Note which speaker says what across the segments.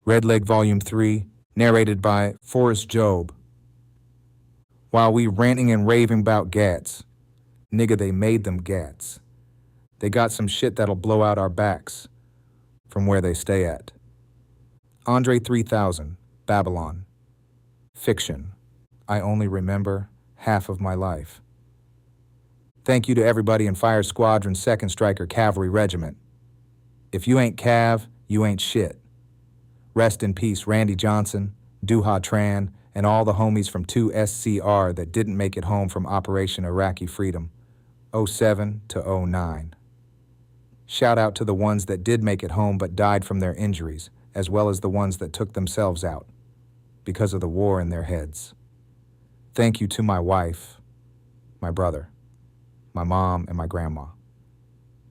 Speaker 1: Red Leg Volume 3, narrated by Forrest Job. While we ranting and raving about gats, nigga, they made them gats. They got some shit that'll blow out our backs from where they stay at. Andre 3000, Babylon. Fiction. I only remember half of my life. Thank you to everybody in Fire Squadron 2nd Striker Cavalry Regiment. If you ain't Cav, you ain't shit. Rest in peace, Randy Johnson, Duha Tran, and all the homies from 2SCR that didn't make it home from Operation Iraqi Freedom, 07 to 09. Shout out to the ones that did make it home but died from their injuries, as well as the ones that took themselves out because of the war in their heads. Thank you to my wife, my brother, my mom, and my grandma.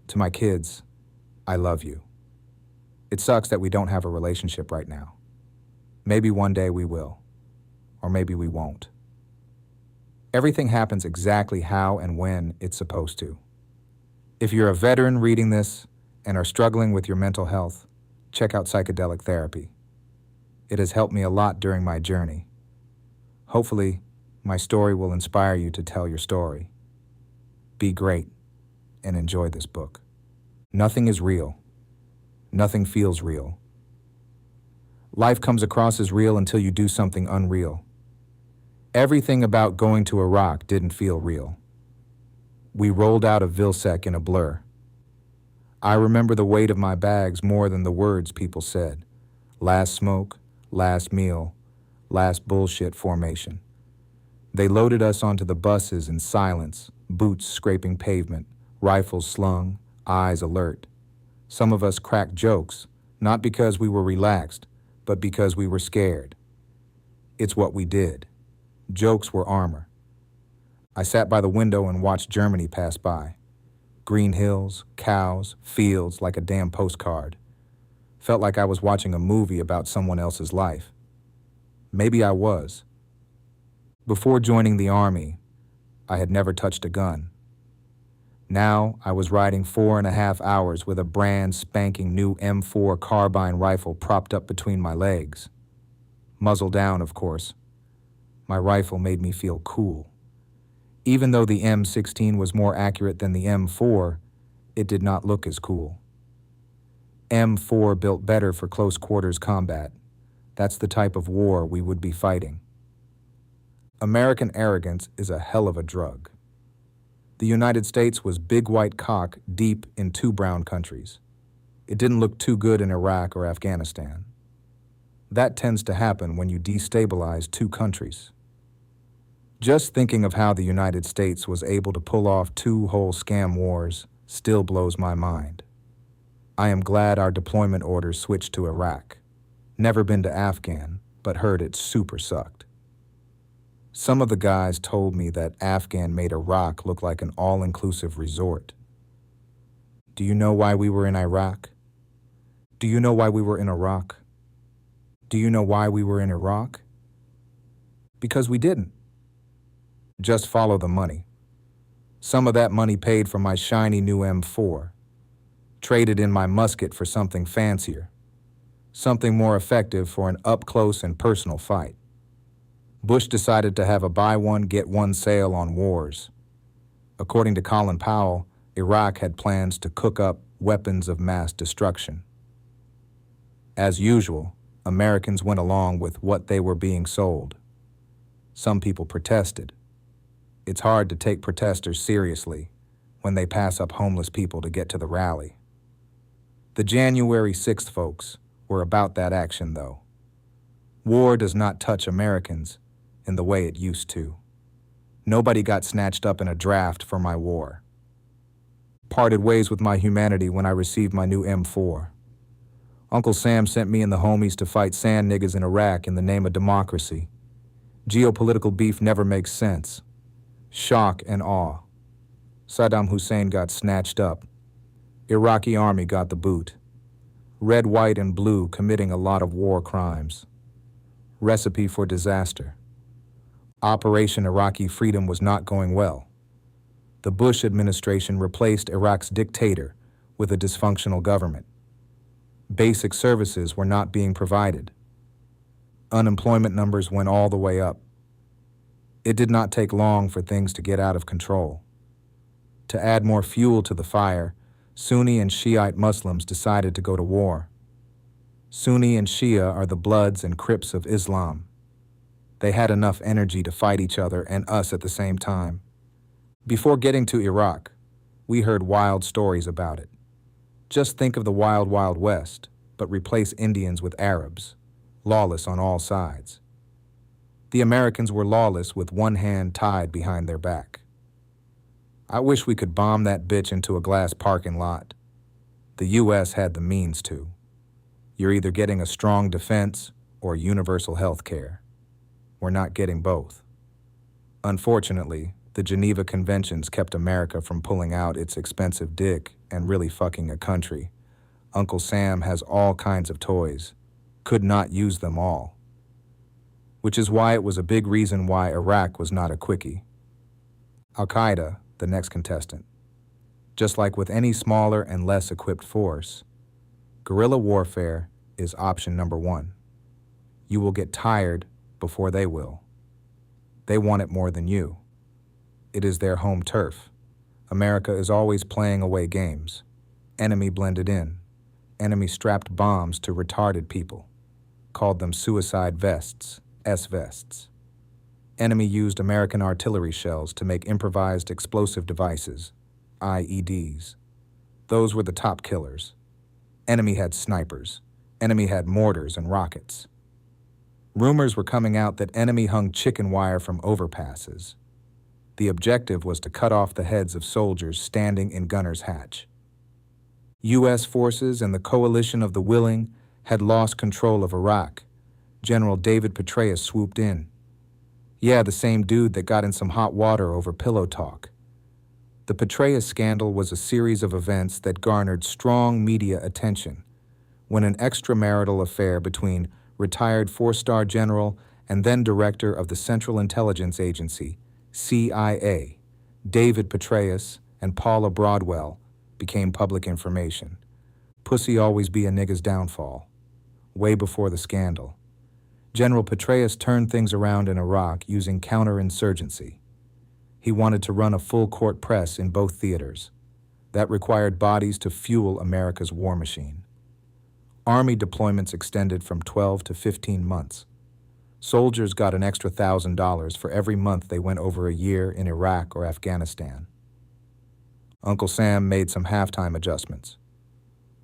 Speaker 1: To my kids, I love you. It sucks that we don't have a relationship right now. Maybe one day we will, or maybe we won't. Everything happens exactly how and when it's supposed to. If you're a veteran reading this and are struggling with your mental health, check out psychedelic therapy. It has helped me a lot during my journey. Hopefully, my story will inspire you to tell your story. Be great and enjoy this book. Nothing is real. Nothing feels real. Life comes across as real until you do something unreal. Everything about going to Iraq didn't feel real. We rolled out of Vilsec in a blur. I remember the weight of my bags more than the words people said. Last smoke, last meal, last bullshit formation. They loaded us onto the buses in silence, boots scraping pavement, rifles slung, eyes alert. Some of us cracked jokes, not because we were relaxed, but because we were scared. It's what we did. Jokes were armor. I sat by the window and watched Germany pass by. Green hills, cows, fields like a damn postcard. Felt like I was watching a movie about someone else's life. Maybe I was. Before joining the army, I had never touched a gun. Now I was riding 4.5 hours with a brand spanking new M4 carbine rifle propped up between my legs. Muzzle down, of course. My rifle made me feel cool. Even though the M16 was more accurate than the M4, it did not look as cool. M4 built better for close quarters combat. That's the type of war we would be fighting. American arrogance is a hell of a drug. The United States was big white cock deep in 2 brown countries. It didn't look too good in Iraq or Afghanistan. That tends to happen when you destabilize 2 countries. Just thinking of how the United States was able to pull off 2 whole scam wars still blows my mind. I am glad our deployment orders switched to Iraq. Never been to Afghan, but heard it super sucked. Some of the guys told me that Afghan made Iraq look like an all-inclusive resort. Do you know why we were in Iraq? Do you know why we were in Iraq? Do you know why we were in Iraq? Because we didn't. Just follow the money. Some of that money paid for my shiny new M4. Traded in my musket for something fancier. Something more effective for an up-close and personal fight. Bush decided to have a buy one, get one sale on wars. According to Colin Powell, Iraq had plans to cook up weapons of mass destruction. As usual, Americans went along with what they were being sold. Some people protested. It's hard to take protesters seriously when they pass up homeless people to get to the rally. The January 6th folks were about that action, though. War does not touch Americans in the way it used to. Nobody got snatched up in a draft for my war. Parted ways with my humanity when I received my new M4. Uncle Sam sent me and the homies to fight sand niggas in Iraq in the name of democracy. Geopolitical beef never makes sense. Shock and awe. Saddam Hussein got snatched up. Iraqi army got the boot. Red, white, and blue committing a lot of war crimes. Recipe for disaster. Operation Iraqi Freedom was not going well. The Bush administration replaced Iraq's dictator with a dysfunctional government. Basic services were not being provided. Unemployment numbers went all the way up. It did not take long for things to get out of control. To add more fuel to the fire, Sunni and Shiite Muslims decided to go to war. Sunni and Shia are the Bloods and Crips of Islam. They had enough energy to fight each other and us at the same time. Before getting to Iraq, we heard wild stories about it. Just think of the wild, wild West, but replace Indians with Arabs, lawless on all sides. The Americans were lawless with one hand tied behind their back. I wish we could bomb that bitch into a glass parking lot. The U.S. had the means to. You're either getting a strong defense or universal health care. We're not getting both. Unfortunately, the Geneva Conventions kept America from pulling out its expensive dick and really fucking a country. Uncle Sam has all kinds of toys, could not use them all. Which is why it was a big reason why Iraq was not a quickie. Al-Qaeda, the next contestant. Just like with any smaller and less equipped force, guerrilla warfare is option number one. You will get tired before they will. They want it more than you. It is their home turf. America is always playing away games. Enemy blended in. Enemy strapped bombs to retarded people. Called them suicide vests, S-vests. Enemy used American artillery shells to make improvised explosive devices, IEDs. Those were the top killers. Enemy had snipers. Enemy had mortars and rockets. Rumors were coming out that enemy hung chicken wire from overpasses. The objective was to cut off the heads of soldiers standing in gunner's hatch. U.S. forces and the coalition of the willing had lost control of Iraq. General David Petraeus swooped in. Yeah, the same dude that got in some hot water over pillow talk. The Petraeus scandal was a series of events that garnered strong media attention when an extramarital affair between retired four-star general and then director of the Central Intelligence Agency, CIA, David Petraeus and Paula Broadwell, became public information. Pussy always be a nigga's downfall. Way before the scandal, General Petraeus turned things around in Iraq using counterinsurgency. He wanted to run a full-court press in both theaters. That required bodies to fuel America's war machine. Army deployments extended from 12 to 15 months. Soldiers got an extra $1,000 for every month they went over a year in Iraq or Afghanistan. Uncle Sam made some halftime adjustments.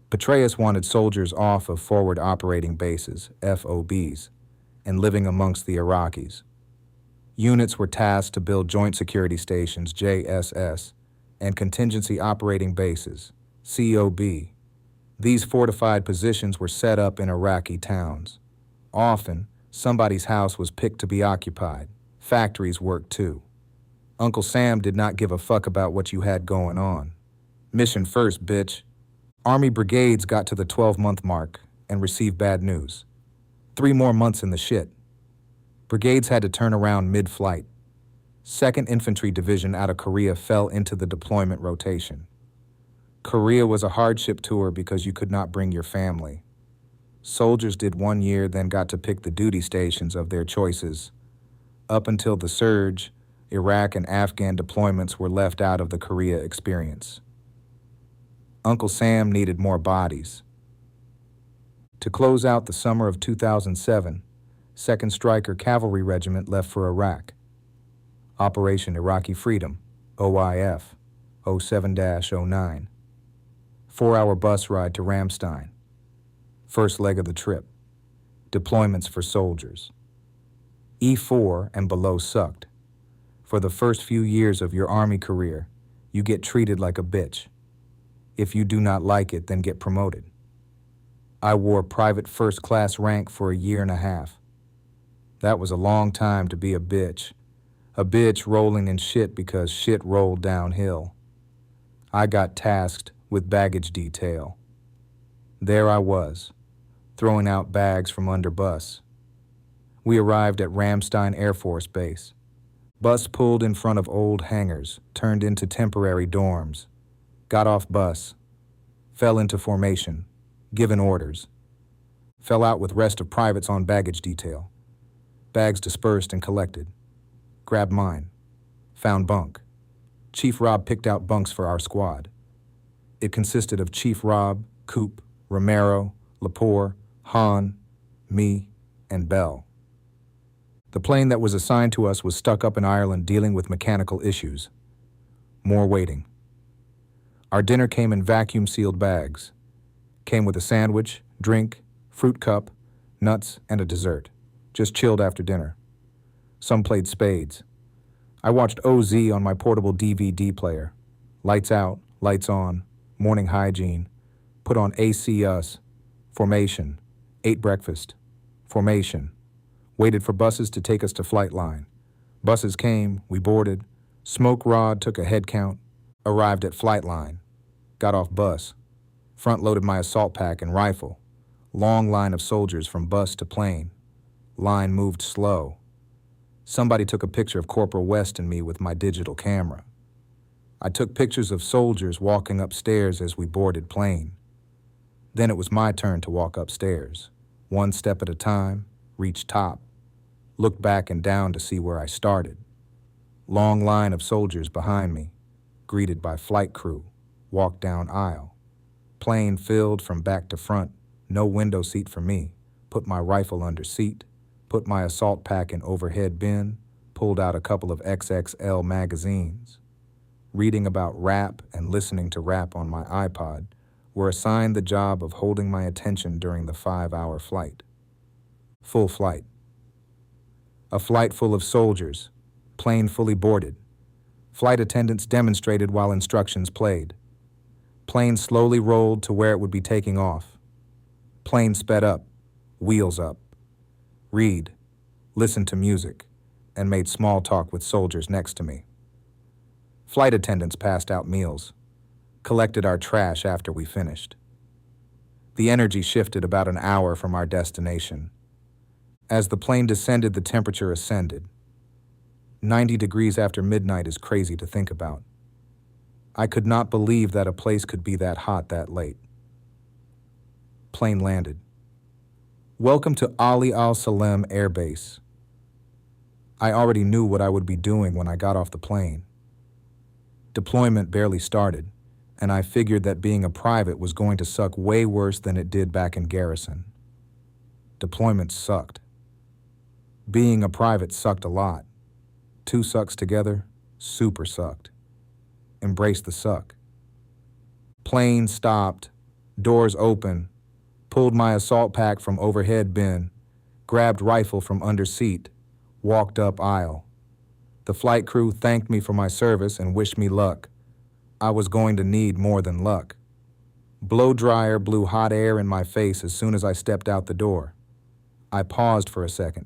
Speaker 1: Petraeus wanted soldiers off of forward operating bases, FOBs, and living amongst the Iraqis. Units were tasked to build joint security stations, JSS, and contingency operating bases, COB. These fortified positions were set up in Iraqi towns. Often, somebody's house was picked to be occupied. Factories worked too. Uncle Sam did not give a fuck about what you had going on. Mission first, bitch. Army brigades got to the 12-month mark and received bad news. 3 more months in the shit. Brigades had to turn around mid-flight. 2nd Infantry Division out of Korea fell into the deployment rotation. Korea was a hardship tour because you could not bring your family. Soldiers did 1 year, then got to pick the duty stations of their choices. Up until the surge, Iraq and Afghan deployments were left out of the Korea experience. Uncle Sam needed more bodies. To close out the summer of 2007, 2nd Stryker Cavalry Regiment left for Iraq. Operation Iraqi Freedom, OIF, 07-09. 4-hour bus ride to Ramstein. First leg of the trip. Deployments for soldiers. E4 and below sucked. For the first few years of your Army career, you get treated like a bitch. If you do not like it, then get promoted. I wore private first class rank for a year and a half. That was a long time to be a bitch. A bitch rolling in shit because shit rolled downhill. I got tasked with baggage detail. There I was, throwing out bags from under bus. We arrived at Ramstein Air Force Base. Bus pulled in front of old hangars, turned into temporary dorms. Got off bus, fell into formation, Given orders. Fell out with rest of privates on baggage detail. Bags dispersed and collected. Grabbed mine. Found bunk. Chief Rob picked out bunks for our squad. It consisted of Chief Rob, Coop, Romero, Lepore, Hahn, me, and Bell. The plane that was assigned to us was stuck up in Ireland dealing with mechanical issues. More waiting. Our dinner came in vacuum-sealed bags. Came with a sandwich, drink, fruit cup, nuts, and a dessert. Just chilled after dinner. Some played spades. I watched OZ on my portable DVD player. Lights out, lights on, morning hygiene. Put on AC Us. Formation. Ate breakfast. Formation. Waited for buses to take us to flight line. Buses came, we boarded. Smoke Rod took a head count. Arrived at flight line. Got off bus. Front-loaded my assault pack and rifle. Long line of soldiers from bus to plane. Line moved slow. Somebody took a picture of Corporal West and me with my digital camera. I took pictures of soldiers walking upstairs as we boarded plane. Then it was my turn to walk upstairs. One step at a time, reach top. Looked back and down to see where I started. Long line of soldiers behind me, greeted by flight crew, walked down aisle. Plane filled from back to front, no window seat for me. Put my rifle under seat, put my assault pack in overhead bin, pulled out a couple of XXL magazines. Reading about rap and listening to rap on my iPod were assigned the job of holding my attention during the 5-hour flight. Full flight. A flight full of soldiers, plane fully boarded. Flight attendants demonstrated while instructions played. Plane slowly rolled to where it would be taking off. Plane sped up, wheels up. Read, listened to music, and made small talk with soldiers next to me. Flight attendants passed out meals, collected our trash after we finished. The energy shifted about an hour from our destination. As the plane descended, the temperature ascended. 90 degrees after midnight is crazy to think about. I could not believe that a place could be that hot that late. Plane landed. Welcome to Ali Al Salem Air Base. I already knew what I would be doing when I got off the plane. Deployment barely started, and I figured that being a private was going to suck way worse than it did back in garrison. Deployment sucked. Being a private sucked a lot. 2 sucks together, super sucked. Embrace the suck. Plane stopped, doors open, pulled my assault pack from overhead bin, grabbed rifle from under seat, walked up aisle. The flight crew thanked me for my service and wished me luck. I was going to need more than luck. Blow dryer blew hot air in my face as soon as I stepped out the door. I paused for a second,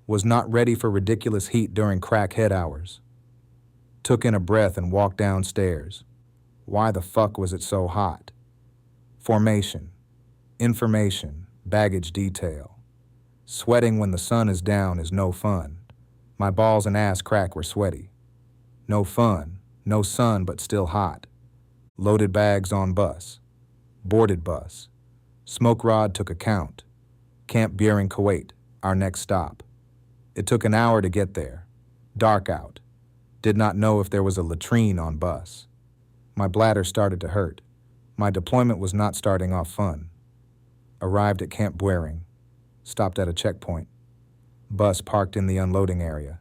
Speaker 1: was not ready for ridiculous heat during crackhead hours. Took in a breath and walked downstairs. Why the fuck was it so hot? Formation, information, baggage detail. Sweating when the sun is down is no fun. My balls and ass crack were sweaty. No fun, no sun, but still hot. Loaded bags on bus. Boarded bus. Smoke Rod took a count. Camp Buehring, Kuwait, our next stop. It took an hour to get there. Dark out. Did not know if there was a latrine on bus. My bladder started to hurt. My deployment was not starting off fun. Arrived at Camp Buehring. Stopped at a checkpoint. Bus parked in the unloading area.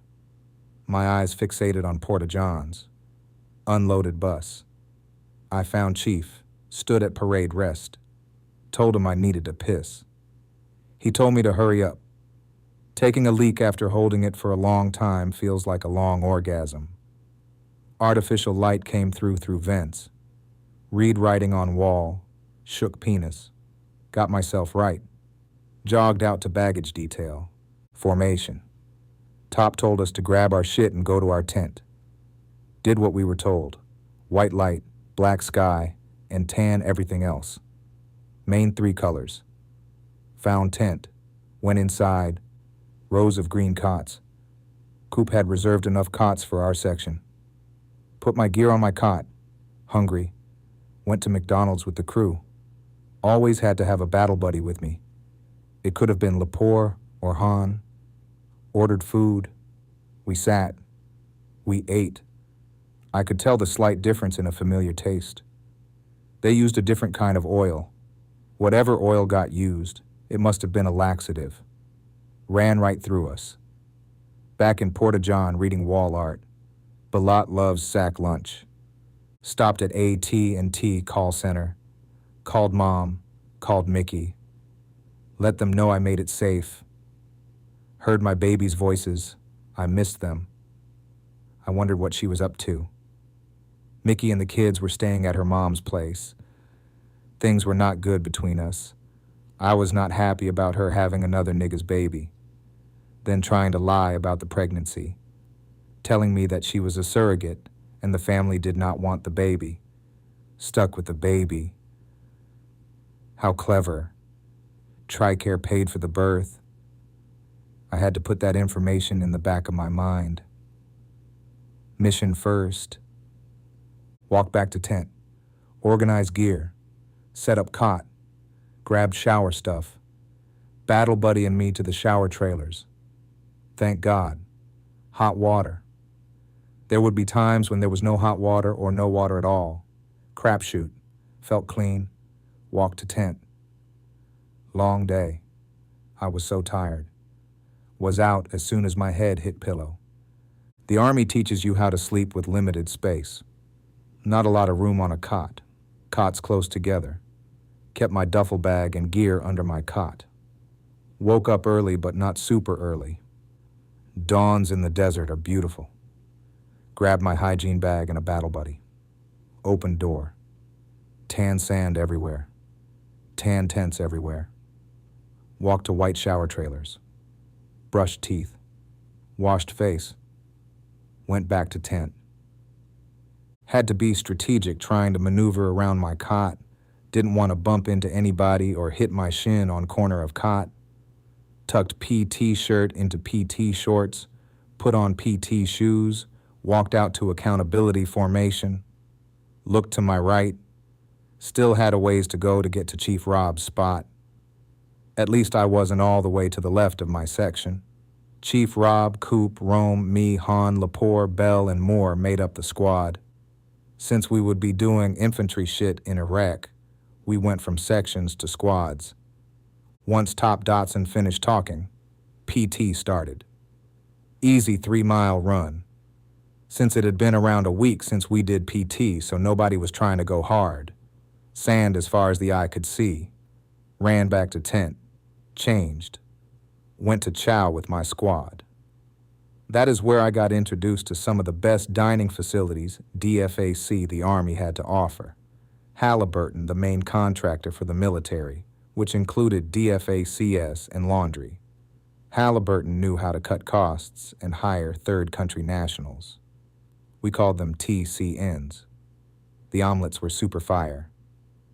Speaker 1: My eyes fixated on Porta-Johns. Unloaded bus. I found Chief, stood at parade rest. Told him I needed to piss. He told me to hurry up. Taking a leak after holding it for a long time feels like a long orgasm. Artificial light came through vents. Read writing on wall. Shook penis. Got myself right. Jogged out to baggage detail. Formation. Top told us to grab our shit and go to our tent. Did what we were told. White light, black sky, and tan everything else. Main 3 colors. Found tent. Went inside. Rows of green cots. Coop had reserved enough cots for our section. Put my gear on my cot. Hungry. Went to McDonald's with the crew. Always had to have a battle buddy with me. It could have been Lepore or Han. Ordered food. We sat. We ate. I could tell the slight difference in a familiar taste. They used a different kind of oil. Whatever oil got used, it must have been a laxative. Ran right through us. Back in Porta John reading wall art. Balat loves sack lunch. Stopped at AT&T call center. Called Mom. Called Mickey. Let them know I made it safe. Heard my baby's voices. I missed them. I wondered what she was up to. Mickey and the kids were staying at her mom's place. Things were not good between us. I was not happy about her having another nigga's baby. Then trying to lie about the pregnancy. Telling me that she was a surrogate and the family did not want the baby. Stuck with the baby. How clever. TRICARE paid for the birth. I had to put that information in the back of my mind. Mission first. Walk back to tent. Organize gear. Set up cot. Grabbed shower stuff. Battle buddy and me to the shower trailers. Thank God. Hot water. There would be times when there was no hot water or no water at all. Crapshoot. Felt clean. Walked to tent. Long day. I was so tired. Was out as soon as my head hit pillow. The Army teaches you how to sleep with limited space. Not a lot of room on a cot. Cots close together. Kept my duffel bag and gear under my cot. Woke up early but not super early. Dawns in the desert are beautiful. Grabbed my hygiene bag and a battle buddy. Open door. Tan sand everywhere. Tan tents everywhere. Walked to white shower trailers. Brushed teeth. Washed face. Went back to tent. Had to be strategic trying to maneuver around my cot. Didn't want to bump into anybody or hit my shin on corner of cot. Tucked PT shirt into PT shorts. Put on PT shoes. Walked out to accountability formation. Looked to my right. Still had a ways to go to get to Chief Rob's spot. At least I wasn't all the way to the left of my section. Chief Rob, Coop, Rome, me, Han, Lepore, Bell, and Moore made up the squad. Since we would be doing infantry shit in Iraq, we went from sections to squads. Once Top Dotson finished talking, PT started. Easy 3-mile run. Since it had been around a week since we did PT, so nobody was trying to go hard. Sand as far as the eye could see. Ran back to tent. Changed. Went to chow with my squad. That is where I got introduced to some of the best dining facilities DFAC, the Army, had to offer. Halliburton, the main contractor for the military, which included DFACS and laundry. Halliburton knew how to cut costs and hire third country nationals. We called them TCNs. The omelets were super fire.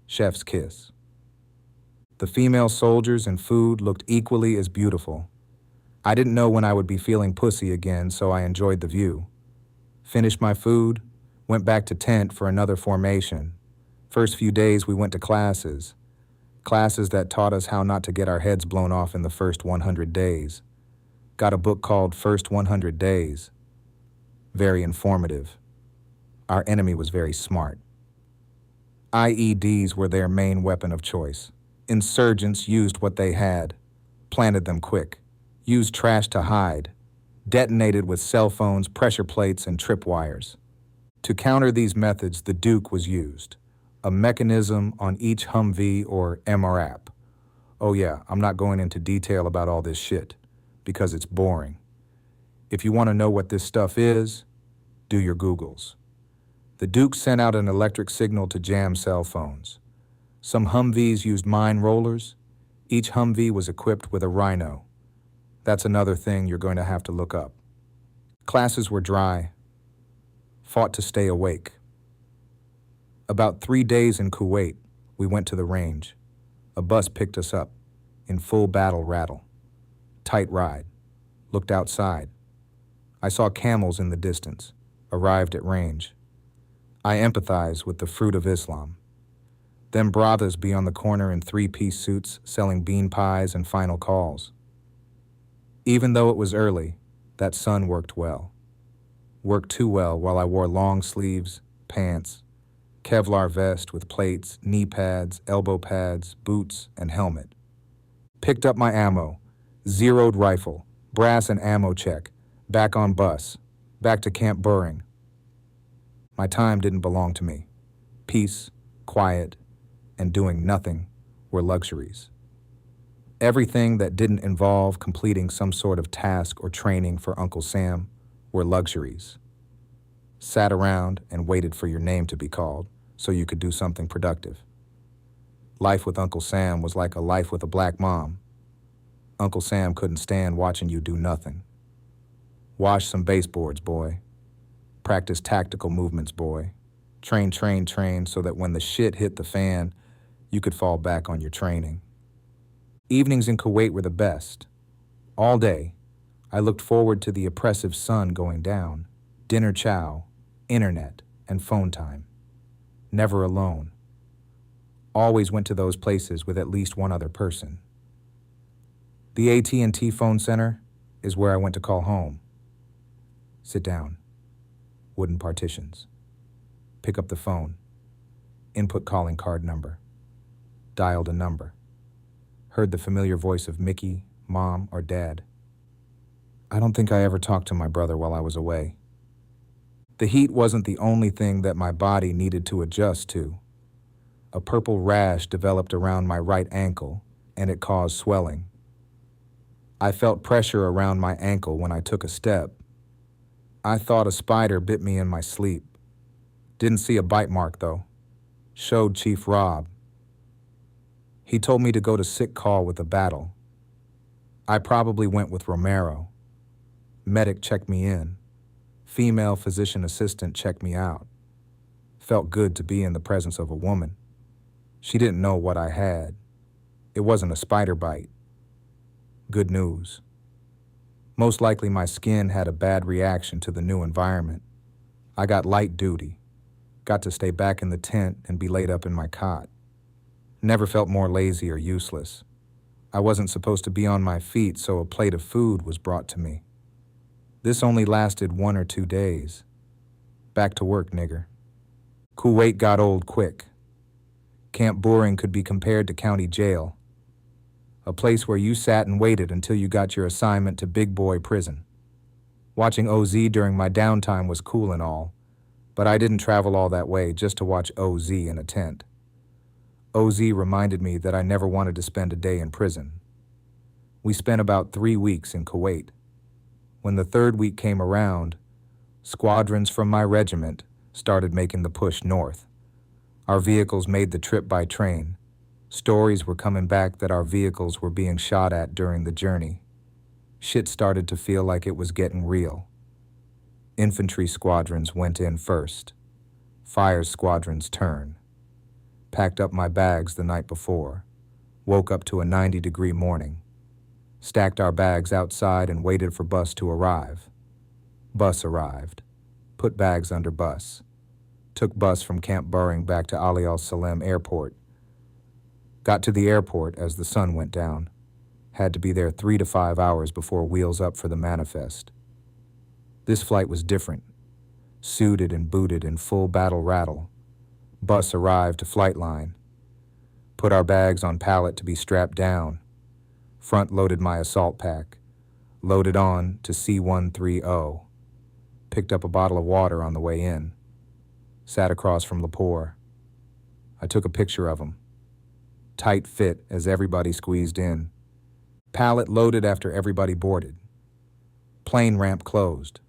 Speaker 1: Chef's kiss. The female soldiers and food looked equally as beautiful. I didn't know when I would be feeling pussy again, so I enjoyed the view. Finished my food, went back to tent for another formation. First few days we went to classes. Classes that taught us how not to get our heads blown off in the first 100 days. Got a book called First 100 Days. Very informative. Our enemy was very smart. IEDs were their main weapon of choice. Insurgents used what they had, planted them quick, used trash to hide, detonated with cell phones, pressure plates, and tripwires. To counter these methods, the Duke was used, a mechanism on each Humvee or MRAP. Oh yeah, I'm not going into detail about all this shit, because it's boring. If you want to know what this stuff is, do your Googles. The Duke sent out an electric signal to jam cell phones. Some Humvees used mine rollers. Each Humvee was equipped with a rhino. That's another thing you're going to have to look up. Classes were dry. Fought to stay awake. About 3 days in Kuwait, we went to the range. A bus picked us up, in full battle rattle. Tight ride. Looked outside. I saw camels in the distance. Arrived at range. I empathize with the fruit of Islam. Them brothers be on the corner in three-piece suits selling bean pies and final calls. Even though it was early, that sun worked well. Worked too well while I wore long sleeves, pants, Kevlar vest with plates, knee pads, elbow pads, boots, and helmet. Picked up my ammo, zeroed rifle, brass and ammo check, back on bus, back to Camp Buring. My time didn't belong to me. Peace, quiet, and doing nothing were luxuries. Everything that didn't involve completing some sort of task or training for Uncle Sam were luxuries. Sat around and waited for your name to be called so you could do something productive. Life with Uncle Sam was like a life with a black mom. Uncle Sam couldn't stand watching you do nothing. Wash some baseboards, boy. Practice tactical movements, boy. Train so that when the shit hit the fan, you could fall back on your training. Evenings in Kuwait were the best. All day, I looked forward to the oppressive sun going down, dinner chow, internet, and phone time. Never alone. Always went to those places with at least one other person. The AT&T phone center is where I went to call home. Sit down. Wooden partitions. Pick up the phone. Input calling card number. Dialed a number. Heard the familiar voice of Mickey, Mom, or Dad. I don't think I ever talked to my brother while I was away. The heat wasn't the only thing that my body needed to adjust to. A purple rash developed around my right ankle, and it caused swelling. I felt pressure around my ankle when I took a step. I thought a spider bit me in my sleep. Didn't see a bite mark, though. Showed Chief Rob. He told me to go to sick call with a battle. I probably went with Romero. Medic checked me in. Female physician assistant checked me out. Felt good to be in the presence of a woman. She didn't know what I had. It wasn't a spider bite. Good news. Most likely my skin had a bad reaction to the new environment. I got light duty. Got to stay back in the tent and be laid up in my cot. Never felt more lazy or useless. I wasn't supposed to be on my feet, so a plate of food was brought to me. This only lasted 1 or 2 days. Back to work, nigger. Kuwait got old quick. Camp Buring could be compared to county jail. A place where you sat and waited until you got your assignment to big boy prison. Watching OZ during my downtime was cool and all, but I didn't travel all that way just to watch OZ in a tent. OZ reminded me that I never wanted to spend a day in prison. We spent about 3 weeks in Kuwait. When the 3rd week came around, squadrons from my regiment started making the push north. Our vehicles made the trip by train. Stories were coming back that our vehicles were being shot at during the journey. Shit started to feel like it was getting real. Infantry squadrons went in first. Fire squadrons turned. Packed up my bags the night before. Woke up to a 90-degree morning. Stacked our bags outside and waited for bus to arrive. Bus arrived. Put bags under bus. Took bus from Camp Buring back to Ali al-Salem Airport. Got to the airport as the sun went down. Had to be there 3 to 5 hours before wheels up for the manifest. This flight was different. Suited and booted in full battle rattle. Bus arrived to flight line. Put our bags on pallet to be strapped down. Front loaded my assault pack. Loaded on to C-130. Picked up a bottle of water on the way in. Sat across from Lepore. I took a picture of him. Tight fit as everybody squeezed in. Pallet loaded after everybody boarded. Plane ramp closed.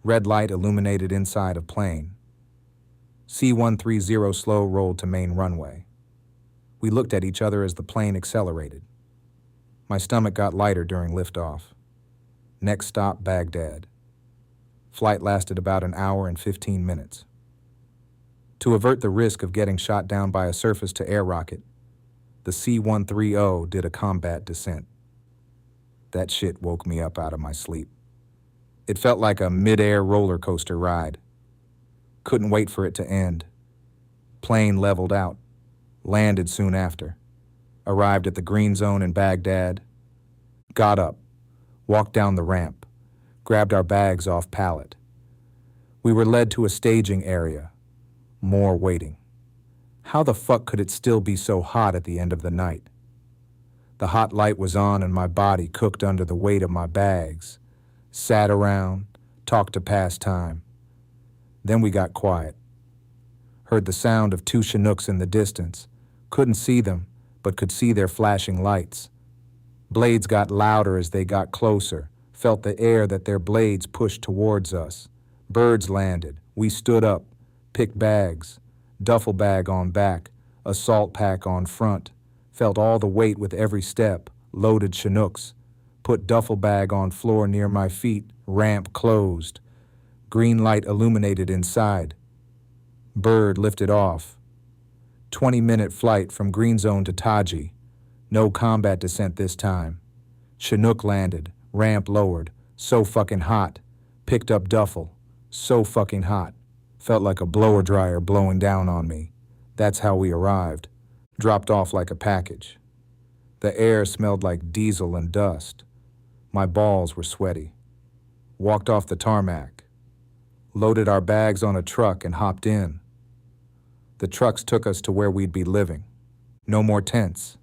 Speaker 1: Red light illuminated inside of plane. C-130 slow rolled to main runway. We looked at each other as the plane accelerated. My stomach got lighter during liftoff. Next stop, Baghdad. Flight lasted about an hour and 15 minutes. To avert the risk of getting shot down by a surface-to-air rocket, the C-130 did a combat descent. That shit woke me up out of my sleep. It felt like a mid-air roller coaster ride. Couldn't wait for it to end. Plane leveled out. landed soon after, arrived at the green zone in Baghdad, got up, walked down the ramp, grabbed our bags off pallet. We were led to a staging area, more waiting. How the fuck could it still be so hot at the end of the night? The hot light was on and my body cooked under the weight of my bags. Sat around, talked to pass time. Then we got quiet. Heard the sound of two Chinooks in the distance. Couldn't see them, but could see their flashing lights. Blades got louder as they got closer, felt the air that their blades pushed towards us. Birds landed. We stood up, picked bags, duffel bag on back, assault pack on front, felt all the weight with every step, loaded Chinooks, put duffel bag on floor near my feet, ramp closed. Green light illuminated inside. Bird lifted off. 20-minute flight from Green Zone to Taji. No combat descent this time. Chinook landed, ramp lowered, so fucking hot. Picked up duffel, so fucking hot. Felt like a blower dryer blowing down on me. That's how we arrived. Dropped off like a package. The air smelled like diesel and dust. My balls were sweaty. Walked off the tarmac. Loaded our bags on a truck and hopped in. The trucks took us to where we'd be living. No more tents.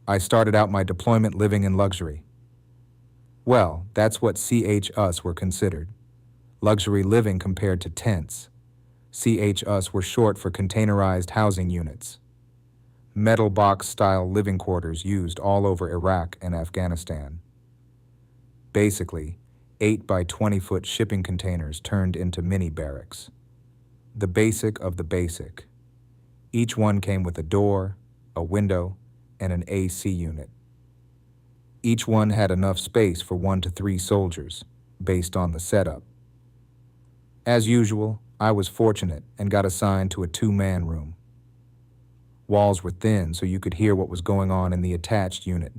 Speaker 1: I started out my deployment living in luxury. Well, that's what us were considered. Luxury living compared to tents. us were short for containerized housing units. Metal box-style living quarters used all over Iraq and Afghanistan. Basically, 8 by 20-foot shipping containers turned into mini barracks. The basic of the basic. Each one came with a door, a window, and an AC unit. Each one had enough space for 1 to 3 soldiers, based on the setup. As usual, I was fortunate and got assigned to a 2-man room. Walls were thin so you could hear what was going on in the attached unit.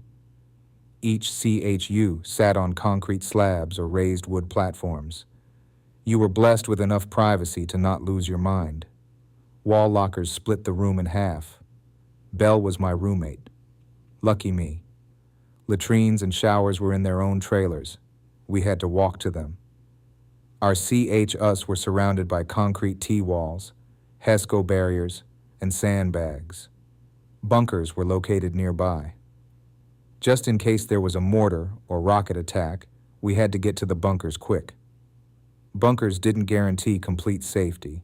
Speaker 1: Each CHU sat on concrete slabs or raised wood platforms. You were blessed with enough privacy to not lose your mind. Wall lockers split the room in half. Belle was my roommate. Lucky me. Latrines and showers were in their own trailers. We had to walk to them. Our us were surrounded by concrete T-walls, HESCO barriers, and sandbags. Bunkers were located nearby. Just in case there was a mortar or rocket attack, we had to get to the bunkers quick. Bunkers didn't guarantee complete safety.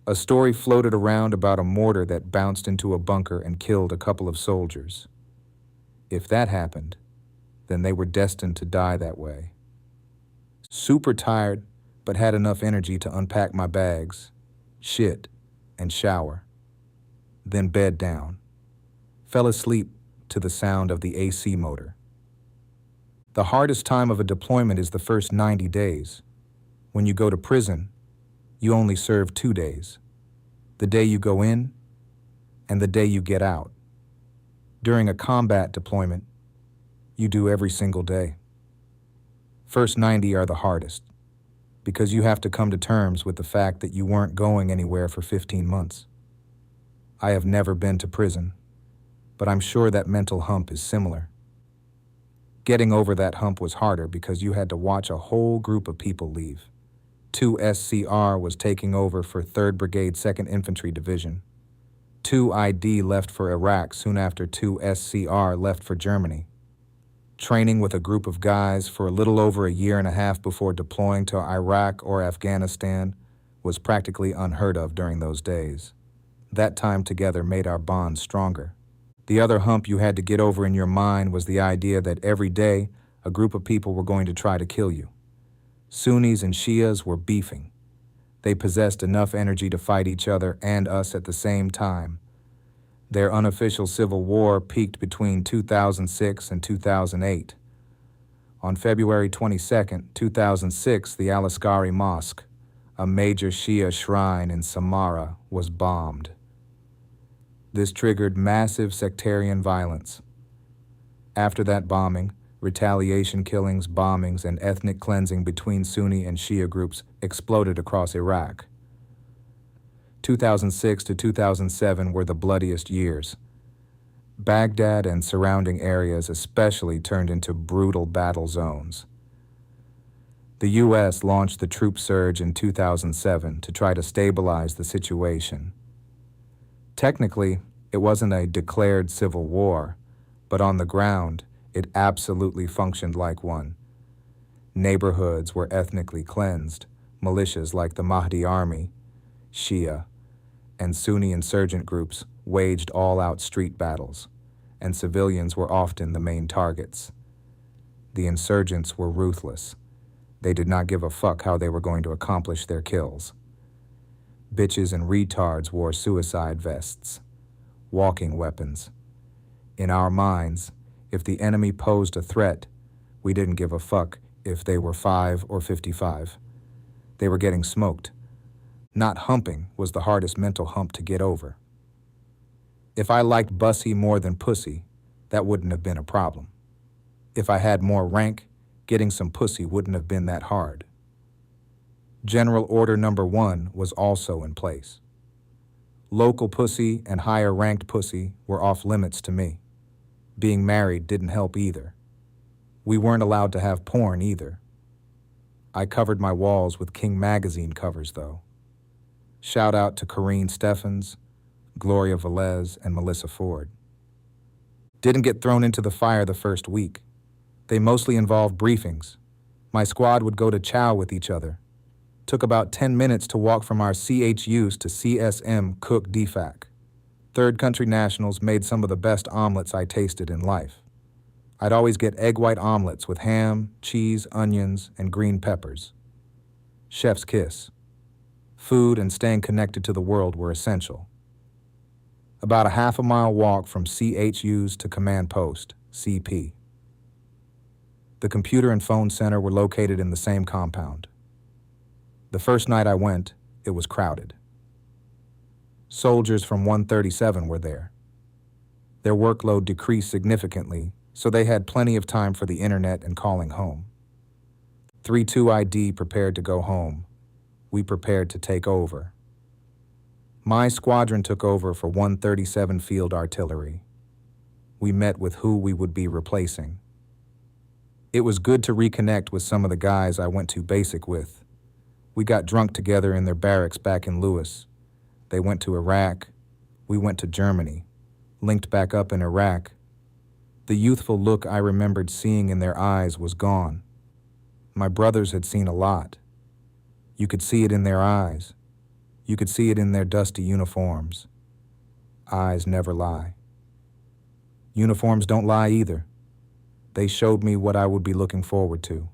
Speaker 1: A story floated around about a mortar that bounced into a bunker and killed a couple of soldiers. If that happened, then they were destined to die that way. Super tired, but had enough energy to unpack my bags, shit, and shower. Then bed down. Fell asleep to the sound of the AC motor. The hardest time of a deployment is the first 90 days. When you go to prison, you only serve 2 days. The day you go in and the day you get out. During a combat deployment, you do every single day. First 90 are the hardest, because you have to come to terms with the fact that you weren't going anywhere for 15 months. I have never been to prison, but I'm sure that mental hump is similar. Getting over that hump was harder because you had to watch a whole group of people leave. 2 SCR was taking over for 3rd Brigade 2nd Infantry Division. 2 ID left for Iraq soon after 2 SCR left for Germany. Training with a group of guys for a little over a year and a half before deploying to Iraq or Afghanistan was practically unheard of during those days. That time together made our bond stronger. The other hump you had to get over in your mind was the idea that every day a group of people were going to try to kill you. Sunnis and Shias were beefing. They possessed enough energy to fight each other and us at the same time. Their unofficial civil war peaked between 2006 and 2008. On February 22, 2006, the Al-Askari Mosque, a major Shia shrine in Samarra, was bombed. This triggered massive sectarian violence. After that bombing, retaliation killings, bombings, and ethnic cleansing between Sunni and Shia groups exploded across Iraq. 2006 to 2007 were the bloodiest years. Baghdad and surrounding areas especially turned into brutal battle zones. The U.S. launched the troop surge in 2007 to try to stabilize the situation. Technically, it wasn't a declared civil war, but on the ground, it absolutely functioned like one. Neighborhoods were ethnically cleansed, militias like the Mahdi Army, Shia, and Sunni insurgent groups waged all-out street battles, and civilians were often the main targets. The insurgents were ruthless. They did not give a fuck how they were going to accomplish their kills. Bitches and retards wore suicide vests, walking weapons. In our minds, if the enemy posed a threat, we didn't give a fuck if they were 5 or 55. They were getting smoked. Not humping was the hardest mental hump to get over. If I liked Bussy more than pussy, that wouldn't have been a problem. If I had more rank, getting some pussy wouldn't have been that hard. General Order Number 1 was also in place. Local pussy and higher-ranked pussy were off limits to me. Being married didn't help either. We weren't allowed to have porn either. I covered my walls with King magazine covers, though. Shout out to Corrine Steffens, Gloria Velez, and Melissa Ford. Didn't get thrown into the fire the first week. They mostly involved briefings. My squad would go to chow with each other. Took about 10 minutes to walk from our CHUs to CSM Cook DFAC. Third country nationals made some of the best omelets I tasted in life. I'd always get egg white omelets with ham, cheese, onions, and green peppers. Chef's kiss. Food and staying connected to the world were essential. About a half-a-mile walk from CHUs to Command Post, CP. The computer and phone center were located in the same compound. The first night I went, it was crowded. Soldiers from 137 were there. Their workload decreased significantly, so they had plenty of time for the internet and calling home. 32ID prepared to go home. We prepared to take over. My squadron took over for 137 Field Artillery. We met with who we would be replacing. It was good to reconnect with some of the guys I went to basic with. We got drunk together in their barracks back in Lewis. They went to Iraq. We went to Germany. Linked back up in Iraq. The youthful look I remembered seeing in their eyes was gone. My brothers had seen a lot. You could see it in their eyes. You could see it in their dusty uniforms. Eyes never lie. Uniforms don't lie either. They showed me what I would be looking forward to.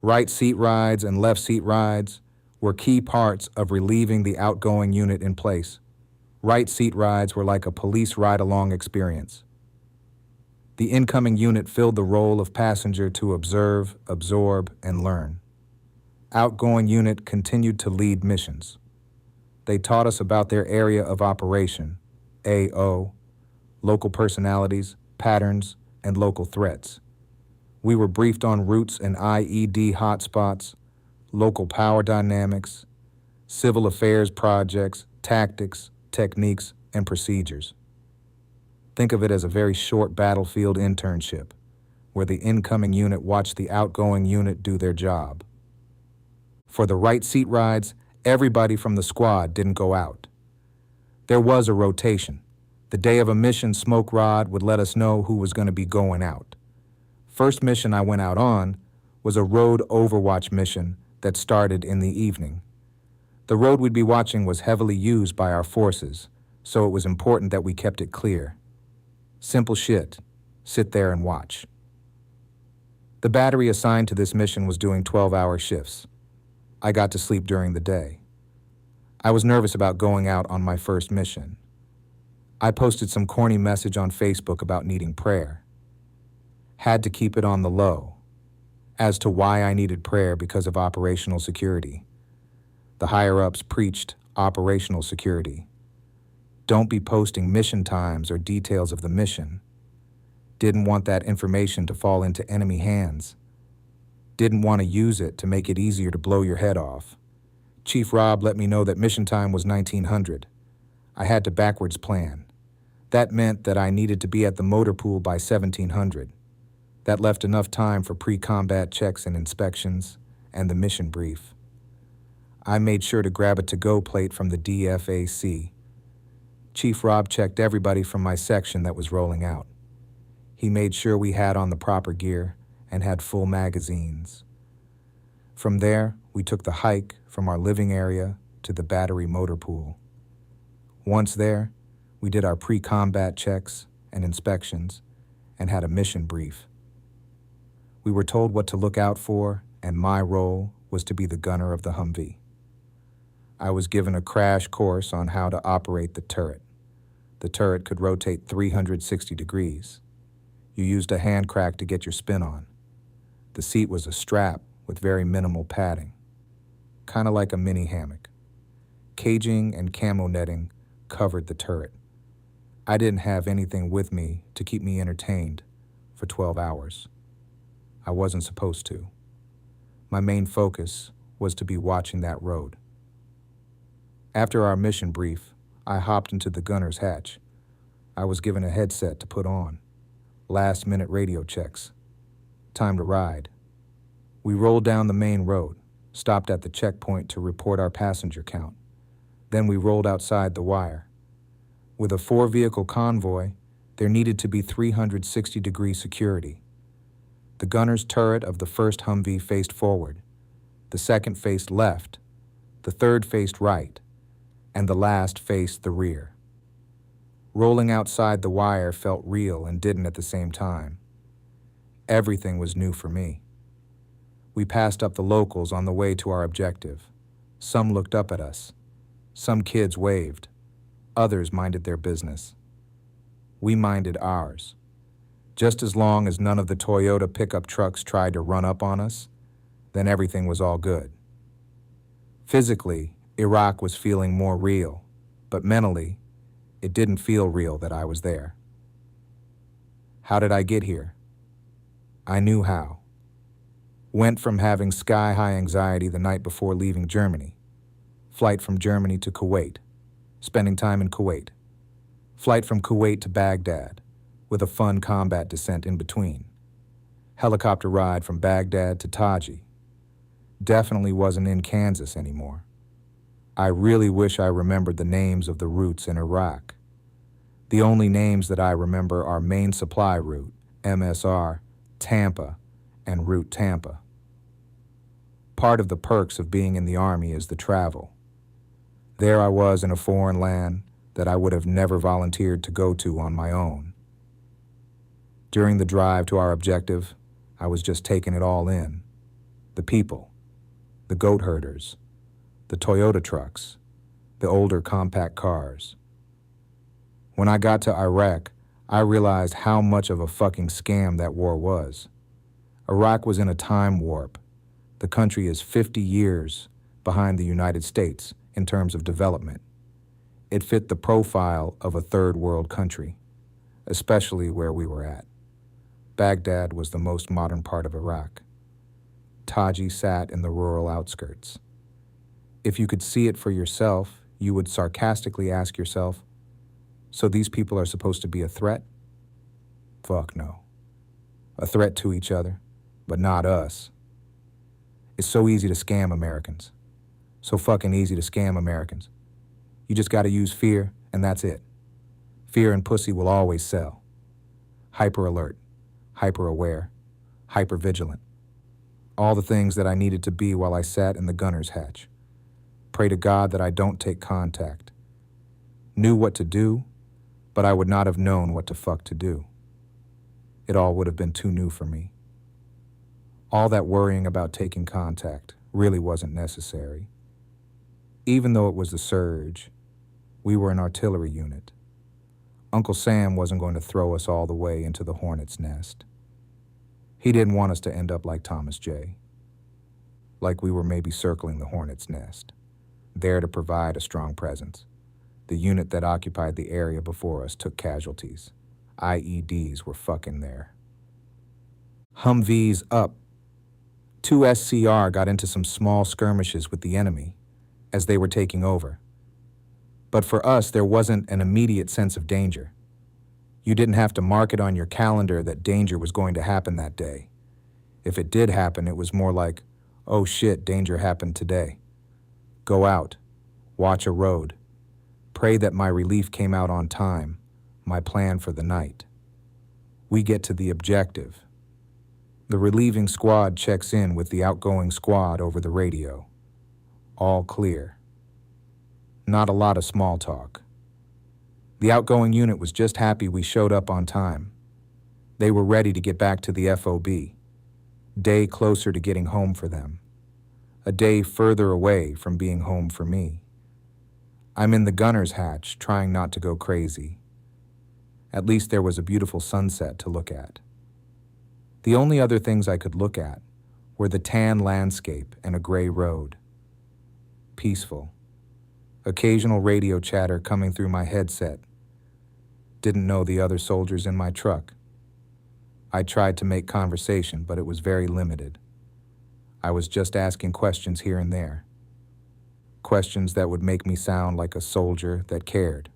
Speaker 1: Right seat rides and left seat rides were key parts of relieving the outgoing unit in place. Right seat rides were like a police ride-along experience. The incoming unit filled the role of passenger to observe, absorb, and learn. Outgoing unit continued to lead missions. They taught us about their area of operation, AO, local personalities, patterns, and local threats. We were briefed on routes and IED hotspots, local power dynamics, civil affairs projects, tactics, techniques, and procedures. Think of it as a very short battlefield internship, where the incoming unit watched the outgoing unit do their job. For the right seat rides, everybody from the squad didn't go out. There was a rotation. The day of a mission, Smoke Rod would let us know who was going to be going out. First mission I went out on was a road overwatch mission that started in the evening. The road we'd be watching was heavily used by our forces, so it was important that we kept it clear. Simple shit. Sit there and watch. The battery assigned to this mission was doing 12-hour shifts. I got to sleep during the day. I was nervous about going out on my first mission. I posted some corny message on Facebook about needing prayer. Had to keep it on the low. As to why I needed prayer because of operational security. The higher-ups preached operational security. Don't be posting mission times or details of the mission. Didn't want that information to fall into enemy hands. Didn't want to use it to make it easier to blow your head off. Chief Rob let me know that mission time was 1900. I had to backwards plan. That meant that I needed to be at the motor pool by 1700. That left enough time for pre-combat checks and inspections, and the mission brief. I made sure to grab a to-go plate from the DFAC. Chief Rob checked everybody from my section that was rolling out. He made sure we had on the proper gear and had full magazines. From there, we took the hike from our living area to the battery motor pool. Once there, we did our pre-combat checks and inspections and had a mission brief. We were told what to look out for, and my role was to be the gunner of the Humvee. I was given a crash course on how to operate the turret. The turret could rotate 360 degrees. You used a hand crack to get your spin on. The seat was a strap with very minimal padding, kind of like a mini hammock. Caging and camo netting covered the turret. I didn't have anything with me to keep me entertained for 12 hours. I wasn't supposed to. My main focus was to be watching that road. After our mission brief, I hopped into the gunner's hatch. I was given a headset to put on. Last-minute radio checks. Time to ride. We rolled down the main road, stopped at the checkpoint to report our passenger count. Then we rolled outside the wire. With a 4-vehicle convoy, there needed to be 360-degree security. The gunner's turret of the first Humvee faced forward, the second faced left, the third faced right, and the last faced the rear. Rolling outside the wire felt real and didn't at the same time. Everything was new for me. We passed up the locals on the way to our objective. Some looked up at us. Some kids waved. Others minded their business. We minded ours. Just as long as none of the Toyota pickup trucks tried to run up on us, then everything was all good. Physically, Iraq was feeling more real, but mentally, it didn't feel real that I was there. How did I get here? I knew how. Went from having sky-high anxiety the night before leaving Germany. Flight from Germany to Kuwait. Spending time in Kuwait. Flight from Kuwait to Baghdad, with a fun combat descent in between. Helicopter ride from Baghdad to Taji. Definitely wasn't in Kansas anymore. I really wish I remembered the names of the routes in Iraq. The only names that I remember are Main Supply Route, MSR, Tampa, and Route Tampa. Part of the perks of being in the Army is the travel. There I was in a foreign land that I would have never volunteered to go to on my own. During the drive to our objective, I was just taking it all in. The people, the goat herders, the Toyota trucks, the older compact cars. When I got to Iraq, I realized how much of a fucking scam that war was. Iraq was in a time warp. The country is 50 years behind the United States in terms of development. It fit the profile of a third world country, especially where we were at. Baghdad was the most modern part of Iraq. Taji sat in the rural outskirts. If you could see it for yourself, you would sarcastically ask yourself, so these people are supposed to be a threat? Fuck no. A threat to each other, but not us. It's so easy to scam Americans. So fucking easy to scam Americans. You just gotta use fear, and that's it. Fear and pussy will always sell. Hyper alert, hyper aware, hyper vigilant. All the things that I needed to be while I sat in the gunner's hatch. Pray to God that I don't take contact. Knew what to do, but I would not have known what to fuck to do. It all would have been too new for me. All that worrying about taking contact really wasn't necessary. Even though it was the surge, we were an artillery unit. Uncle Sam wasn't going to throw us all the way into the hornet's nest. He didn't want us to end up like Thomas J. Like we were maybe circling the hornet's nest, there to provide a strong presence. The unit that occupied the area before us took casualties. IEDs were fucking there. Humvees up. 2 SCR got into some small skirmishes with the enemy. as they were taking over. But for us, there wasn't an immediate sense of danger. You didn't have to mark it on your calendar that danger was going to happen that day. If it did happen, it was more like, oh shit, danger happened today. Go out, watch a road, pray that my relief came out on time, my plan for the night. We get to the objective. The relieving squad checks in with the outgoing squad over the radio. All clear. Not a lot of small talk. The outgoing unit was just happy we showed up on time. They were ready to get back to the FOB. Day closer to getting home for them. A day further away from being home for me. I'm in the gunner's hatch, trying not to go crazy. At least there was a beautiful sunset to look at. The only other things I could look at were the tan landscape and a gray road. Peaceful. Occasional radio chatter coming through my headset. Didn't know the other soldiers in my truck. I tried to make conversation, but it was very limited. I was just asking questions here and there. Questions that would make me sound like a soldier that cared.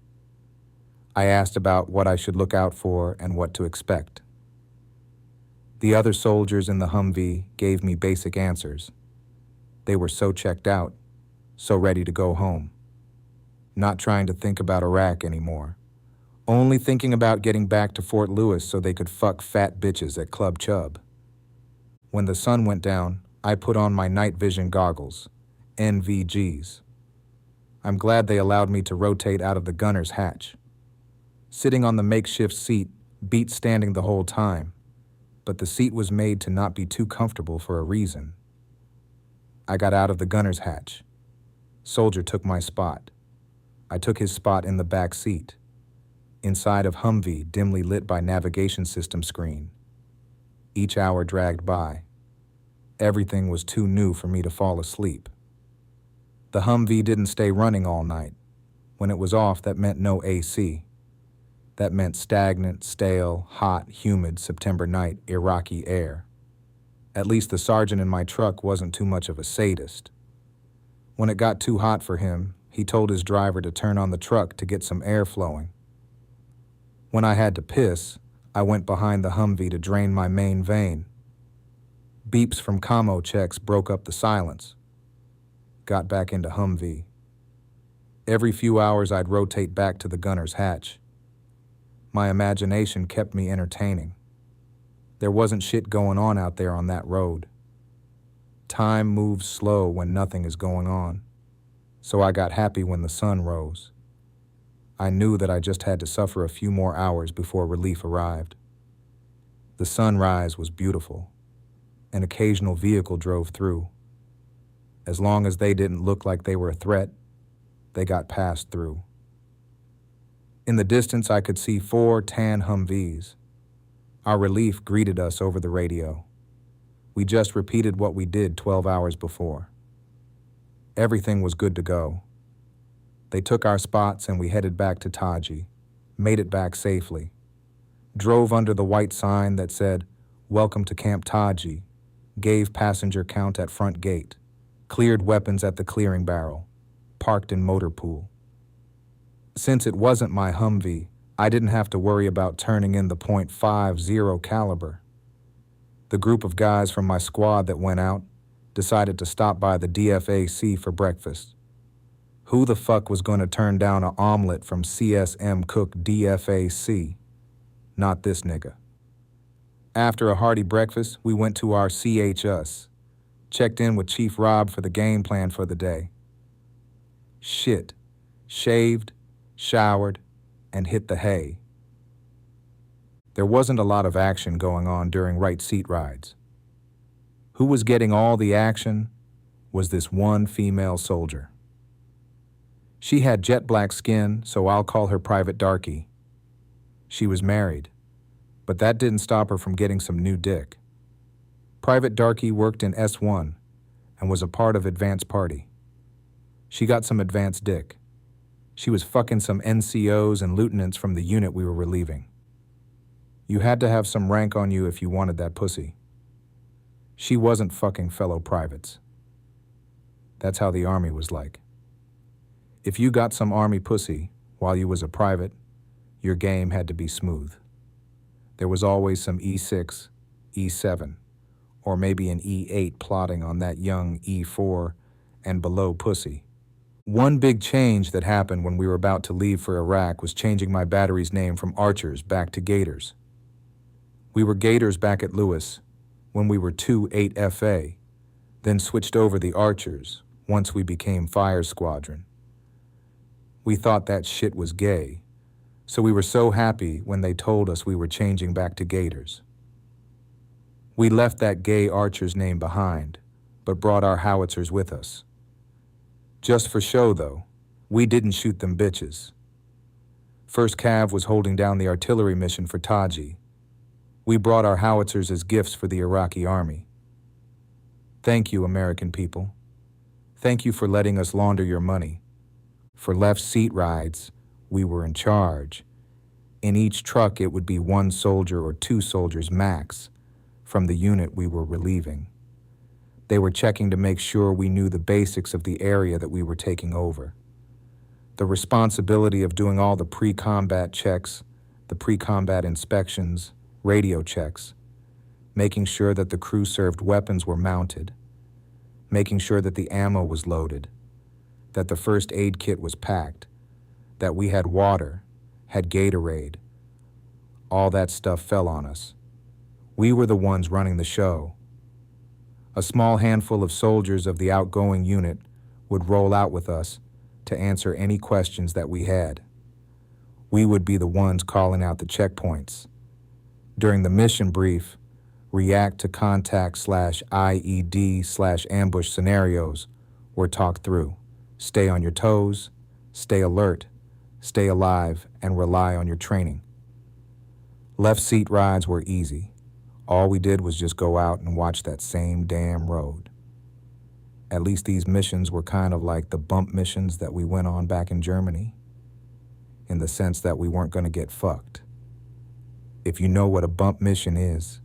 Speaker 1: I asked about what I should look out for and what to expect. The other soldiers in the Humvee gave me basic answers. They were so checked out, so ready to go home. Not trying to think about Iraq anymore. Only thinking about getting back to Fort Lewis so they could fuck fat bitches at Club Chub. When the sun went down, I put on my night vision goggles, NVGs. I'm glad they allowed me to rotate out of the gunner's hatch. Sitting on the makeshift seat beat standing the whole time, but the seat was made to not be too comfortable for a reason. I got out of the gunner's hatch. Soldier took my spot. I took his spot in the back seat, inside of Humvee dimly lit by navigation system screen. Each hour dragged by. Everything was too new for me to fall asleep. The Humvee didn't stay running all night. When it was off, that meant no AC. That meant stagnant, stale, hot, humid September night Iraqi air. At least the sergeant in my truck wasn't too much of a sadist. When it got too hot for him, he told his driver to turn on the truck to get some air flowing. When I had to piss, I went behind the Humvee to drain my main vein. Beeps from commo checks broke up the silence. Got back into Humvee. Every few hours I'd rotate back to the gunner's hatch. My imagination kept me entertaining. There wasn't shit going on out there on that road. Time moves slow when nothing is going on, so I got happy when the sun rose. I knew that I just had to suffer a few more hours before relief arrived. The sunrise was beautiful. An occasional vehicle drove through. As long as they didn't look like they were a threat, they got passed through. In the distance, I could see 4 tan Humvees. Our relief greeted us over the radio. We just repeated what we did 12 hours before. Everything was good to go. They took our spots and we headed back to Taji, made it back safely. Drove under the white sign that said, "Welcome to Camp Taji," gave passenger count at front gate, cleared weapons at the clearing barrel, parked in motor pool. Since it wasn't my Humvee, I didn't have to worry about turning in the .50 caliber. The group of guys from my squad that went out decided to stop by the DFAC for breakfast. Who the fuck was going to turn down an omelet from CSM Cook DFAC? Not this nigga. After a hearty breakfast, we went to our CHS, checked in with Chief Rob for the game plan for the day. Shit. Shaved, showered, and hit the hay. There wasn't a lot of action going on during right seat rides. Who was getting all the action was this one female soldier. She had jet black skin, so I'll call her Private Darky. She was married, but that didn't stop her from getting some new dick. Private Darky worked in S1 and was a part of Advance Party. She got some advanced dick. She was fucking some NCOs and lieutenants from the unit we were relieving. You had to have some rank on you if you wanted that pussy. She wasn't fucking fellow privates. That's how the Army was like. If you got some army pussy while you was a private, your game had to be smooth. There was always some E6, E7, or maybe an E8 plotting on that young E4 and below pussy. One big change that happened when we were about to leave for Iraq was changing my battery's name from Archers back to Gators. We were Gators back at Lewis when we were 2-8FA, then switched over the Archers once we became Fire Squadron. We thought that shit was gay, so we were so happy when they told us we were changing back to Gators. We left that gay Archer's name behind, but brought our howitzers with us. Just for show, though, we didn't shoot them bitches. First Cav was holding down the artillery mission for Taji. We brought our howitzers as gifts for the Iraqi army. Thank you, American people. Thank you for letting us launder your money. For left seat rides, we were in charge. In each truck, it would be 1 soldier or 2 soldiers max from the unit we were relieving. They were checking to make sure we knew the basics of the area that we were taking over. The responsibility of doing all the pre-combat checks, the pre-combat inspections, radio checks, making sure that the crew-served weapons were mounted, making sure that the ammo was loaded, that the first aid kit was packed, that we had water, had Gatorade. All that stuff fell on us. We were the ones running the show. A small handful of soldiers of the outgoing unit would roll out with us to answer any questions that we had. We would be the ones calling out the checkpoints. During the mission brief, react to contact/IED/ambush scenarios were talked through. Stay on your toes, stay alert, stay alive, and rely on your training. Left seat rides were easy. All we did was just go out and watch that same damn road. At least these missions were kind of like the bump missions that we went on back in Germany, in the sense that we weren't going to get fucked. If you know what a bump mission is,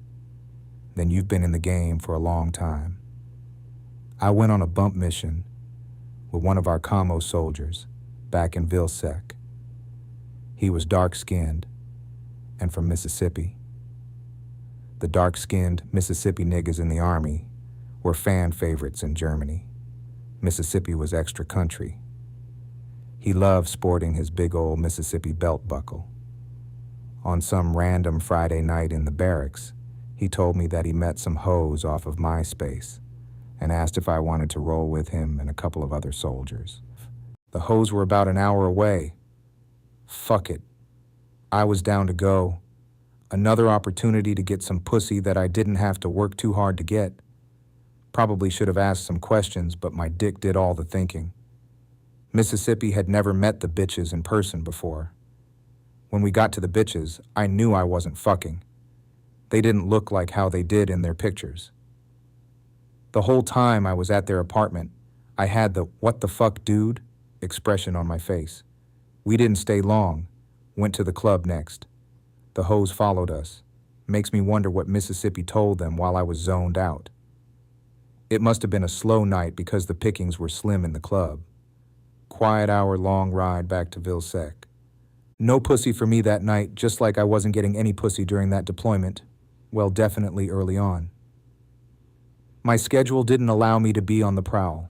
Speaker 1: then you've been in the game for a long time. I went on a bump mission with one of our Camo soldiers back in Vilsec. He was dark-skinned and from Mississippi. The dark-skinned Mississippi niggas in the Army were fan favorites in Germany. Mississippi was extra country. He loved sporting his big old Mississippi belt buckle. On some random Friday night in the barracks, he told me that he met some hoes off of MySpace and asked if I wanted to roll with him and a couple of other soldiers. The hoes were about an hour away. Fuck it. I was down to go. Another opportunity to get some pussy that I didn't have to work too hard to get. Probably should have asked some questions, but my dick did all the thinking. Mississippi had never met the bitches in person before. When we got to the bitches, I knew I wasn't fucking. They didn't look like how they did in their pictures. The whole time I was at their apartment, I had the "what the fuck, dude" expression on my face. We didn't stay long, went to the club next. The hoes followed us. Makes me wonder what Mississippi told them while I was zoned out. It must have been a slow night because the pickings were slim in the club. Quiet hour-long ride back to Vilsec. No pussy for me that night, just like I wasn't getting any pussy during that deployment. Well, definitely early on. My schedule didn't allow me to be on the prowl.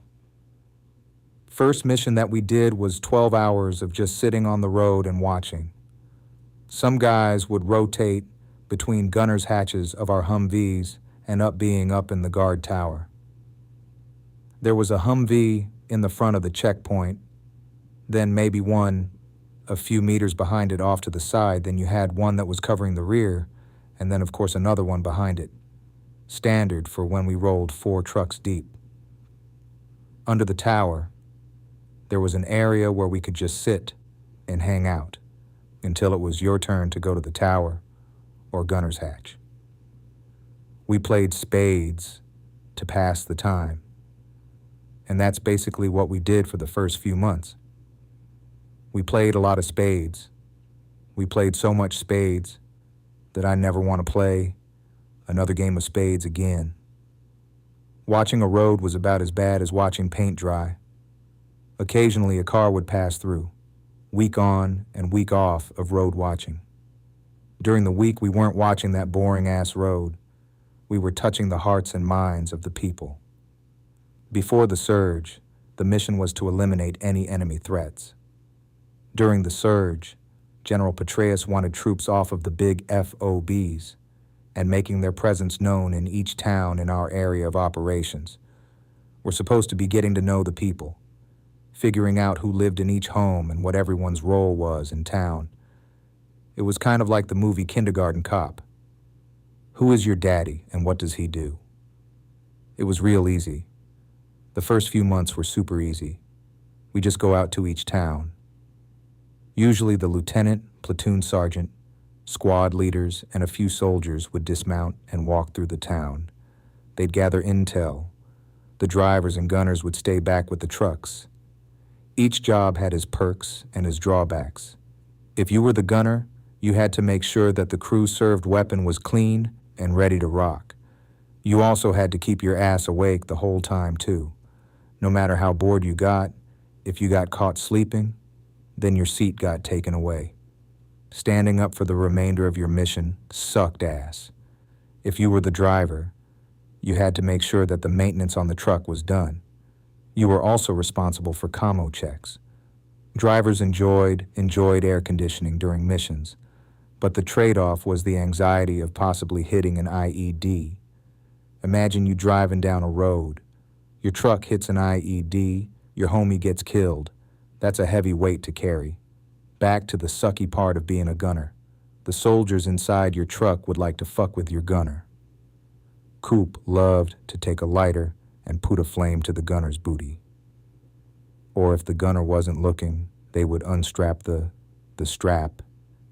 Speaker 1: First mission that we did was 12 hours of just sitting on the road and watching. Some guys would rotate between gunners' hatches of our Humvees and being up in the guard tower. There was a Humvee in the front of the checkpoint, then maybe one a few meters behind it off to the side, then you had one that was covering the rear, and then of course another one behind it. Standard for when we rolled 4 trucks deep. Under the tower, there was an area where we could just sit and hang out until it was your turn to go to the tower or gunner's hatch. We played spades to pass the time, and that's basically what we did for the first few months. We played a lot of spades. We played so much spades that I never want to play another game of spades again. Watching a road was about as bad as watching paint dry. Occasionally a car would pass through, week on and week off of road watching. During the week, we weren't watching that boring-ass road. We were touching the hearts and minds of the people. Before the surge, the mission was to eliminate any enemy threats. During the surge, General Petraeus wanted troops off of the big FOBs and making their presence known in each town in our area of operations. We're supposed to be getting to know the people, figuring out who lived in each home and what everyone's role was in town. It was kind of like the movie Kindergarten Cop. Who is your daddy and what does he do? It was real easy. The first few months were super easy. We just go out to each town. Usually the lieutenant, platoon sergeant, squad leaders, and a few soldiers would dismount and walk through the town. They'd gather intel. The drivers and gunners would stay back with the trucks. Each job had his perks and his drawbacks. If you were the gunner, you had to make sure that the crew's served weapon was clean and ready to rock. You also had to keep your ass awake the whole time, too. No matter how bored you got, if you got caught sleeping, then your seat got taken away. Standing up for the remainder of your mission sucked ass. If you were the driver, you had to make sure that the maintenance on the truck was done. You were also responsible for commo checks. Drivers enjoyed air conditioning during missions, but the trade-off was the anxiety of possibly hitting an IED. Imagine you driving down a road. Your truck hits an IED, your homie gets killed. That's a heavy weight to carry. Back to the sucky part of being a gunner. The soldiers inside your truck would like to fuck with your gunner. Coop loved to take a lighter and put a flame to the gunner's booty. Or if the gunner wasn't looking, they would unstrap the strap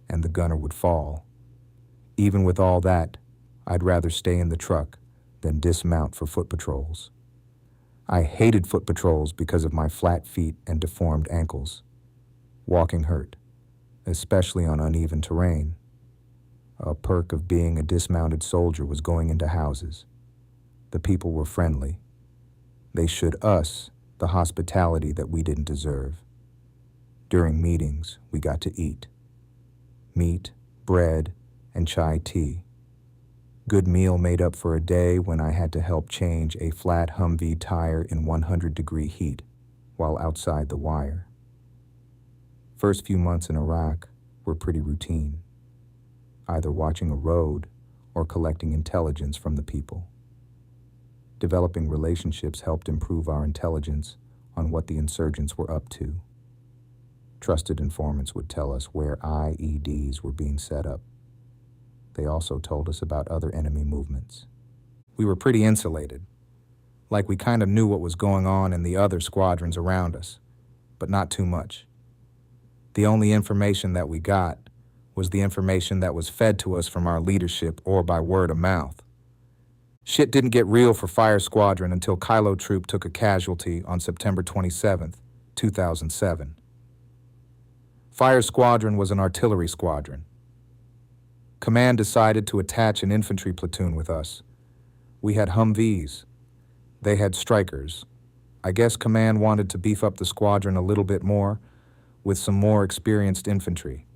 Speaker 1: and the gunner would fall. Even with all that, I'd rather stay in the truck than dismount for foot patrols. I hated foot patrols because of my flat feet and deformed ankles. Walking hurt, especially on uneven terrain. A perk of being a dismounted soldier was going into houses. The people were friendly. They showed us the hospitality that we didn't deserve. During meetings, we got to eat. Meat, bread, and chai tea. Good meal made up for a day when I had to help change a flat Humvee tire in 100-degree heat while outside the wire. First few months in Iraq were pretty routine, either watching a road or collecting intelligence from the people. Developing relationships helped improve our intelligence on what the insurgents were up to. Trusted informants would tell us where IEDs were being set up. They also told us about other enemy movements. We were pretty insulated, like we kind of knew what was going on in the other squadrons around us, but not too much. The only information that we got was the information that was fed to us from our leadership or by word of mouth. Shit didn't get real for Fire Squadron until Kilo Troop took a casualty on September 27th, 2007. Fire Squadron was an artillery squadron. Command decided to attach an infantry platoon with us. We had Humvees. They had Strikers. I guess Command wanted to beef up the squadron a little bit more with some more experienced infantry.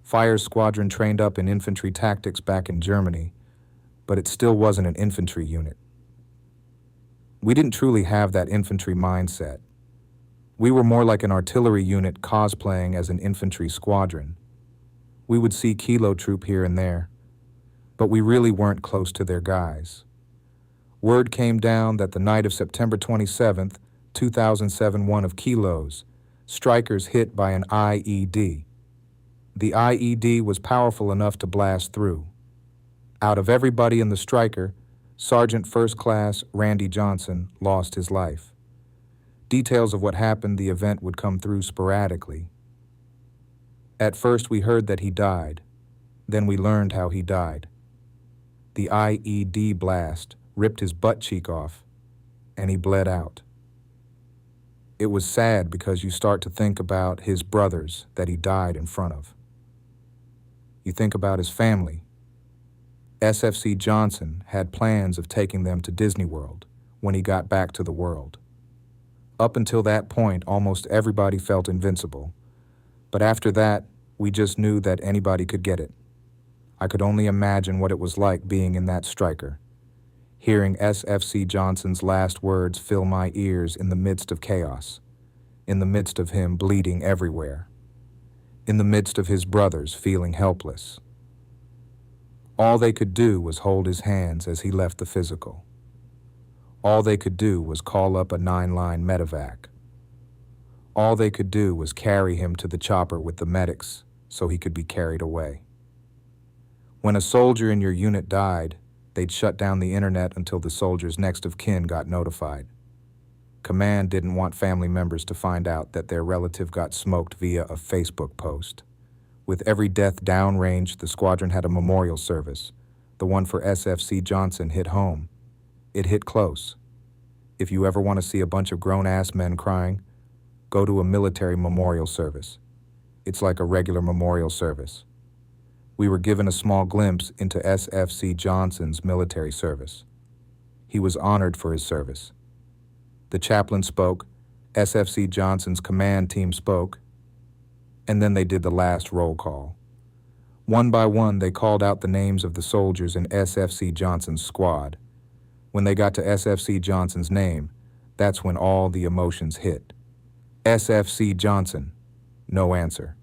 Speaker 1: Fire Squadron trained up in infantry tactics back in Germany, but it still wasn't an infantry unit. We didn't truly have that infantry mindset. We were more like an artillery unit cosplaying as an infantry squadron. We would see Kilo Troop here and there, but we really weren't close to their guys. Word came down that the night of September 27th, 2007, one of Kilo's Strikers hit by an IED. The IED was powerful enough to blast through. Out of everybody in the Striker, Sergeant First Class Randy Johnson lost his life. Details of what happened the event would come through sporadically. At first we heard that he died. Then we learned how he died. The IED blast ripped his butt cheek off, and he bled out. It was sad because you start to think about his brothers that he died in front of. You think about his family. SFC Johnson had plans of taking them to Disney World when he got back to the world. Up until that point, almost everybody felt invincible. But after that, we just knew that anybody could get it. I could only imagine what it was like being in that striker, hearing SFC Johnson's last words fill my ears in the midst of chaos, in the midst of him bleeding everywhere, in the midst of his brothers feeling helpless. All they could do was hold his hands as he left the physical. All they could do was call up a 9-line medevac. All they could do was carry him to the chopper with the medics so he could be carried away. When a soldier in your unit died, they'd shut down the internet until the soldier's next of kin got notified. Command didn't want family members to find out that their relative got smoked via a Facebook post. With every death downrange, the squadron had a memorial service. The one for SFC Johnson hit home. It hit close. If you ever want to see a bunch of grown-ass men crying, go to a military memorial service. It's like a regular memorial service. We were given a small glimpse into SFC Johnson's military service. He was honored for his service. The chaplain spoke, SFC Johnson's command team spoke, and then they did the last roll call. One by one, they called out the names of the soldiers in SFC Johnson's squad. When they got to SFC Johnson's name, that's when all the emotions hit. SFC Johnson, no answer.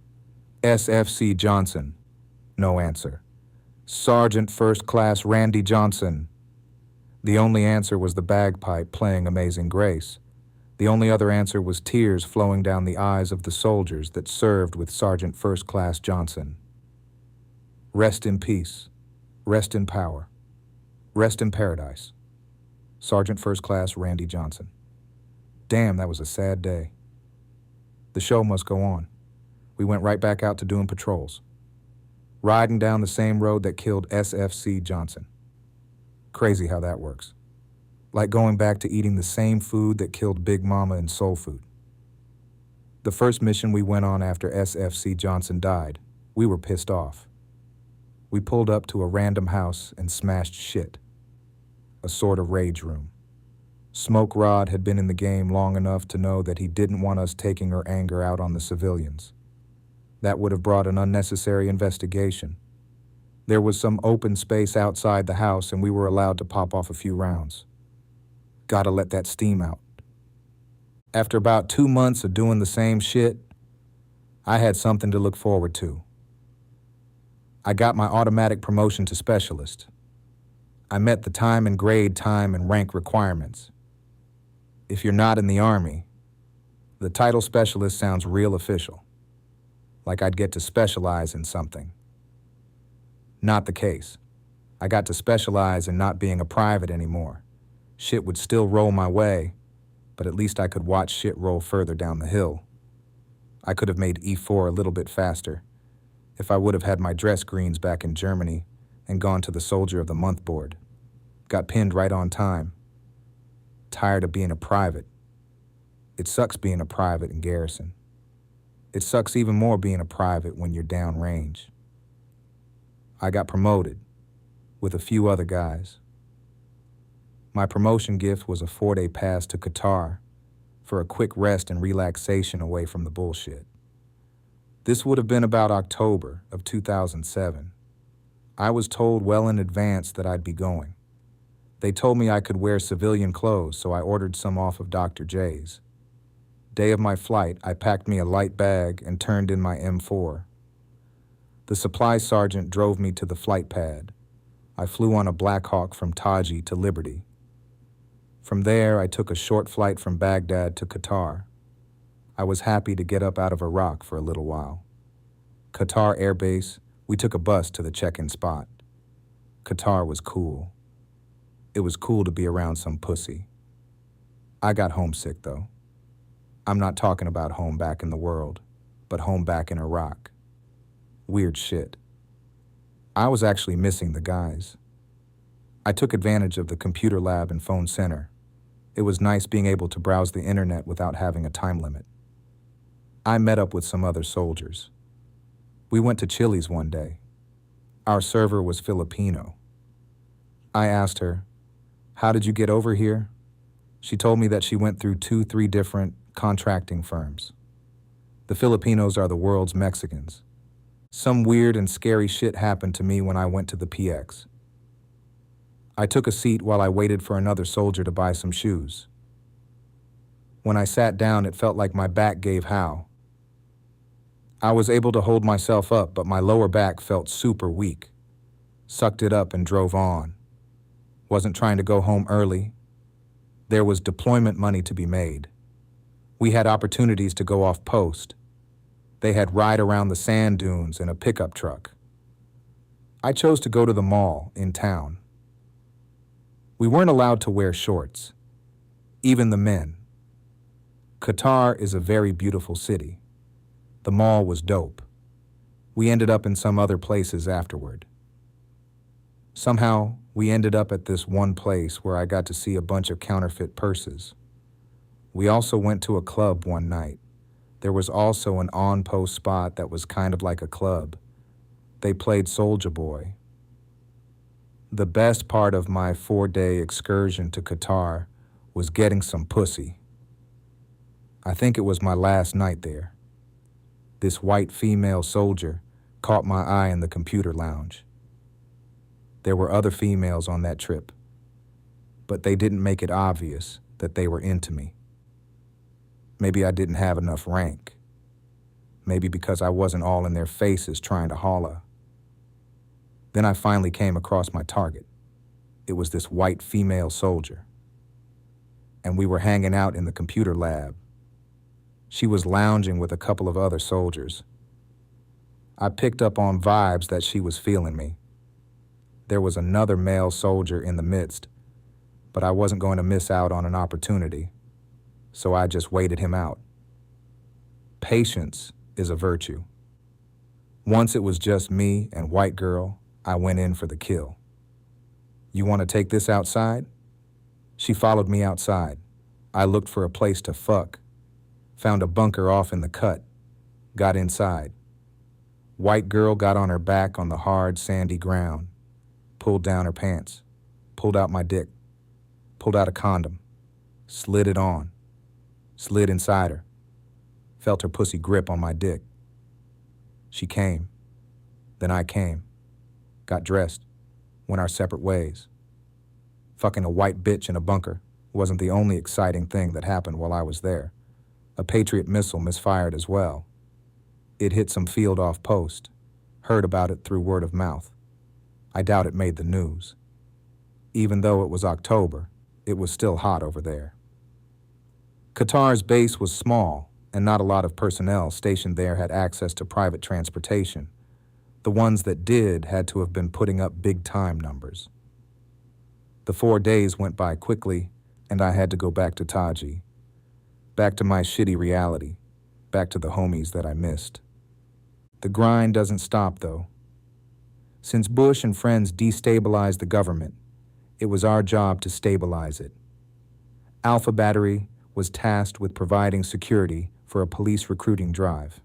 Speaker 1: SFC Johnson, no answer. Sergeant First Class Randy Johnson. The only answer was the bagpipe playing Amazing Grace. The only other answer was tears flowing down the eyes of the soldiers that served with Sergeant First Class Johnson. Rest in peace. Rest in power. Rest in paradise. Sergeant First Class Randy Johnson. Damn, that was a sad day. The show must go on. We went right back out to doing patrols, riding down the same road that killed SFC Johnson. Crazy how that works. Like going back to eating the same food that killed Big Mama and Soul Food. The first mission we went on after SFC Johnson died, we were pissed off. We pulled up to a random house and smashed shit. A sort of rage room. Smoke Rod had been in the game long enough to know that he didn't want us taking our anger out on the civilians. That would have brought an unnecessary investigation. There was some open space outside the house and we were allowed to pop off a few rounds. Gotta let that steam out. After about 2 months of doing the same shit, I had something to look forward to. I got my automatic promotion to specialist. I met the time and grade, time and rank requirements. If you're not in the Army, the title specialist sounds real official, like I'd get to specialize in something. Not the case. I got to specialize in not being a private anymore. Shit would still roll my way, but at least I could watch shit roll further down the hill. I could have made E4 a little bit faster if I would have had my dress greens back in Germany and gone to the Soldier of the Month board. Got pinned right on time. Tired of being a private. It sucks being a private in garrison. It sucks even more being a private when you're downrange. I got promoted with a few other guys. My promotion gift was a 4-day pass to Qatar for a quick rest and relaxation away from the bullshit. This would have been about October of 2007. I was told well in advance that I'd be going. They told me I could wear civilian clothes, so I ordered some off of Dr. J's. Day of my flight, I packed me a light bag and turned in my M4. The supply sergeant drove me to the flight pad. I flew on a Black Hawk from Taji to Liberty. From there, I took a short flight from Baghdad to Qatar. I was happy to get up out of Iraq for a little while. Qatar Air Base, we took a bus to the check-in spot. Qatar was cool. It was cool to be around some pussy. I got homesick, though. I'm not talking about home back in the world, but home back in Iraq. Weird shit. I was actually missing the guys. I took advantage of the computer lab and phone center. It was nice being able to browse the internet without having a time limit. I met up with some other soldiers. We went to Chili's one day. Our server was Filipino. I asked her, "How did you get over here?" She told me that she went through 2, 3 different contracting firms. The Filipinos are the world's Mexicans. Some weird and scary shit happened to me when I went to the PX. I took a seat while I waited for another soldier to buy some shoes. When I sat down, it felt like my back gave how. I was able to hold myself up, but my lower back felt super weak. Sucked it up and drove on. Wasn't trying to go home early. There was deployment money to be made. We had opportunities to go off post. They had ride around the sand dunes in a pickup truck. I chose to go to the mall in town. We weren't allowed to wear shorts, even the men. Qatar is a very beautiful city. The mall was dope. We ended up in some other places afterward. Somehow, we ended up at this one place where I got to see a bunch of counterfeit purses. We also went to a club one night. There was also an on-post spot that was kind of like a club. They played Soulja Boy. The best part of my 4-day excursion to Qatar was getting some pussy. I think it was my last night there. This white female soldier caught my eye in the computer lounge. There were other females on that trip, but they didn't make it obvious that they were into me. Maybe I didn't have enough rank. Maybe because I wasn't all in their faces trying to holla. Then I finally came across my target. It was this white female soldier. And we were hanging out in the computer lab. She was lounging with a couple of other soldiers. I picked up on vibes that she was feeling me. There was another male soldier in the midst, but I wasn't going to miss out on an opportunity, so I just waited him out. Patience is a virtue. Once it was just me and white girl, I went in for the kill. You want to take this outside? She followed me outside. I looked for a place to fuck, found a bunker off in the cut, got inside. White girl got on her back on the hard, sandy ground, pulled down her pants, pulled out my dick, pulled out a condom, slid it on, slid inside her, felt her pussy grip on my dick. She came, then I came, got dressed, went our separate ways. Fucking a white bitch in a bunker wasn't the only exciting thing that happened while I was there. A Patriot missile misfired as well. It hit some field off post, heard about it through word of mouth. I doubt it made the news. Even though it was October, it was still hot over there. Qatar's base was small, and not a lot of personnel stationed there had access to private transportation. The ones that did had to have been putting up big-time numbers. The 4 days went by quickly, and I had to go back to Taji. Back to my shitty reality. Back to the homies that I missed. The grind doesn't stop, though. Since Bush and friends destabilized the government, it was our job to stabilize it. Alpha Battery was tasked with providing security for a police recruiting drive.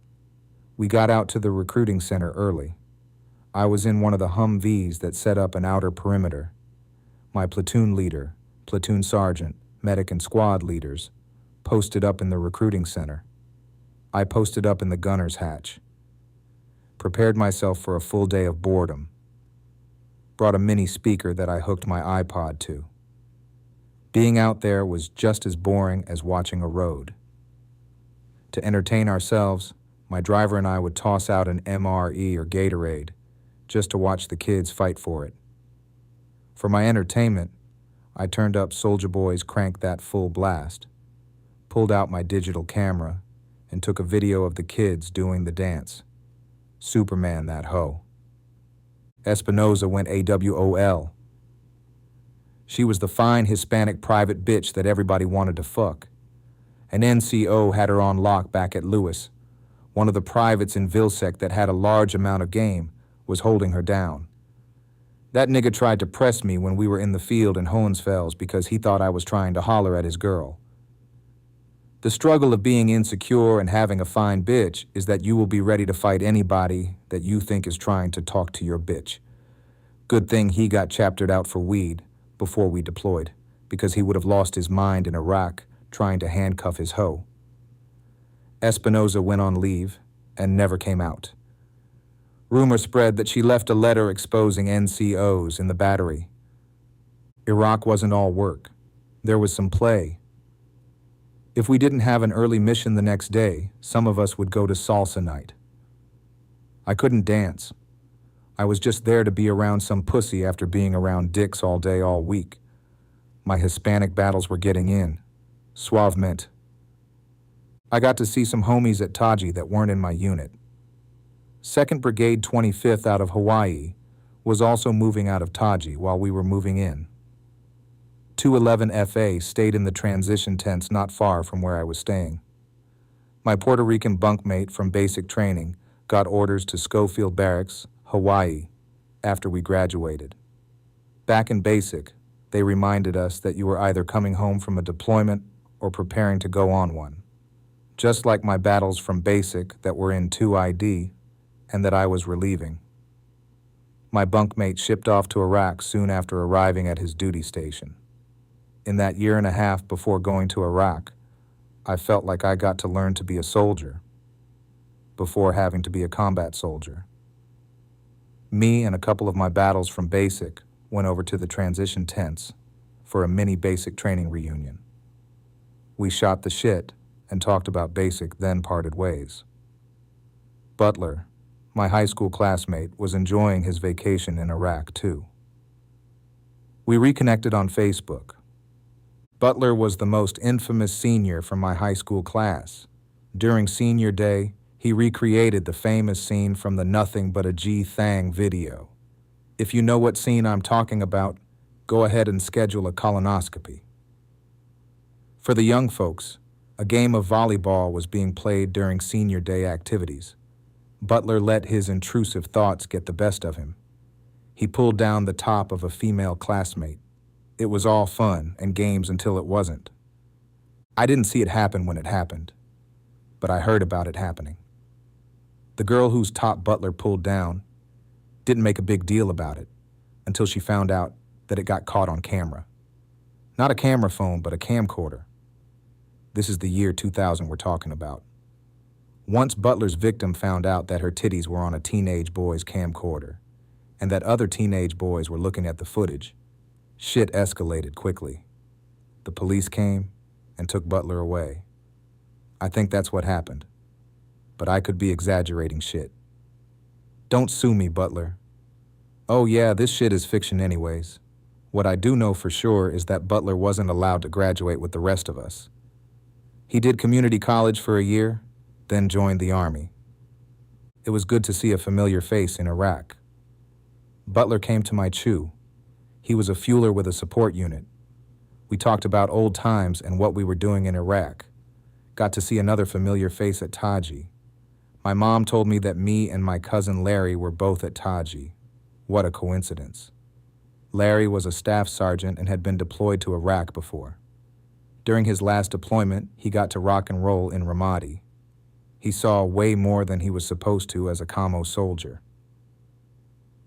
Speaker 1: We got out to the recruiting center early. I was in one of the Humvees that set up an outer perimeter. My platoon leader, platoon sergeant, medic, and squad leaders posted up in the recruiting center. I posted up in the gunner's hatch. Prepared myself for a full day of boredom. Brought a mini speaker that I hooked my iPod to. Being out there was just as boring as watching a road. To entertain ourselves, my driver and I would toss out an MRE or Gatorade just to watch the kids fight for it. For my entertainment, I turned up Soulja Boy's Crank That Full Blast, pulled out my digital camera, and took a video of the kids doing the dance. Superman that hoe. Espinoza went AWOL. She was the fine Hispanic private bitch that everybody wanted to fuck. An NCO had her on lock back at Lewis. One of the privates in Vilsec that had a large amount of game was holding her down. That nigga tried to press me when we were in the field in Hohensfels because he thought I was trying to holler at his girl. The struggle of being insecure and having a fine bitch is that you will be ready to fight anybody that you think is trying to talk to your bitch. Good thing he got chaptered out for weed before we deployed. because he would have lost his mind in Iraq trying to handcuff his hoe. Espinosa went on leave and never came out. Rumor spread that she left a letter exposing NCOs in the battery. Iraq wasn't all work. There was some play. If we didn't have an early mission the next day, some of us would go to salsa night. I couldn't dance. I was just there to be around some pussy after being around dicks all day, all week. My Hispanic battles were getting in. Suavement. I got to see some homies at Taji that weren't in my unit. 2nd Brigade 25th out of Hawaii was also moving out of Taji while we were moving in. 211 FA stayed in the transition tents not far from where I was staying. My Puerto Rican bunkmate from basic training got orders to Schofield Barracks, Hawaii, after we graduated. Back in basic, they reminded us that you were either coming home from a deployment or preparing to go on one. Just like my battles from basic that were in 2ID and that I was relieving. My bunkmate shipped off to Iraq soon after arriving at his duty station. In that year and a half before going to Iraq, I felt like I got to learn to be a soldier before having to be a combat soldier. Me and a couple of my battles from basic went over to the transition tents for a mini basic training reunion. We shot the shit and talked about basic, then parted ways. Butler, my high school classmate, was enjoying his vacation in Iraq too. We reconnected on Facebook. Butler was the most infamous senior from my high school class. During senior day, he recreated the famous scene from the Nothing But a G Thang video. If you know what scene I'm talking about, go ahead and schedule a colonoscopy. For the young folks, a game of volleyball was being played during senior day activities. Butler let his intrusive thoughts get the best of him. He pulled down the top of a female classmate. It was all fun and games until it wasn't. I didn't see it happen when it happened, but I heard about it happening. The girl whose top Butler pulled down didn't make a big deal about it until she found out that it got caught on camera. Not a camera phone, but a camcorder. This is the year 2000 we're talking about. Once Butler's victim found out that her titties were on a teenage boy's camcorder and that other teenage boys were looking at the footage, shit escalated quickly. The police came and took Butler away. I think that's what happened, but I could be exaggerating shit. Don't sue me, Butler. Oh yeah, this shit is fiction anyways. What I do know for sure is that Butler wasn't allowed to graduate with the rest of us. He did community college for a year, then joined the Army. It was good to see a familiar face in Iraq. Butler came to my CHU. He was a fueler with a support unit. We talked about old times and what we were doing in Iraq. Got to see another familiar face at Taji. My mom told me that me and my cousin Larry were both at Taji. What a coincidence. Larry was a staff sergeant and had been deployed to Iraq before. During his last deployment, he got to rock and roll in Ramadi. He saw way more than he was supposed to as a commo soldier.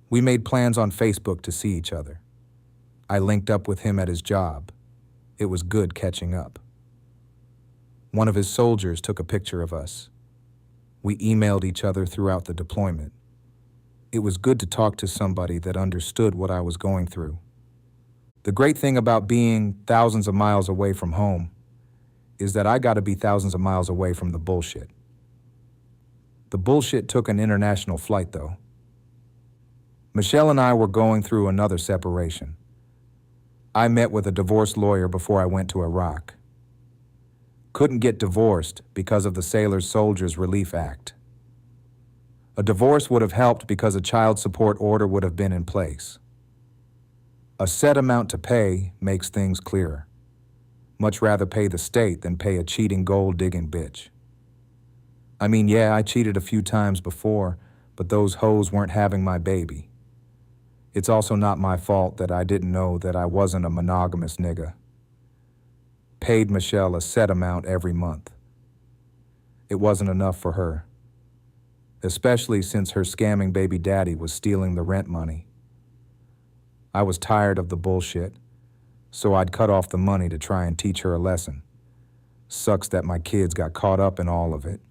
Speaker 1: We made plans on Facebook to see each other. I linked up with him at his job. It was good catching up. One of his soldiers took a picture of us. We emailed each other throughout the deployment. It was good to talk to somebody that understood what I was going through. The great thing about being thousands of miles away from home is that I got to be thousands of miles away from the bullshit. The bullshit took an international flight, though. Michelle and I were going through another separation. I met with a divorce lawyer before I went to Iraq. Couldn't get divorced because of the Sailors Soldiers Relief Act. A divorce would have helped because a child support order would have been in place. A set amount to pay makes things clearer. Much rather pay the state than pay a cheating gold-digging bitch. I mean, yeah, I cheated a few times before, but those hoes weren't having my baby. It's also not my fault that I didn't know that I wasn't a monogamous nigga. Paid Michelle a set amount every month. It wasn't enough for her, especially since her scamming baby daddy was stealing the rent money. I was tired of the bullshit, so I'd cut off the money to try and teach her a lesson. Sucks that my kids got caught up in all of it,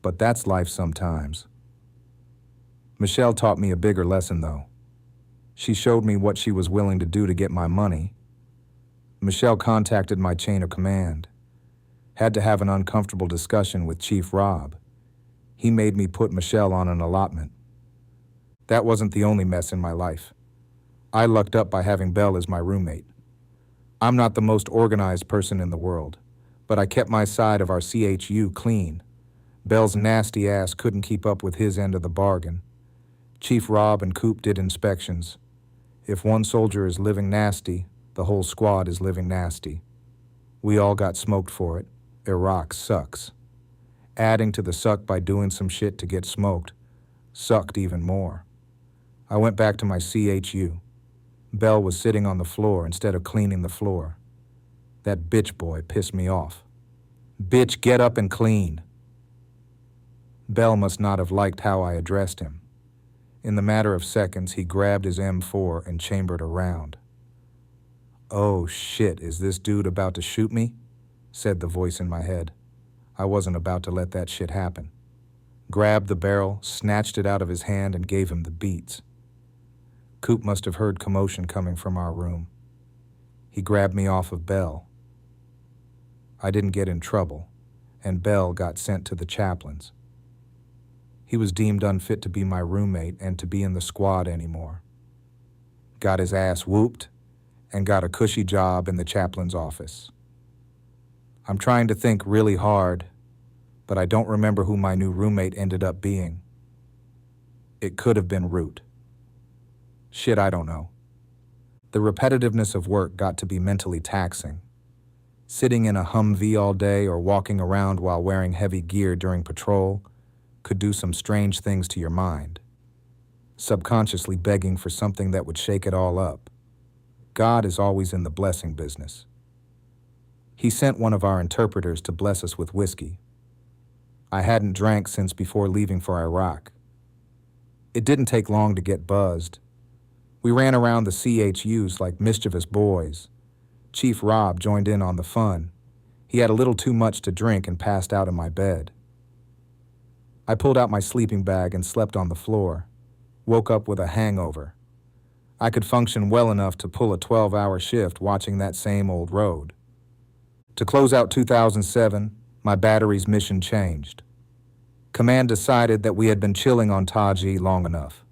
Speaker 1: but that's life sometimes. Michelle taught me a bigger lesson, though. She showed me what she was willing to do to get my money. Michelle contacted my chain of command. Had to have an uncomfortable discussion with Chief Rob. He made me put Michelle on an allotment. That wasn't the only mess in my life. I lucked up by having Belle as my roommate. I'm not the most organized person in the world, but I kept my side of our CHU clean. Belle's nasty ass couldn't keep up with his end of the bargain. Chief Rob and Coop did inspections. If one soldier is living nasty, the whole squad is living nasty. We all got smoked for it. Iraq sucks. Adding to the suck by doing some shit to get smoked sucked even more. I went back to my CHU. Belle was sitting on the floor instead of cleaning the floor. That bitch boy pissed me off. Bitch, get up and clean. Belle must not have liked how I addressed him. In the matter of seconds, he grabbed his M4 and chambered a round. "Oh shit, is this dude about to shoot me?" said the voice in my head. I wasn't about to let that shit happen. Grabbed the barrel, snatched it out of his hand, and gave him the beats. Coop must have heard commotion coming from our room. He grabbed me off of Belle. I didn't get in trouble, and Belle got sent to the chaplains. He was deemed unfit to be my roommate and to be in the squad anymore. Got his ass whooped and got a cushy job in the chaplain's office. I'm trying to think really hard, but I don't remember who my new roommate ended up being. It could have been Root. Shit, I don't know. The repetitiveness of work got to be mentally taxing. Sitting in a Humvee all day or walking around while wearing heavy gear during patrol could do some strange things to your mind, subconsciously begging for something that would shake it all up. God is always in the blessing business. He sent one of our interpreters to bless us with whiskey. I hadn't drank since before leaving for Iraq. It didn't take long to get buzzed. We ran around the CHUs like mischievous boys. Chief Rob joined in on the fun. He had a little too much to drink and passed out in my bed. I pulled out my sleeping bag and slept on the floor. Woke up with a hangover. I could function well enough to pull a 12-hour shift watching that same old road. To close out 2007, my battery's mission changed. Command decided that we had been chilling on Taji long enough.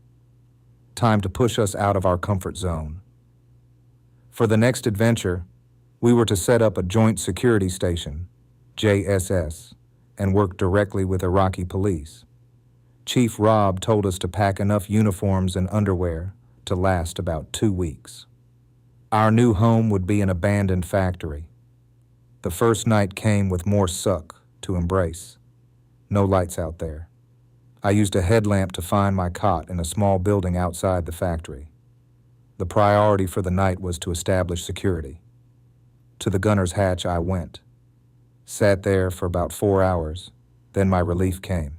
Speaker 1: Time to push us out of our comfort zone. For the next adventure, we were to set up a joint security station, JSS, and work directly with Iraqi police. Chief Rob told us to pack enough uniforms and underwear to last about 2 weeks. Our new home would be an abandoned factory. The first night came with more suck to embrace. No lights out there. I used a headlamp to find my cot in a small building outside the factory. The priority for the night was to establish security. To the gunner's hatch I went. Sat there for about 4 hours, then my relief came.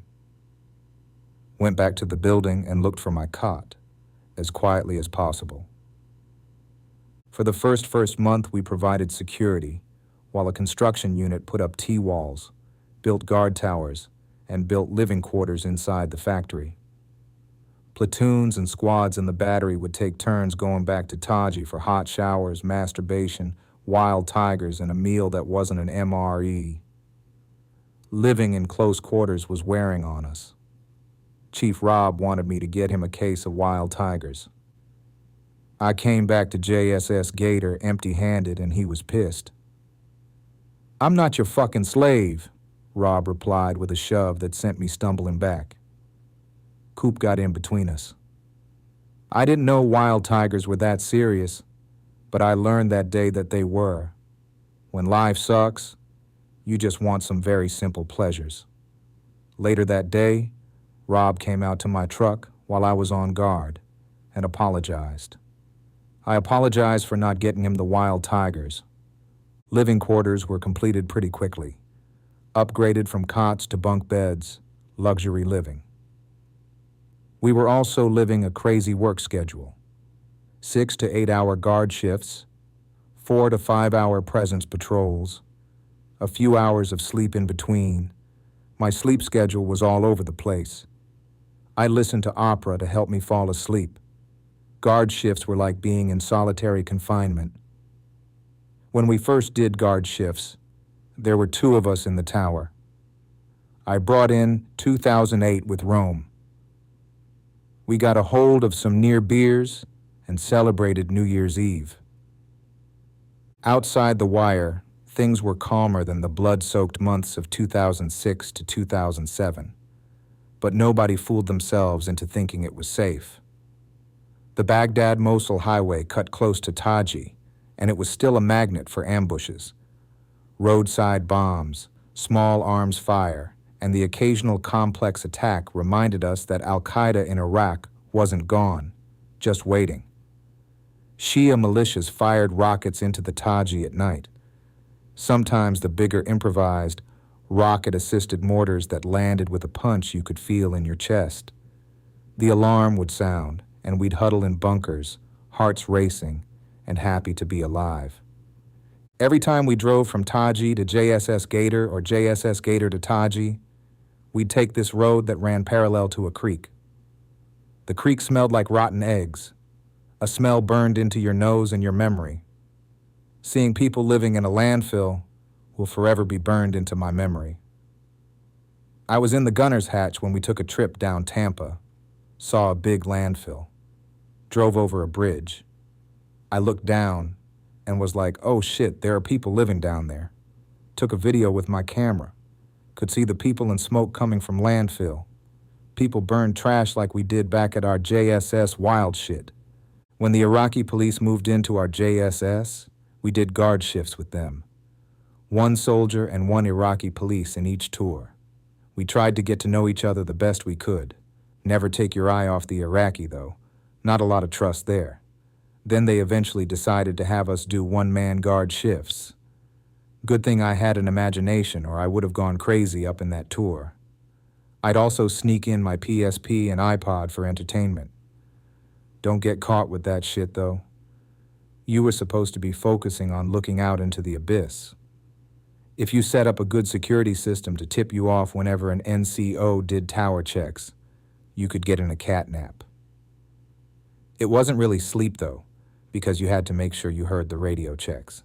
Speaker 1: Went back to the building and looked for my cot, as quietly as possible. For the first month we provided security, while a construction unit put up T-walls, built guard towers, and built living quarters inside the factory. Platoons and squads in the battery would take turns going back to Taji for hot showers, masturbation, wild tigers, and a meal that wasn't an MRE. Living in close quarters was wearing on us. Chief Rob wanted me to get him a case of wild tigers. I came back to JSS Gator empty-handed and he was pissed. "I'm not your fucking slave," Rob replied with a shove that sent me stumbling back. Coop got in between us. I didn't know wild tigers were that serious, but I learned that day that they were. When life sucks, you just want some very simple pleasures. Later that day, Rob came out to my truck while I was on guard and apologized. I apologized for not getting him the wild tigers. Living quarters were completed pretty quickly. Upgraded from cots to bunk beds, luxury living. We were also living a crazy work schedule. 6 to 8 hour guard shifts, 4 to 5 hour presence patrols, a few hours of sleep in between. My sleep schedule was all over the place. I listened to opera to help me fall asleep. Guard shifts were like being in solitary confinement. When we first did guard shifts, there were 2 of us in the tower. I brought in 2008 with Rome. We got a hold of some near beers and celebrated New Year's Eve. Outside the wire, things were calmer than the blood-soaked months of 2006 to 2007, but nobody fooled themselves into thinking it was safe. The Baghdad-Mosul highway cut close to Taji, and it was still a magnet for ambushes. Roadside bombs, small arms fire, and the occasional complex attack reminded us that Al-Qaeda in Iraq wasn't gone, just waiting. Shia militias fired rockets into the Taji at night. Sometimes the bigger improvised, rocket-assisted mortars that landed with a punch you could feel in your chest. The alarm would sound, and we'd huddle in bunkers, hearts racing, and happy to be alive. Every time we drove from Taji to JSS Gator or JSS Gator to Taji, we'd take this road that ran parallel to a creek. The creek smelled like rotten eggs, a smell burned into your nose and your memory. Seeing people living in a landfill will forever be burned into my memory. I was in the gunner's hatch when we took a trip down Tampa, saw a big landfill, drove over a bridge. I looked down and was like, oh shit, there are people living down there. Took a video with my camera. Could see the people and smoke coming from landfill. People burned trash like we did back at our JSS wild shit. When the Iraqi police moved into our JSS, we did guard shifts with them. 1 soldier and 1 Iraqi police in each tour. We tried to get to know each other the best we could. Never take your eye off the Iraqi, though. Not a lot of trust there. Then they eventually decided to have us do 1-man guard shifts. Good thing I had an imagination, or I would have gone crazy up in that tour. I'd also sneak in my PSP and iPod for entertainment. Don't get caught with that shit, though. You were supposed to be focusing on looking out into the abyss. If you set up a good security system to tip you off whenever an NCO did tower checks, you could get in a cat nap. It wasn't really sleep, though, because you had to make sure you heard the radio checks.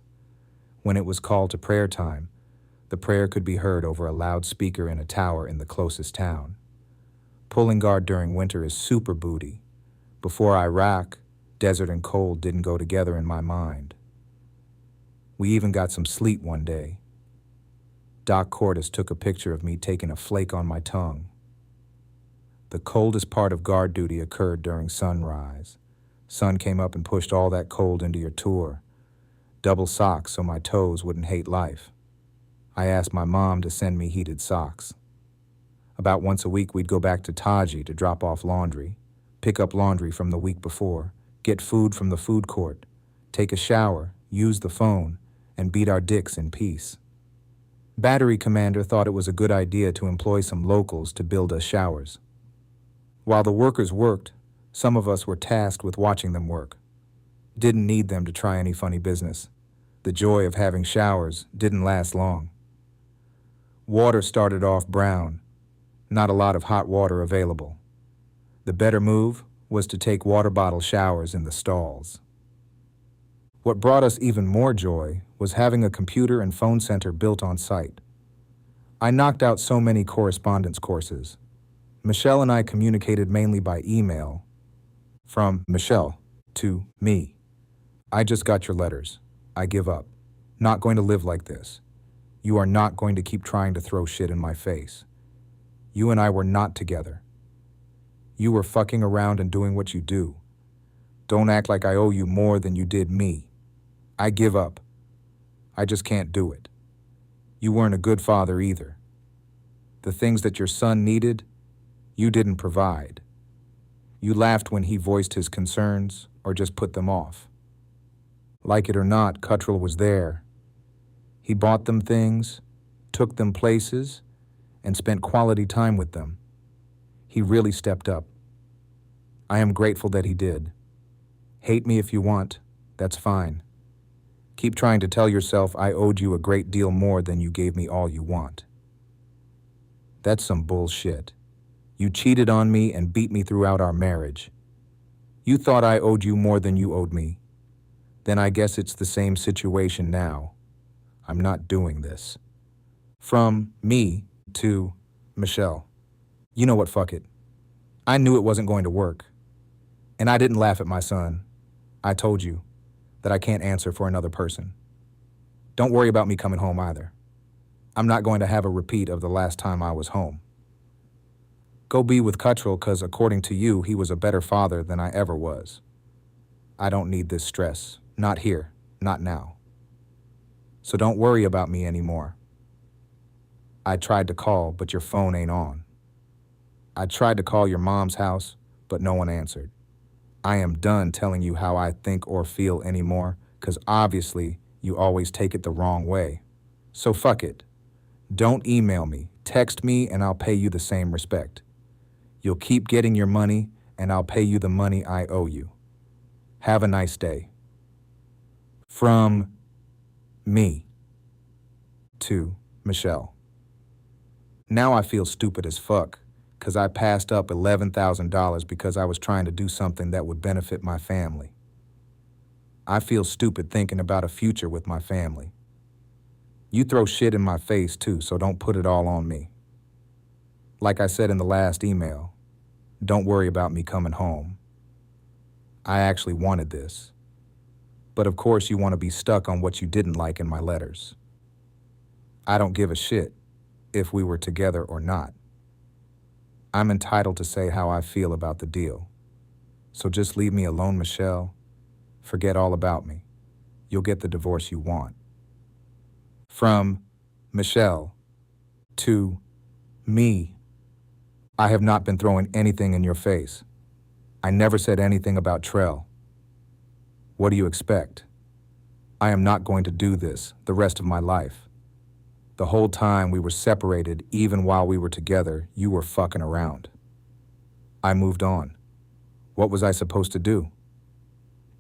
Speaker 1: When it was called to prayer time, the prayer could be heard over a loudspeaker in a tower in the closest town. Pulling guard during winter is super booty. Before Iraq, desert and cold didn't go together in my mind. We even got some sleep one day. Doc Cordes took a picture of me taking a flake on my tongue. The coldest part of guard duty occurred during sunrise. Sun came up and pushed all that cold into your tour. Double socks so my toes wouldn't hate life. I asked my mom to send me heated socks. About once a week we'd go back to Taji to drop off laundry, pick up laundry from the week before, get food from the food court, take a shower, use the phone, and beat our dicks in peace. Battery commander thought it was a good idea to employ some locals to build us showers. While the workers worked, some of us were tasked with watching them work. Didn't need them to try any funny business. The joy of having showers didn't last long. Water started off brown, not a lot of hot water available. The better move was to take water bottle showers in the stalls. What brought us even more joy was having a computer and phone center built on site. I knocked out so many correspondence courses. Michelle and I communicated mainly by email. From Michelle to me. I just got your letters. I give up. Not going to live like this. You are not going to keep trying to throw shit in my face. You and I were not together. You were fucking around and doing what you do. Don't act like I owe you more than you did me. I give up. I just can't do it. You weren't a good father either. The things that your son needed, you didn't provide. You laughed when he voiced his concerns or just put them off. Like it or not, Cuttrell was there. He bought them things, took them places, and spent quality time with them. He really stepped up. I am grateful that he did. Hate me if you want, that's fine. Keep trying to tell yourself I owed you a great deal more than you gave me all you want. That's some bullshit. You cheated on me and beat me throughout our marriage. You thought I owed you more than you owed me. Then I guess it's the same situation now. I'm not doing this. From me to Michelle. You know what, fuck it. I knew it wasn't going to work. And I didn't laugh at my son. I told you that I can't answer for another person. Don't worry about me coming home either. I'm not going to have a repeat of the last time I was home. Go be with Cuttrell, because according to you, he was a better father than I ever was. I don't need this stress. Not here. Not now. So don't worry about me anymore. I tried to call, but your phone ain't on. I tried to call your mom's house, but no one answered. I am done telling you how I think or feel anymore, because obviously you always take it the wrong way. So fuck it. Don't email me. Text me and I'll pay you the same respect. You'll keep getting your money and I'll pay you the money I owe you. Have a nice day. From me to Michelle. Now I feel stupid as fuck, because I passed up $11,000 because I was trying to do something that would benefit my family. I feel stupid thinking about a future with my family. You throw shit in my face too, so don't put it all on me. Like I said in the last email, don't worry about me coming home. I actually wanted this. But of course you want to be stuck on what you didn't like in my letters. I don't give a shit if we were together or not. I'm entitled to say how I feel about the deal. So just leave me alone, Michelle. Forget all about me. You'll get the divorce you want. From Michelle to me. I have not been throwing anything in your face. I never said anything about Trell. What do you expect? I am not going to do this the rest of my life. The whole time we were separated, even while we were together, you were fucking around. I moved on. What was I supposed to do?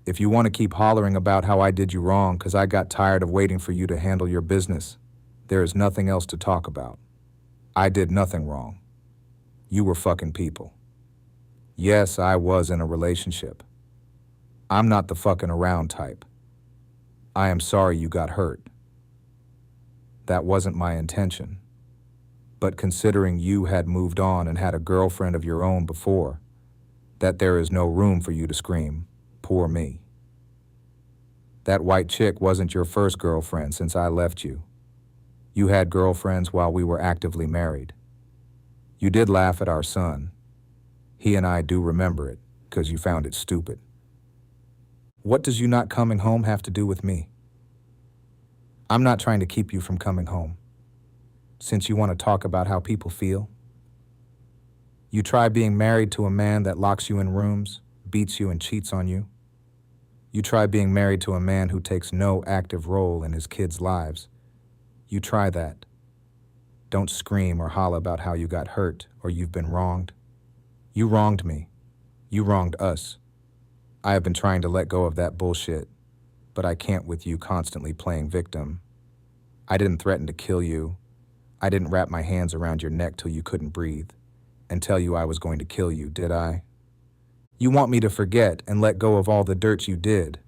Speaker 1: If you want to keep hollering about how I did you wrong because I got tired of waiting for you to handle your business, there is nothing else to talk about. I did nothing wrong. You were fucking people. Yes, I was in a relationship. I'm not the fucking around type. I am sorry you got hurt. That wasn't my intention. But considering you had moved on and had a girlfriend of your own before, that there is no room for you to scream, poor me. That white chick wasn't your first girlfriend since I left you. You had girlfriends while we were actively married. You did laugh at our son. He and I do remember it, because you found it stupid. What does you not coming home have to do with me? I'm not trying to keep you from coming home. Since you want to talk about how people feel. You try being married to a man that locks you in rooms, beats you and cheats on you. You try being married to a man who takes no active role in his kids' lives. You try that. Don't scream or holler about how you got hurt or you've been wronged. You wronged me. You wronged us. I have been trying to let go of that bullshit, but I can't with you constantly playing victim. I didn't threaten to kill you. I didn't wrap my hands around your neck till you couldn't breathe and tell you I was going to kill you, did I? You want me to forget and let go of all the dirt you did.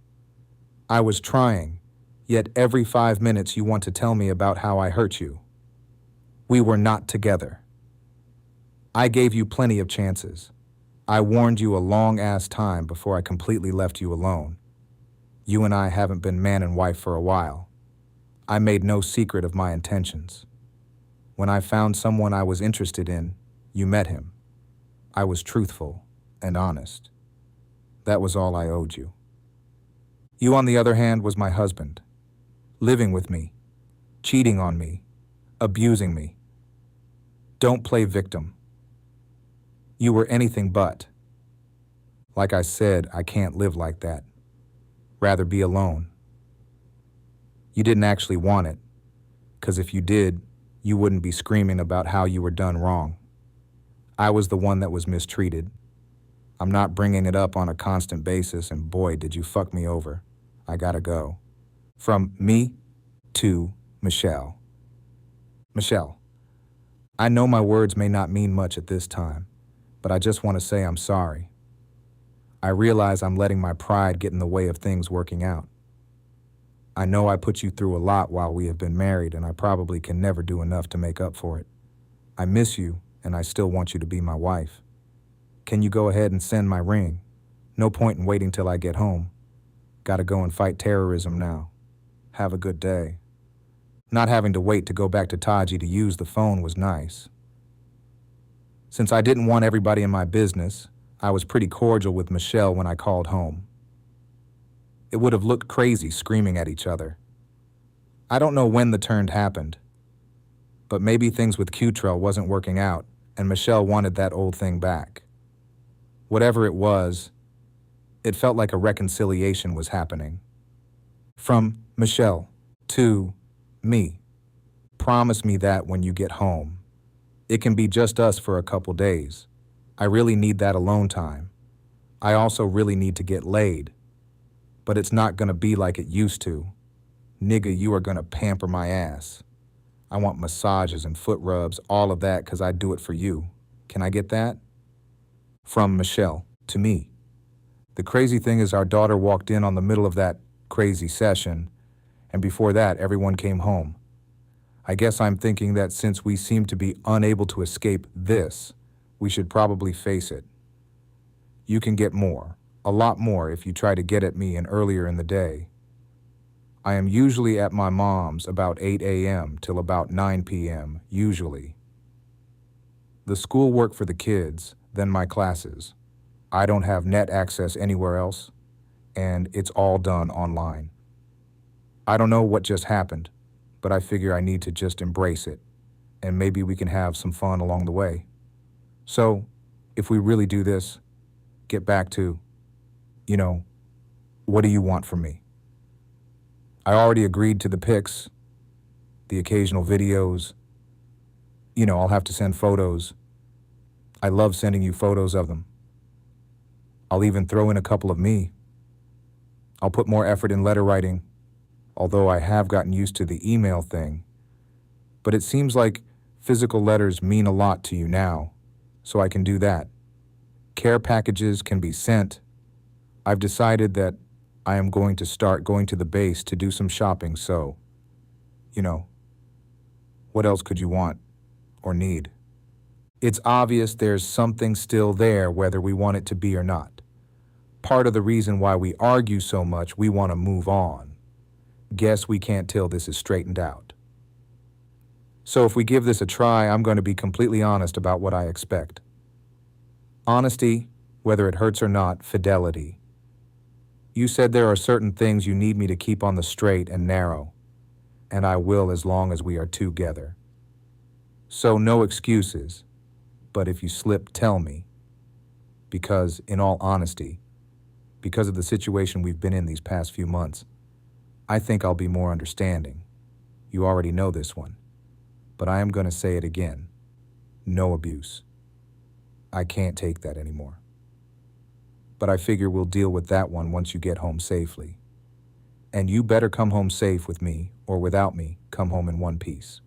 Speaker 1: I was trying, yet every 5 minutes you want to tell me about how I hurt you. We were not together. I gave you plenty of chances. I warned you a long-ass time before I completely left you alone. You and I haven't been man and wife for a while. I made no secret of my intentions. When I found someone I was interested in, you met him. I was truthful and honest. That was all I owed you. You, on the other hand, was my husband, living with me, cheating on me, abusing me. Don't play victim. You were anything but. Like I said, I can't live like that. Rather be alone. You didn't actually want it, because if you did, you wouldn't be screaming about how you were done wrong. I was the one that was mistreated. I'm not bringing it up on a constant basis, and boy, did you fuck me over. I gotta go. From me to Michelle. Michelle, I know my words may not mean much at this time, but I just want to say I'm sorry. I realize I'm letting my pride get in the way of things working out. I know I put you through a lot while we have been married, and I probably can never do enough to make up for it. I miss you, and I still want you to be my wife. Can you go ahead and send my ring? No point in waiting till I get home. Gotta go and fight terrorism now. Have a good day. Not having to wait to go back to Taji to use the phone was nice. Since I didn't want everybody in my business, I was pretty cordial with Michelle when I called home. It would have looked crazy screaming at each other. I don't know when the turn happened, but maybe things with Cutrell wasn't working out and Michelle wanted that old thing back. Whatever it was, it felt like a reconciliation was happening. From Michelle to me. Promise me that when you get home. It can be just us for a couple days. I really need that alone time. I also really need to get laid. But it's not gonna be like it used to. Nigga, you are gonna pamper my ass. I want massages and foot rubs, all of that, 'cause I do it for you. Can I get that? From Michelle to me. The crazy thing is our daughter walked in on the middle of that crazy session, and before that, everyone came home. I guess I'm thinking that since we seem to be unable to escape this, we should probably face it. You can get more, a lot more if you try to get at me and earlier in the day. I am usually at my mom's about 8 a.m. till about 9 p.m., usually. The schoolwork for the kids, then my classes. I don't have net access anywhere else, and it's all done online. I don't know what just happened, but I figure I need to just embrace it, and maybe we can have some fun along the way. So, if we really do this, get back to, what do you want from me? I already agreed to the pics, the occasional videos. I'll have to send photos. I love sending you photos of them. I'll even throw in a couple of me. I'll put more effort in letter writing, although I have gotten used to the email thing. But it seems like physical letters mean a lot to you now, so I can do that. Care packages can be sent. I've decided that I am going to start going to the base to do some shopping, so, what else could you want or need? It's obvious there's something still there whether we want it to be or not. Part of the reason why we argue so much, we want to move on. Guess we can't till this is straightened out. So if we give this a try, I'm going to be completely honest about what I expect. Honesty, whether it hurts or not, fidelity. You said there are certain things you need me to keep on the straight and narrow, and I will as long as we are together. So no excuses, but if you slip, tell me. Because, in all honesty, because of the situation we've been in these past few months, I think I'll be more understanding. You already know this one, but I am going to say it again. No abuse. I can't take that anymore. But I figure we'll deal with that one once you get home safely. And you better come home safe with me, or without me, come home in one piece.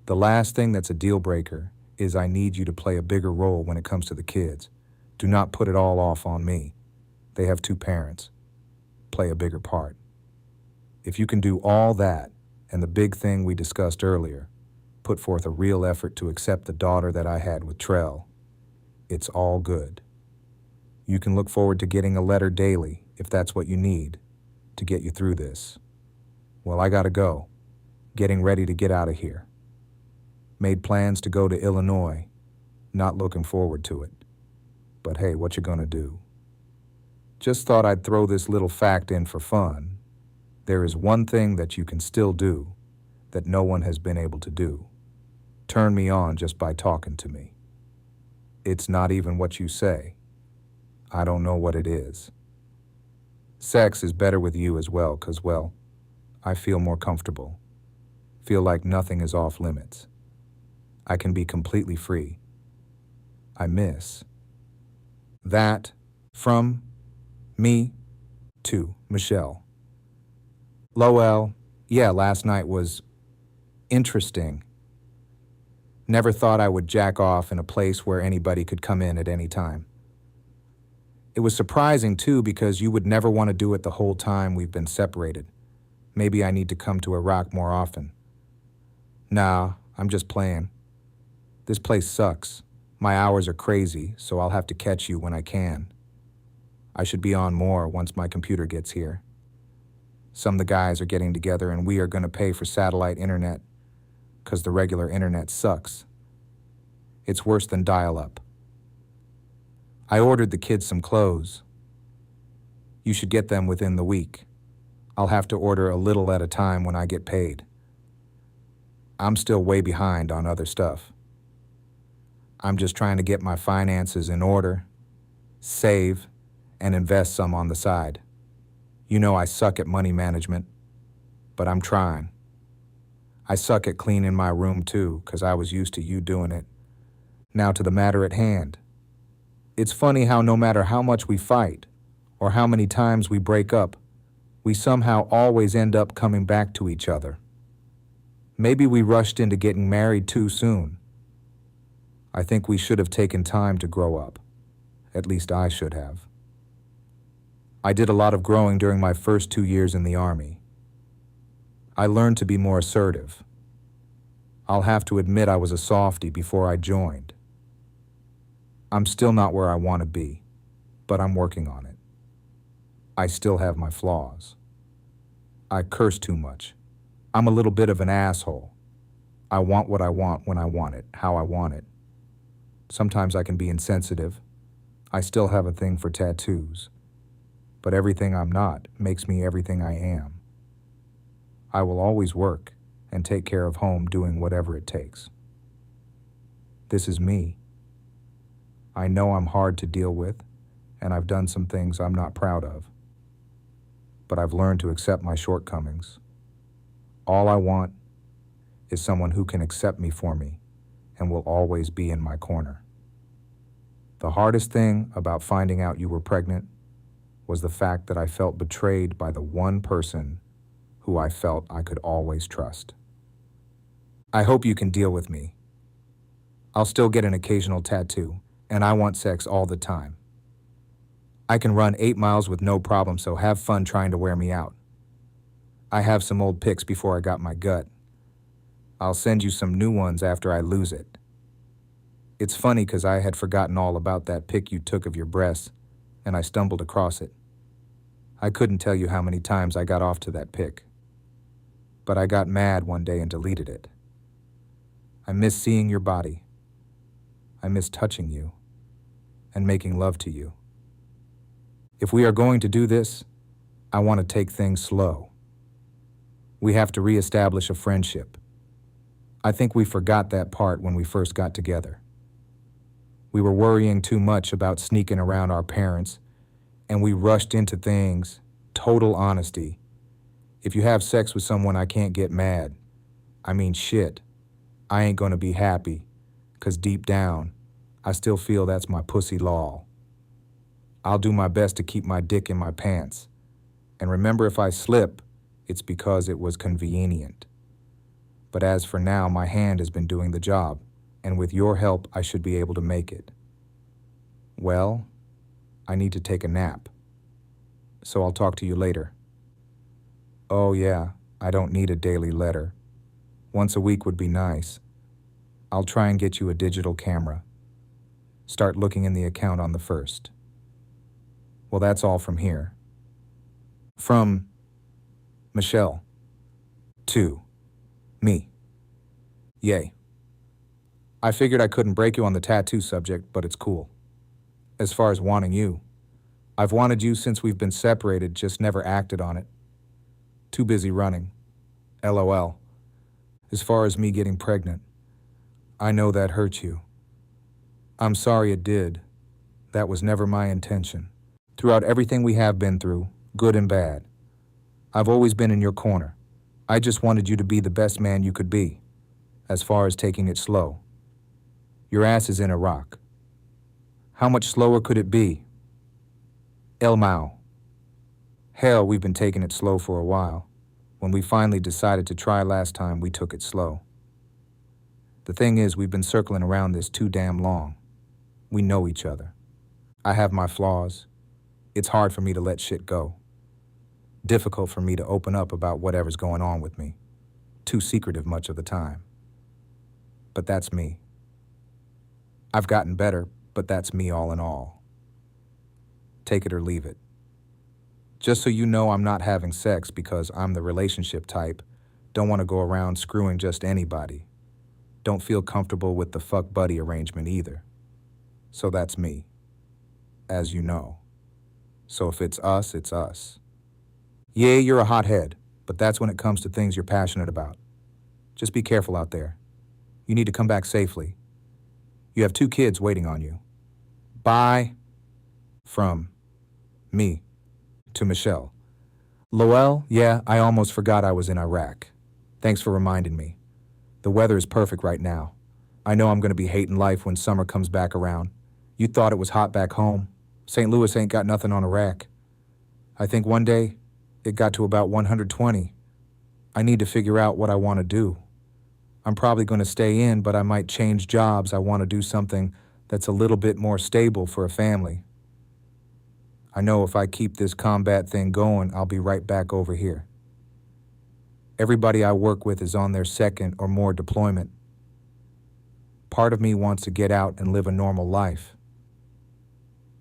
Speaker 1: The last thing that's a deal breaker is I need you to play a bigger role when it comes to the kids. Do not put it all off on me. They have 2 parents. Play a bigger part. If you can do all that, and the big thing we discussed earlier, put forth a real effort to accept the daughter that I had with Trell, it's all good. You can look forward to getting a letter daily, if that's what you need, to get you through this. Well, I gotta go. Getting ready to get out of here. Made plans to go to Illinois. Not looking forward to it. But hey, what you gonna do? Just thought I'd throw this little fact in for fun. There is one thing that you can still do that no one has been able to do. Turn me on just by talking to me. It's not even what you say. I don't know what it is. Sex is better with you as well, 'cause, well, I feel more comfortable. Feel like nothing is off limits. I can be completely free. I miss. That, from me to Michelle. Lowell, yeah, last night was interesting. Never thought I would jack off in a place where anybody could come in at any time. It was surprising, too, because you would never want to do it the whole time we've been separated. Maybe I need to come to Iraq more often. Nah, I'm just playing. This place sucks. My hours are crazy, so I'll have to catch you when I can. I should be on more once my computer gets here. Some of the guys are getting together and we are going to pay for satellite internet, 'cause the regular internet sucks. It's worse than dial-up. I ordered the kids some clothes. You should get them within the week. I'll have to order a little at a time when I get paid. I'm still way behind on other stuff. I'm just trying to get my finances in order, save, and invest some on the side. You know I suck at money management, but I'm trying. I suck at cleaning my room too, 'cause I was used to you doing it. Now to the matter at hand. It's funny how no matter how much we fight, or how many times we break up, we somehow always end up coming back to each other. Maybe we rushed into getting married too soon. I think we should have taken time to grow up. At least I should have. I did a lot of growing during my first 2 years in the Army. I learned to be more assertive. I'll have to admit I was a softie before I joined. I'm still not where I want to be, but I'm working on it. I still have my flaws. I curse too much. I'm a little bit of an asshole. I want what I want when I want it, how I want it. Sometimes I can be insensitive. I still have a thing for tattoos. But everything I'm not makes me everything I am. I will always work and take care of home doing whatever it takes. This is me. I know I'm hard to deal with, and I've done some things I'm not proud of. But I've learned to accept my shortcomings. All I want is someone who can accept me for me and will always be in my corner. The hardest thing about finding out you were pregnant was the fact that I felt betrayed by the one person who I felt I could always trust. I hope you can deal with me. I'll still get an occasional tattoo, and I want sex all the time. I can run 8 miles with no problem, so have fun trying to wear me out. I have some old pics before I got my gut. I'll send you some new ones after I lose it. It's funny 'cause I had forgotten all about that pic you took of your breasts, and I stumbled across it. I couldn't tell you how many times I got off to that pic. But I got mad one day and deleted it. I miss seeing your body. I miss touching you and making love to you. If we are going to do this, I want to take things slow. We have to reestablish a friendship. I think we forgot that part when we first got together. We were worrying too much about sneaking around our parents, and we rushed into things, total honesty. If you have sex with someone, I can't get mad. I mean, shit. I ain't gonna be happy, 'cause deep down, I still feel that's my pussy law. I'll do my best to keep my dick in my pants. And remember, if I slip, it's because it was convenient. But as for now, my hand has been doing the job, and with your help, I should be able to make it. Well, I need to take a nap. So I'll talk to you later. Oh yeah, I don't need a daily letter. Once a week would be nice. I'll try and get you a digital camera. Start looking in the account on the 1st. Well, that's all from here. From Michelle. To me. Yay. I figured I couldn't break you on the tattoo subject, but it's cool. As far as wanting you, I've wanted you since we've been separated, just never acted on it. Too busy running. LOL. As far as me getting pregnant, I know that hurt you. I'm sorry it did. That was never my intention. Throughout everything we have been through, good and bad, I've always been in your corner. I just wanted you to be the best man you could be, as far as taking it slow. Your ass is in Iraq. How much slower could it be? El Mao. Hell, we've been taking it slow for a while. When we finally decided to try last time, we took it slow. The thing is, we've been circling around this too damn long. We know each other. I have my flaws. It's hard for me to let shit go. Difficult for me to open up about whatever's going on with me. Too secretive much of the time. But that's me. I've gotten better, but that's me all in all. Take it or leave it. Just so you know, I'm not having sex because I'm the relationship type. Don't want to go around screwing just anybody. Don't feel comfortable with the fuck buddy arrangement either. So that's me. As you know. So if it's us, it's us. Yeah, you're a hothead, but that's when it comes to things you're passionate about. Just be careful out there. You need to come back safely. You have 2 kids waiting on you. Bye. From me to Michelle. Lowell, yeah, I almost forgot I was in Iraq. Thanks for reminding me. The weather is perfect right now. I know I'm going to be hating life when summer comes back around. You thought it was hot back home. St. Louis ain't got nothing on Iraq. I think one day it got to about 120. I need to figure out what I want to do. I'm probably going to stay in, but I might change jobs. I want to do something that's a little bit more stable for a family. I know if I keep this combat thing going, I'll be right back over here. Everybody I work with is on their 2nd or more deployment. Part of me wants to get out and live a normal life.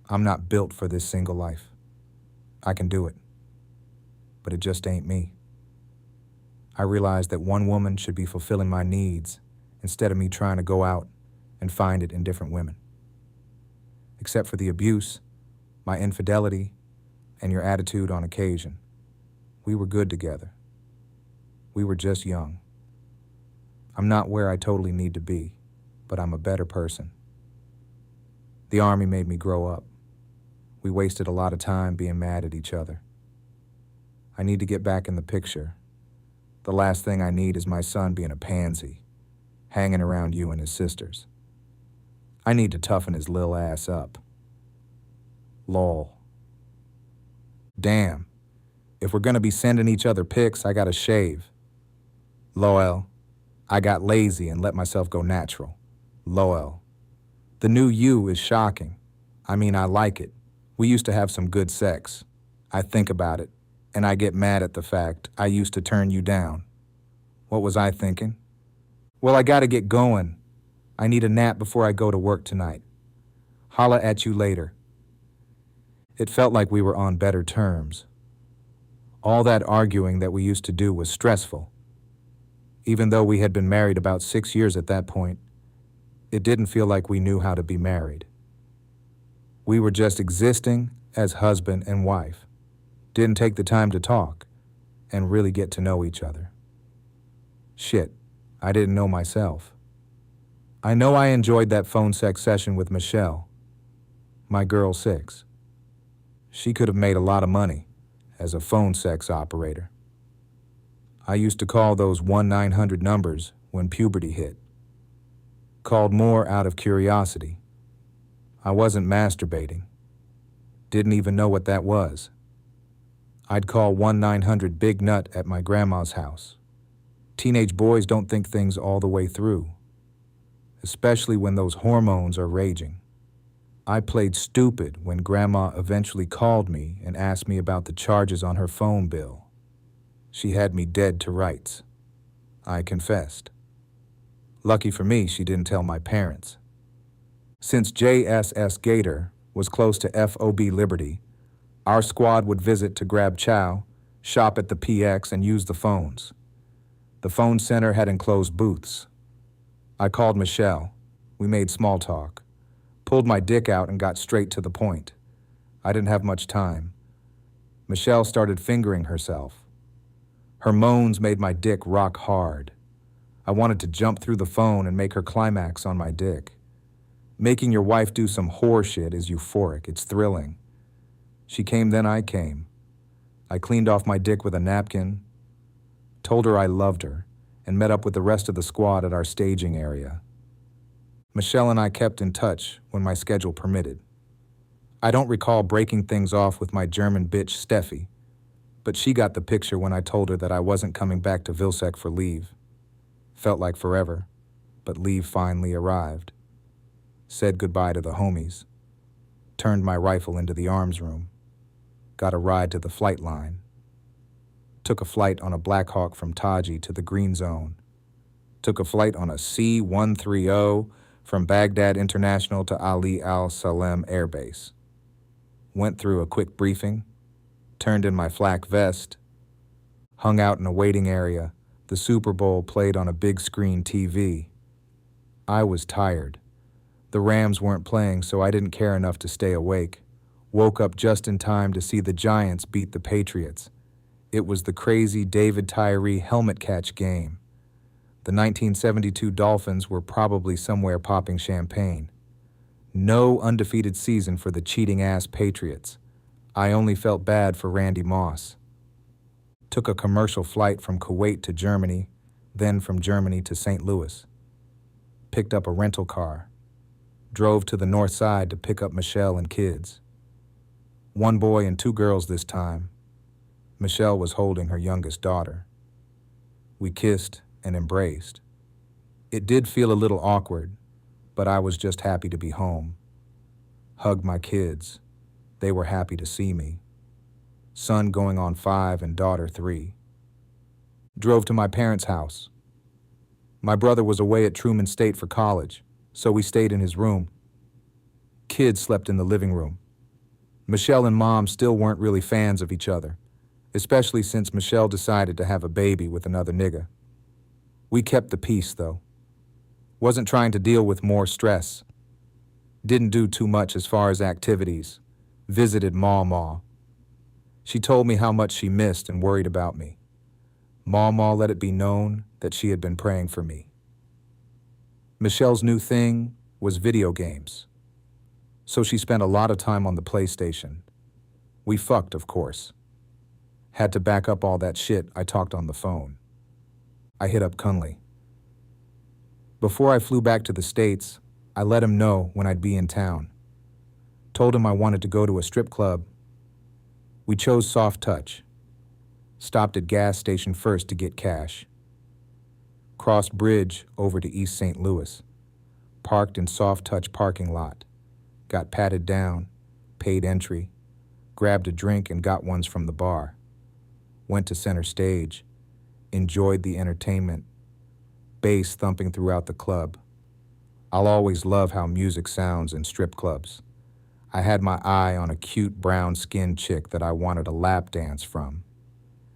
Speaker 1: I'm not built for this single life. I can do it. But it just ain't me. I realize that one woman should be fulfilling my needs instead of me trying to go out and find it in different women. Except for the abuse, my infidelity, and your attitude on occasion. We were good together. We were just young. I'm not where I totally need to be, but I'm a better person. The Army made me grow up. We wasted a lot of time being mad at each other. I need to get back in the picture. The last thing I need is my son being a pansy, hanging around you and his sisters. I need to toughen his lil ass up. Lol. Damn. If we're gonna be sending each other pics, I gotta shave. Lol. I got lazy and let myself go natural. Lol. The new you is shocking. I mean, I like it. We used to have some good sex. I think about it, and I get mad at the fact I used to turn you down. What was I thinking? Well, I gotta get going. I need a nap before I go to work tonight. Holla at you later. It felt like we were on better terms. All that arguing that we used to do was stressful. Even though we had been married about 6 years at that point, it didn't feel like we knew how to be married. We were just existing as husband and wife. Didn't take the time to talk and really get to know each other. Shit, I didn't know myself. I know I enjoyed that phone sex session with Michelle, my girl 6. She could have made a lot of money as a phone sex operator. I used to call those 1-900 numbers when puberty hit. Called more out of curiosity. I wasn't masturbating. Didn't even know what that was. I'd call 1-900 Big Nut at my grandma's house. Teenage boys don't think things all the way through, especially when those hormones are raging. I played stupid when Grandma eventually called me and asked me about the charges on her phone bill. She had me dead to rights. I confessed. Lucky for me, she didn't tell my parents. Since JSS Gator was close to FOB Liberty, our squad would visit to grab chow, shop at the PX, and use the phones. The phone center had enclosed booths. I called Michelle. We made small talk. Pulled my dick out and got straight to the point. I didn't have much time. Michelle started fingering herself. Her moans made my dick rock hard. I wanted to jump through the phone and make her climax on my dick. Making your wife do some whore shit is euphoric. It's thrilling. She came, then I came. I cleaned off my dick with a napkin, told her I loved her, and met up with the rest of the squad at our staging area. Michelle and I kept in touch when my schedule permitted. I don't recall breaking things off with my German bitch Steffi, But she got the picture when I told her that I wasn't coming back to Vilsec for leave. Felt like forever, but leave finally arrived. Said goodbye to the homies. Turned my rifle into the arms room. Got a ride to the flight line. Took a flight on a Black Hawk from Taji to the Green Zone. Took a flight on a C-130 from Baghdad International to Ali Al-Salem Air Base. Went through a quick briefing. Turned in my flak vest. Hung out in a waiting area. The Super Bowl played on a big screen TV. I was tired. The Rams weren't playing, so I didn't care enough to stay awake. Woke up just in time to see the Giants beat the Patriots. It was the crazy David Tyree helmet catch game. The 1972 Dolphins were probably somewhere popping champagne. No undefeated season for the cheating-ass Patriots. I only felt bad for Randy Moss. Took a commercial flight from Kuwait to Germany, then from Germany to St. Louis. Picked up a rental car. Drove to the north side to pick up Michelle and kids. 1 boy and 2 girls this time. Michelle was holding her youngest daughter. We kissed and embraced. It did feel a little awkward, but I was just happy to be home. Hugged my kids. They were happy to see me. Son going on 5 and daughter 3. Drove to my parents' house. My brother was away at Truman State for college, so we stayed in his room. Kids slept in the living room. Michelle and Mom still weren't really fans of each other, especially since Michelle decided to have a baby with another nigga. We kept the peace, though. Wasn't trying to deal with more stress. Didn't do too much as far as activities. Visited Ma. She told me how much she missed and worried about me. Ma let it be known that she had been praying for me. Michelle's new thing was video games. So she spent a lot of time on the PlayStation. We fucked, of course. Had to back up all that shit I talked on the phone. I hit up Kunle. Before I flew back to the States, I let him know when I'd be in town. Told him I wanted to go to a strip club. We chose Soft Touch. Stopped at gas station first to get cash. Crossed bridge over to East St. Louis. Parked in Soft Touch parking lot. Got patted down, paid entry, grabbed a drink and got ones from the bar. Went to center stage, enjoyed the entertainment, bass thumping throughout the club. I'll always love how music sounds in strip clubs. I had my eye on a cute brown-skinned chick that I wanted a lap dance from.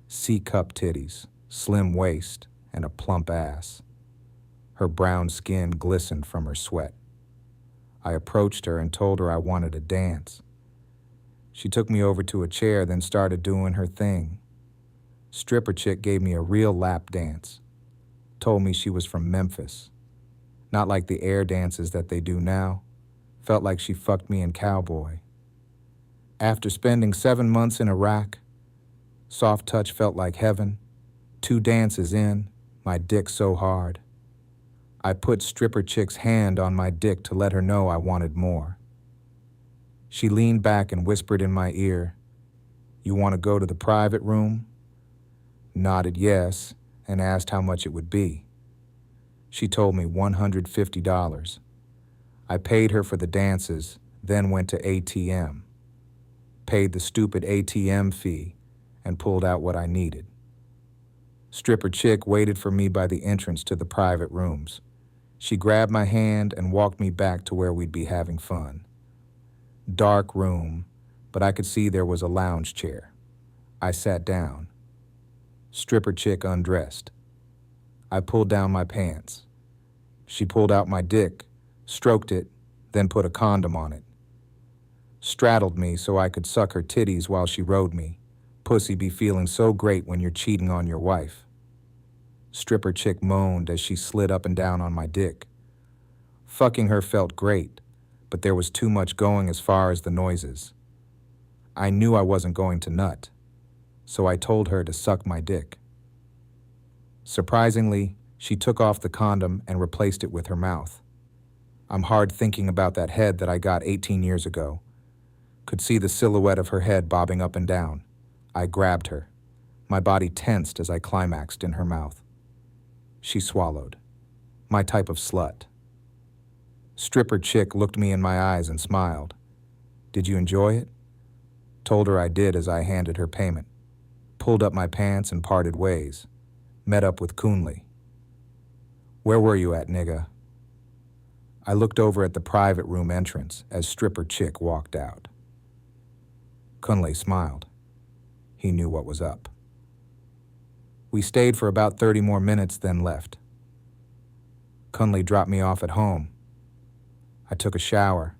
Speaker 1: C-cup titties, slim waist, and a plump ass. Her brown skin glistened from her sweat. I approached her and told her I wanted to dance. She took me over to a chair, then started doing her thing. Stripper chick gave me a real lap dance. Told me she was from Memphis. Not like the air dances that they do now. Felt like she fucked me in cowboy. After spending 7 months in Iraq, Soft Touch felt like heaven. 2 dances in, my dick so hard. I put stripper chick's hand on my dick to let her know I wanted more. She leaned back and whispered in my ear, "You want to go to the private room?" Nodded yes and asked how much it would be. She told me $150. I paid her for the dances, then went to ATM. Paid the stupid ATM fee and pulled out what I needed. Stripper chick waited for me by the entrance to the private rooms. She grabbed my hand and walked me back to where we'd be having fun. Dark room, but I could see there was a lounge chair. I sat down. Stripper chick undressed. I pulled down my pants. She pulled out my dick, stroked it, then put a condom on it. Straddled me so I could suck her titties while she rode me. Pussy be feeling so great when you're cheating on your wife. Stripper chick moaned as she slid up and down on my dick. Fucking her felt great, but there was too much going as far as the noises. I knew I wasn't going to nut, so I told her to suck my dick. Surprisingly, she took off the condom and replaced it with her mouth. I'm hard thinking about that head that I got 18 years ago. Could see the silhouette of her head bobbing up and down. I grabbed her. My body tensed as I climaxed in her mouth. She swallowed. My type of slut. Stripper chick looked me in my eyes and smiled. Did you enjoy it? Told her I did as I handed her payment. Pulled up my pants and parted ways. Met up with Coonley. Where were you at, nigga? I looked over at the private room entrance as stripper chick walked out. Coonley smiled. He knew what was up. We stayed for about 30 more minutes, then left. Coonley dropped me off at home. I took a shower,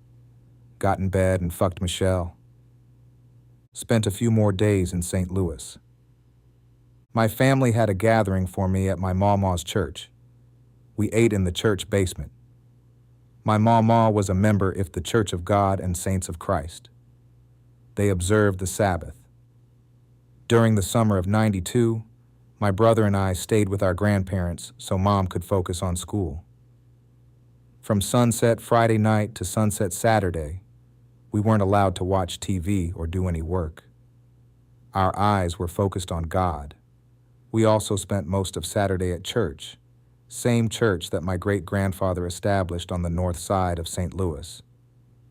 Speaker 1: got in bed and fucked Michelle. Spent a few more days in St. Louis. My family had a gathering for me at my mama's church. We ate in the church basement. My mama was a member of the Church of God and Saints of Christ. They observed the Sabbath. During the summer of '92, my brother and I stayed with our grandparents so Mom could focus on school. From sunset Friday night to sunset Saturday, we weren't allowed to watch TV or do any work. Our eyes were focused on God. We also spent most of Saturday at church, same church that my great-grandfather established on the north side of St. Louis.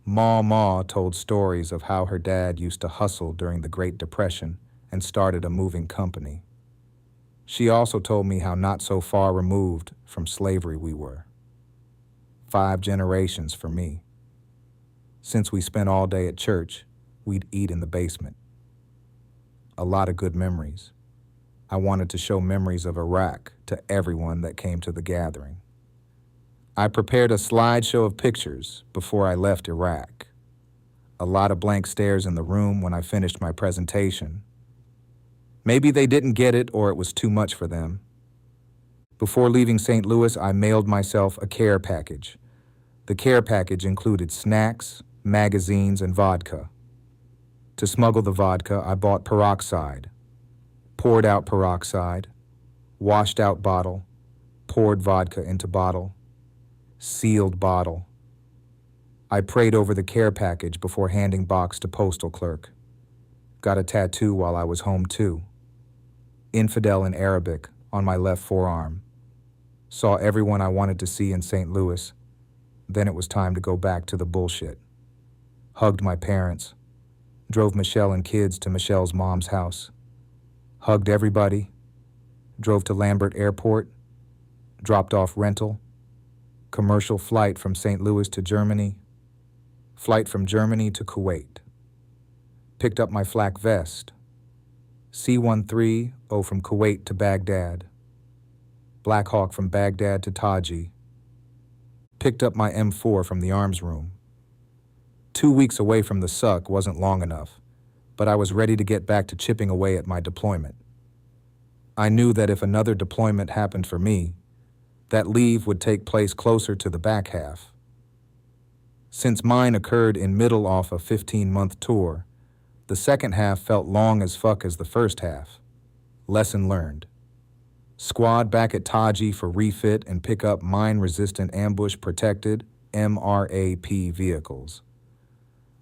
Speaker 1: Ma told stories of how her dad used to hustle during the Great Depression and started a moving company. She also told me how not so far removed from slavery we were. 5 generations for me. Since we spent all day at church, we'd eat in the basement. A lot of good memories. I wanted to show memories of Iraq to everyone that came to the gathering. I prepared a slideshow of pictures before I left Iraq. A lot of blank stares in the room when I finished my presentation. Maybe they didn't get it or it was too much for them. Before leaving St. Louis, I mailed myself a care package. The care package included snacks, magazines, and vodka. To smuggle the vodka, I bought peroxide. Poured out peroxide, washed out bottle, poured vodka into bottle, sealed bottle. I prayed over the care package before handing box to postal clerk. Got a tattoo while I was home too. Infidel in Arabic on my left forearm. Saw everyone I wanted to see in St. Louis. Then it was time to go back to the bullshit. Hugged my parents. Drove Michelle and kids to Michelle's mom's house. Hugged everybody. Drove to Lambert Airport. Dropped off rental. Commercial flight from St. Louis to Germany. Flight from Germany to Kuwait. Picked up my flak vest. C-130 from Kuwait to Baghdad. Black Hawk from Baghdad to Taji. Picked up my M4 from the arms room. 2 weeks away from the suck wasn't long enough, but I was ready to get back to chipping away at my deployment. I knew that if another deployment happened for me, that leave would take place closer to the back half. Since mine occurred in middle off a 15-month tour, the second half felt long as fuck as the first half. Lesson learned. Squad back at Taji for refit and pick up mine-resistant ambush-protected MRAP vehicles.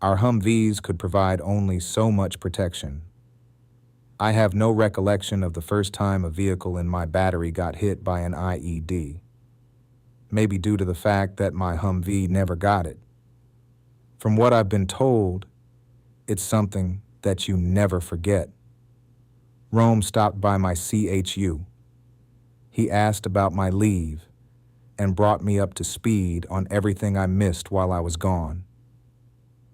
Speaker 1: Our Humvees could provide only so much protection. I have no recollection of the first time a vehicle in my battery got hit by an IED. Maybe due to the fact that my Humvee never got it. From what I've been told, it's something that you never forget. Rome stopped by my CHU. He asked about my leave and brought me up to speed on everything I missed while I was gone.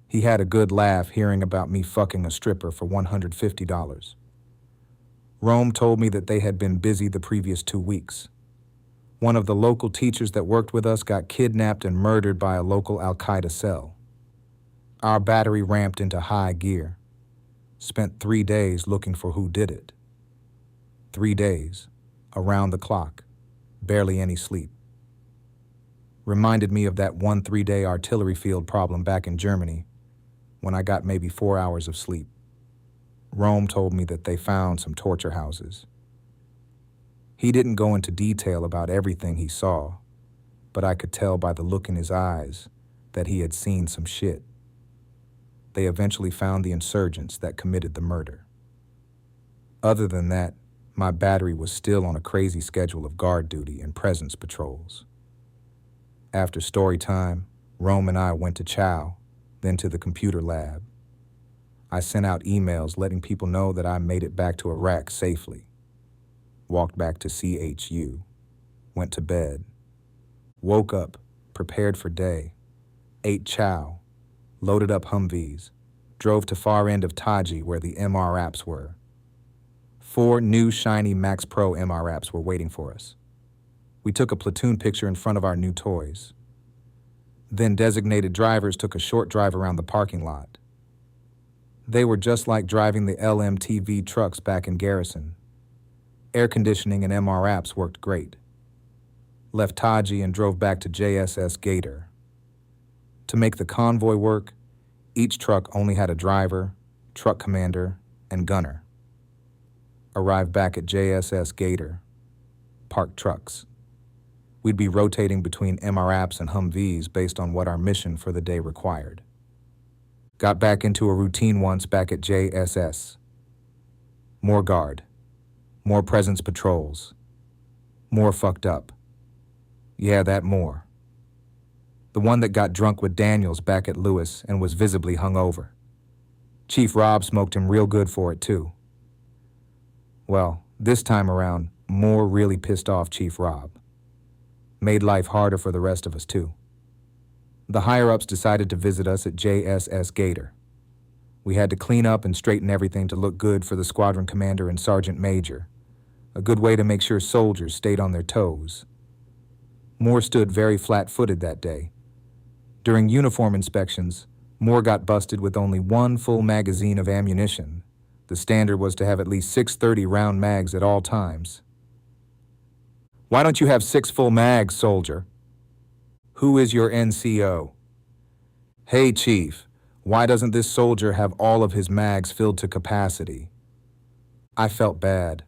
Speaker 1: He had a good laugh hearing about me fucking a stripper for $150. Rome told me that they had been busy the previous 2 weeks. One of the local teachers that worked with us got kidnapped and murdered by a local Al-Qaeda cell. Our battery ramped into high gear. Spent 3 days looking for who did it. 3 days, around the clock, barely any sleep. Reminded me of that 1 3-day artillery field problem back in Germany, when I got maybe 4 hours of sleep. Rome told me that they found some torture houses. He didn't go into detail about everything he saw, but I could tell by the look in his eyes that he had seen some shit. They eventually found the insurgents that committed the murder. Other than that, my battery was still on a crazy schedule of guard duty and presence patrols. After story time, Rome and I went to chow, then to the computer lab. I sent out emails letting people know that I made it back to Iraq safely. Walked back to CHU, went to bed, woke up, prepared for day, ate chow, loaded up Humvees, drove to far end of Taji where the MR apps were. 4 new shiny Max Pro MR apps were waiting for us. We took a platoon picture in front of our new toys. Then designated drivers took a short drive around the parking lot. They were just like driving the LMTV trucks back in Garrison. Air conditioning and MR apps worked great. Left Taji and drove back to JSS Gator. To make the convoy work, each truck only had a driver, truck commander, and gunner. Arrived back at JSS Gator. Parked trucks. We'd be rotating between MR apps and Humvees based on what our mission for the day required. Got back into a routine once back at JSS. More guard. More presence patrols. More fucked up. Yeah, that more. The one that got drunk with Daniels back at Lewis and was visibly hungover. Chief Rob smoked him real good for it, too. Well, this time around, more really pissed off Chief Rob. Made life harder for the rest of us, too. The higher-ups decided to visit us at JSS Gator. We had to clean up and straighten everything to look good for the squadron commander and sergeant major. A good way to make sure soldiers stayed on their toes. Moore stood very flat-footed that day. During uniform inspections, Moore got busted with only 1 full magazine of ammunition. The standard was to have at least 6 30-round mags at all times. Why don't you have 6 full mags, soldier? Who is your NCO? Hey, Chief, why doesn't this soldier have all of his mags filled to capacity? I felt bad.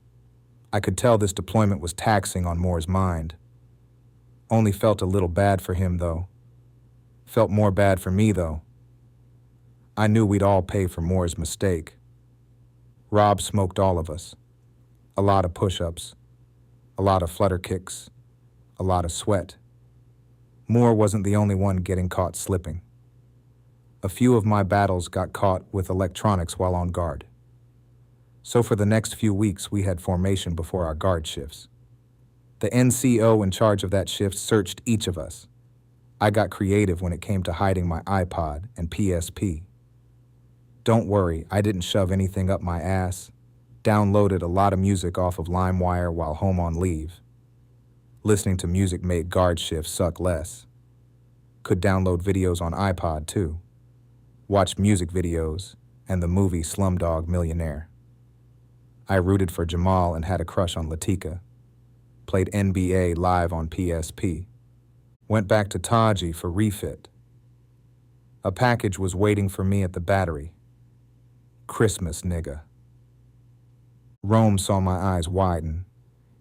Speaker 1: I could tell this deployment was taxing on Moore's mind. Only felt a little bad for him, though. Felt more bad for me, though. I knew we'd all pay for Moore's mistake. Rob smoked all of us. A lot of push-ups. A lot of flutter kicks. A lot of sweat. Moore wasn't the only one getting caught slipping. A few of my battles got caught with electronics while on guard. So for the next few weeks, we had formation before our guard shifts. The NCO in charge of that shift searched each of us. I got creative when it came to hiding my iPod and PSP. Don't worry, I didn't shove anything up my ass. Downloaded a lot of music off of LimeWire while home on leave. Listening to music made guard shifts suck less. Could download videos on iPod too. Watched music videos and the movie Slumdog Millionaire. I rooted for Jamal and had a crush on Latika. Played NBA live on PSP. Went back to Taji for refit. A package was waiting for me at the battery. Christmas, nigga. Rome saw my eyes widen.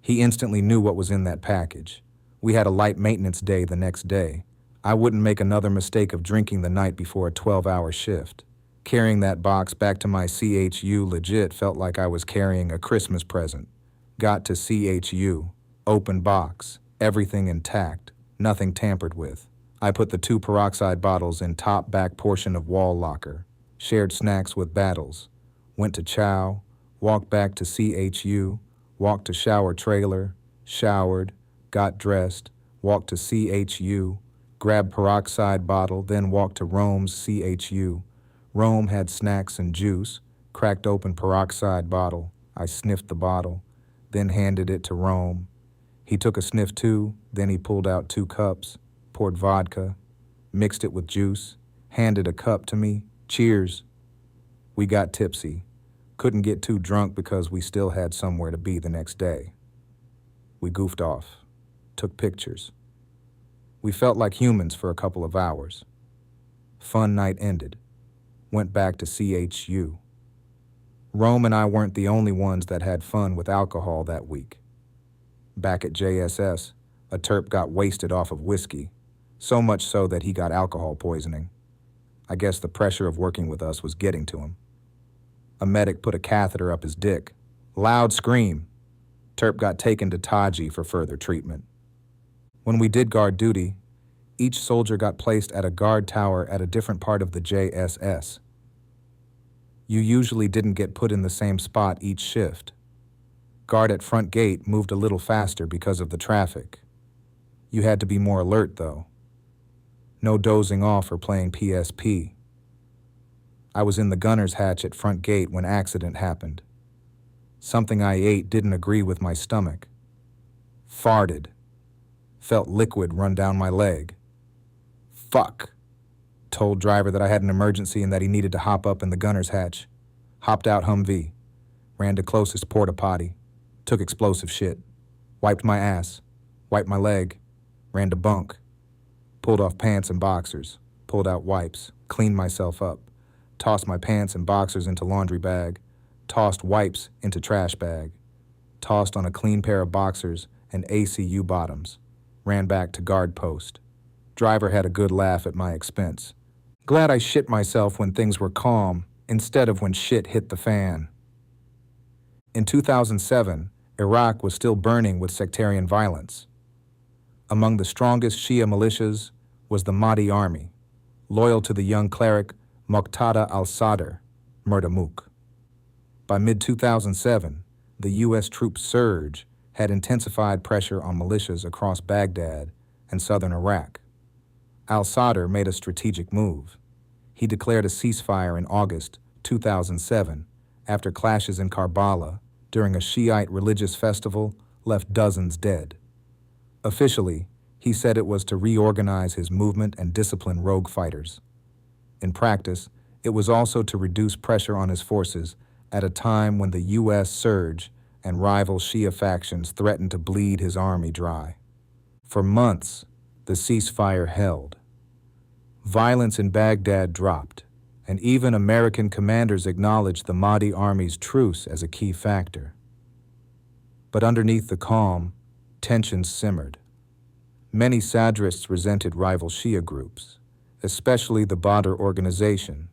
Speaker 1: He instantly knew what was in that package. We had a light maintenance day the next day. I wouldn't make another mistake of drinking the night before a 12-hour shift. Carrying that box back to my CHU legit felt like I was carrying a Christmas present. Got to CHU. Open box. Everything intact. Nothing tampered with. I put the 2 peroxide bottles in top back portion of wall locker. Shared snacks with battles. Went to chow. Walked back to CHU. Walked to shower trailer. Showered. Got dressed. Walked to CHU. Grabbed peroxide bottle, then walked to Rome's CHU. Rome had snacks and juice. Cracked open peroxide bottle. I sniffed the bottle, then handed it to Rome. He took a sniff too, then he pulled out 2 cups, poured vodka, mixed it with juice, handed a cup to me. Cheers. We got tipsy. Couldn't get too drunk because we still had somewhere to be the next day. We goofed off, took pictures. We felt like humans for a couple of hours. Fun night ended. Went back to CHU. Rome and I weren't the only ones that had fun with alcohol that week. Back at JSS, a Terp got wasted off of whiskey, so much so that he got alcohol poisoning. I guess the pressure of working with us was getting to him. A medic put a catheter up his dick, Loud scream. Terp got taken to Taji for further treatment. When we did guard duty, each soldier got placed at a guard tower at a different part of the JSS. You usually didn't get put in the same spot each shift. Guard at front gate moved a little faster because of the traffic. You had to be more alert, though. No dozing off or playing PSP. I was in the gunner's hatch at front gate when accident happened. Something I ate didn't agree with my stomach. Farted. Felt liquid run down my leg. Fuck. Told driver that I had an emergency and that he needed to hop up in the gunner's hatch. Hopped out Humvee. Ran to closest porta potty. Took explosive shit. Wiped my ass. Wiped my leg. Ran to bunk. Pulled off pants and boxers. Pulled out wipes. Cleaned myself up. Tossed my pants and boxers into laundry bag. Tossed wipes into trash bag. Tossed on a clean pair of boxers and ACU bottoms. Ran back to guard post. Driver had a good laugh at my expense. Glad I shit myself when things were calm instead of when shit hit the fan. In 2007, Iraq was still burning with sectarian violence. Among the strongest Shia militias was the Mahdi army, loyal to the young cleric Muqtada al-Sadr, Murtamuk. By mid-2007, the U.S. troops' surge had intensified pressure on militias across Baghdad and southern Iraq. Al-Sadr made a strategic move. He declared a ceasefire in August 2007 after clashes in Karbala during a Shiite religious festival left dozens dead. Officially, he said it was to reorganize his movement and discipline rogue fighters. In practice, it was also to reduce pressure on his forces at a time when the U.S. surge and rival Shia factions threatened to bleed his army dry. For months, the ceasefire held. Violence in Baghdad dropped, and even American commanders acknowledged the Mahdi army's truce as a key factor. But underneath the calm, tensions simmered. Many Sadrists resented rival Shia groups, especially the Badr organization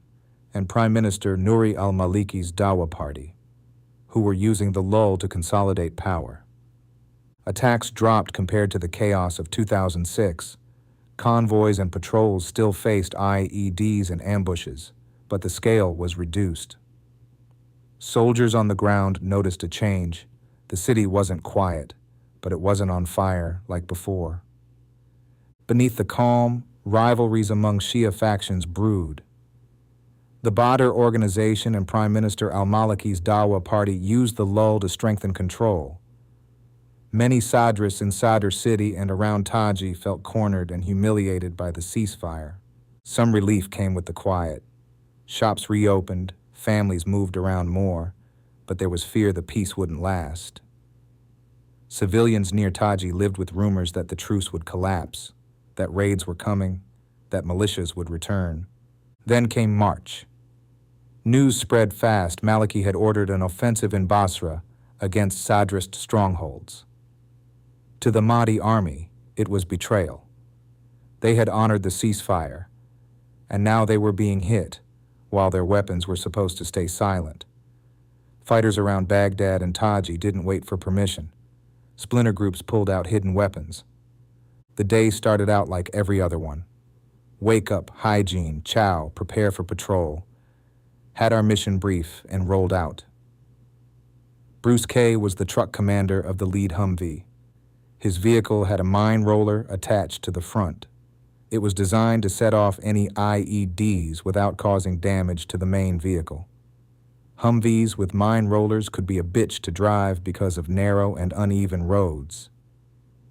Speaker 1: and Prime Minister Nouri al-Maliki's Dawa party, who were using the lull to consolidate power. Attacks dropped compared to the chaos of 2006. Convoys and patrols still faced IEDs and ambushes, but the scale was reduced. Soldiers on the ground noticed a change. The city wasn't quiet, but it wasn't on fire like before. Beneath the calm, rivalries among Shia factions brewed. The Badr organization and Prime Minister al-Maliki's Dawa party used the lull to strengthen control. Many Sadrists in Sadr City and around Taji felt cornered and humiliated by the ceasefire. Some relief came with the quiet. Shops reopened, families moved around more, but there was fear the peace wouldn't last. Civilians near Taji lived with rumors that the truce would collapse, that raids were coming, that militias would return. Then came March. News spread fast Maliki had ordered an offensive in Basra against Sadrist strongholds. To the Mahdi army, it was betrayal. They had honored the ceasefire, and now they were being hit, while their weapons were supposed to stay silent. Fighters around Baghdad and Taji didn't wait for permission. Splinter groups pulled out hidden weapons. The day started out like every other one. Wake up, hygiene, chow, prepare for patrol. Had our mission brief and rolled out. Bruce K. was the truck commander of the lead Humvee. His vehicle had a mine roller attached to the front. It was designed to set off any IEDs without causing damage to the main vehicle. Humvees with mine rollers could be a bitch to drive because of narrow and uneven roads.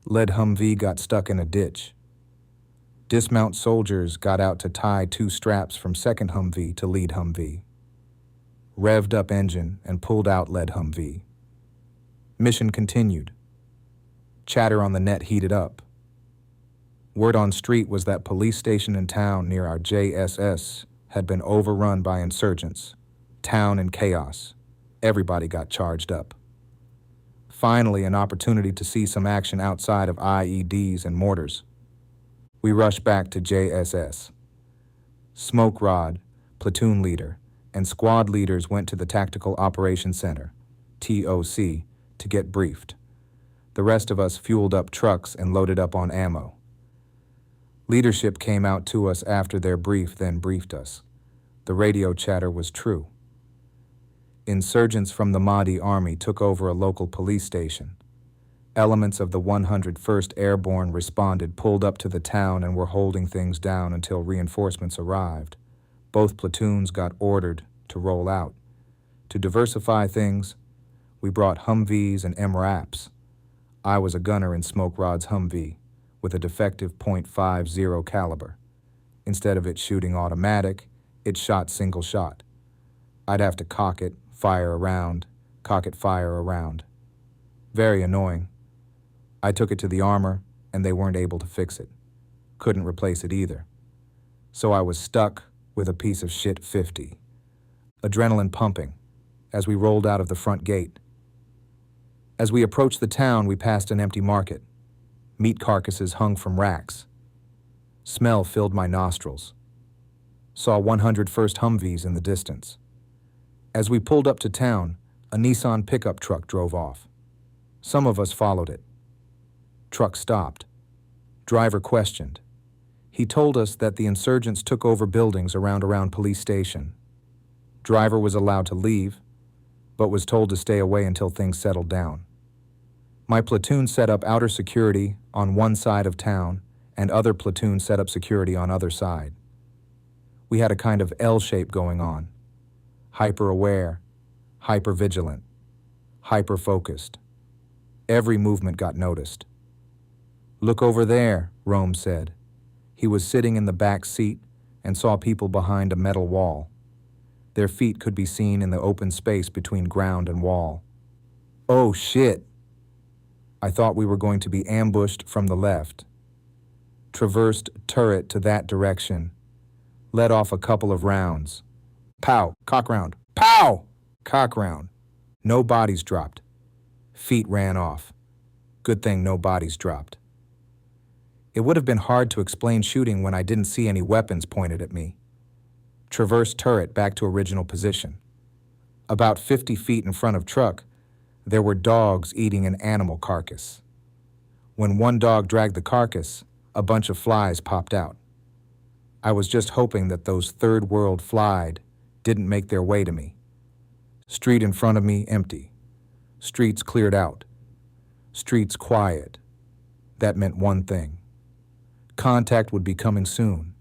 Speaker 1: Lead Humvee got stuck in a ditch. Dismount soldiers got out to tie 2 straps from second Humvee to lead Humvee. Revved up engine and pulled out lead Humvee. Mission continued. Chatter on the net heated up. Word on street was that police station in town near our JSS had been overrun by insurgents. Town in chaos. Everybody got charged up. Finally, an opportunity to see some action outside of IEDs and mortars. We rushed back to JSS. Smoke Rod, platoon leader, and squad leaders went to the Tactical Operations Center. TOC, to get briefed. The rest of us fueled up trucks and loaded up on ammo. Leadership came out to us after their brief, then briefed us. The radio chatter was true. Insurgents from the Mahdi army took over a local police station. Elements of the 101st Airborne responded, pulled up to the town, and were holding things down until reinforcements arrived. Both platoons got ordered to roll out. To diversify things, we brought Humvees and MRAPs. I was a gunner in Smoke Rod's Humvee with a defective .50 caliber. Instead of it shooting automatic, it shot single shot. I'd have to cock it, fire around, cock it, fire around. Very annoying. I took it to the armor, and they weren't able to fix it. Couldn't replace it either. So I was stuck with a piece of shit 50. Adrenaline pumping as we rolled out of the front gate. As we approached the town, we passed an empty market. Meat carcasses hung from racks. Smell filled my nostrils. Saw 101st Humvees in the distance. As we pulled up to town, a Nissan pickup truck drove off. Some of us followed it. Truck stopped. Driver questioned. He told us that the insurgents took over buildings around police station. Driver was allowed to leave, but was told to stay away until things settled down. My platoon set up outer security on one side of town, and other platoons set up security on other side. We had a kind of L shape going on. Hyper-aware, hyper-vigilant, hyper-focused. Every movement got noticed. "Look over there," Rome said. He was sitting in the back seat and saw people behind a metal wall. Their feet could be seen in the open space between ground and wall. "Oh shit!" I thought we were going to be ambushed from the left. Traversed turret to that direction. Let off a couple of rounds. Pow! Cock round. Pow! Cock round. No bodies dropped. Feet ran off. Good thing no bodies dropped. It would have been hard to explain shooting when I didn't see any weapons pointed at me. Traverse turret back to original position. About 50 feet in front of truck, there were dogs eating an animal carcass. When one dog dragged the carcass, a bunch of flies popped out. I was just hoping that those third world flies didn't make their way to me. Street in front of me empty. Streets cleared out. Streets quiet. That meant one thing. Contact would be coming soon.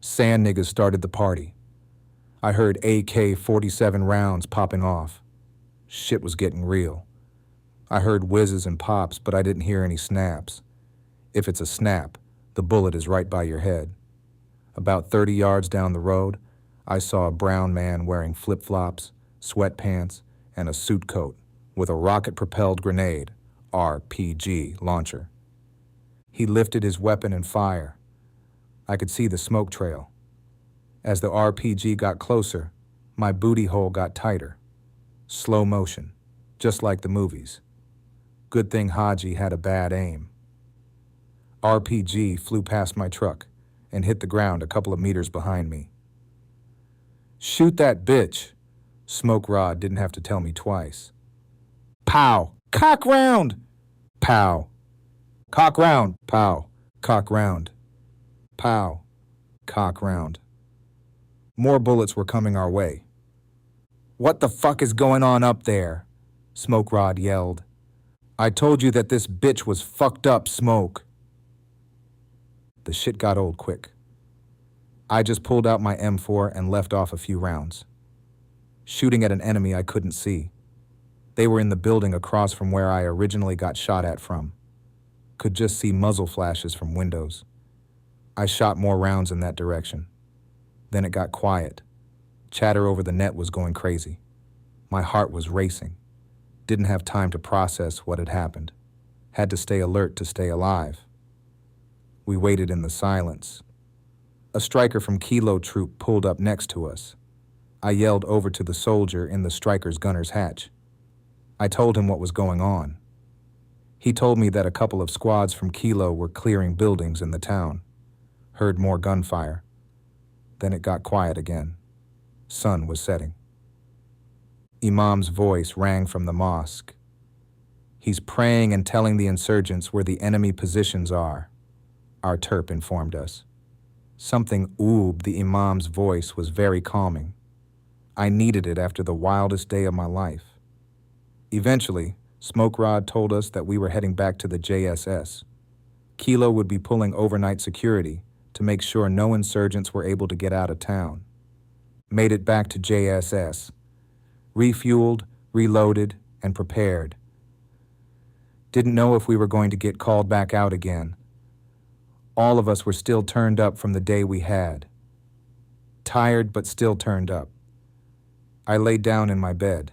Speaker 1: Sand niggas started the party. I heard AK-47 rounds popping off. Shit was getting real. I heard whizzes and pops, but I didn't hear any snaps. If it's a snap, the bullet is right by your head. About 30 yards down the road, I saw a brown man wearing flip-flops, sweatpants, and a suit coat with a rocket-propelled grenade, RPG, launcher. He lifted his weapon and fired. I could see the smoke trail. As the RPG got closer, my booty hole got tighter. Slow motion, just like the movies. Good thing Haji had a bad aim. RPG flew past my truck and hit the ground a couple of meters behind me. "Shoot that bitch." Smoke Rod didn't have to tell me twice. Pow! Cock round! Pow! Cock round! Pow! Cock round! Pow! Cock round. More bullets were coming our way. "What the fuck is going on up there?" Smoke Rod yelled. "I told you that this bitch was fucked up, Smoke." The shit got old quick. I just pulled out my M4 and left off a few rounds. Shooting at an enemy I couldn't see. They were in the building across from where I originally got shot at from. Could just see muzzle flashes from windows. I shot more rounds in that direction. Then it got quiet. Chatter over the net was going crazy. My heart was racing. Didn't have time to process what had happened. Had to stay alert to stay alive. We waited in the silence. A striker from Kilo Troop pulled up next to us. I yelled over to the soldier in the striker's gunner's hatch. I told him what was going on. He told me that a couple of squads from Kilo were clearing buildings in the town. Heard more gunfire. Then it got quiet again. Sun was setting. Imam's voice rang from the mosque. He's praying and telling the insurgents where the enemy positions are, our Terp informed us. Something oobed the Imam's voice was very calming. I needed it after the wildest day of my life. Eventually, Smoke Rod told us that we were heading back to the JSS. Kilo would be pulling overnight security to make sure no insurgents were able to get out of town. Made it back to JSS. Refueled, reloaded, and prepared. Didn't know if we were going to get called back out again. All of us were still turned up from the day we had. Tired, but still turned up. I laid down in my bed.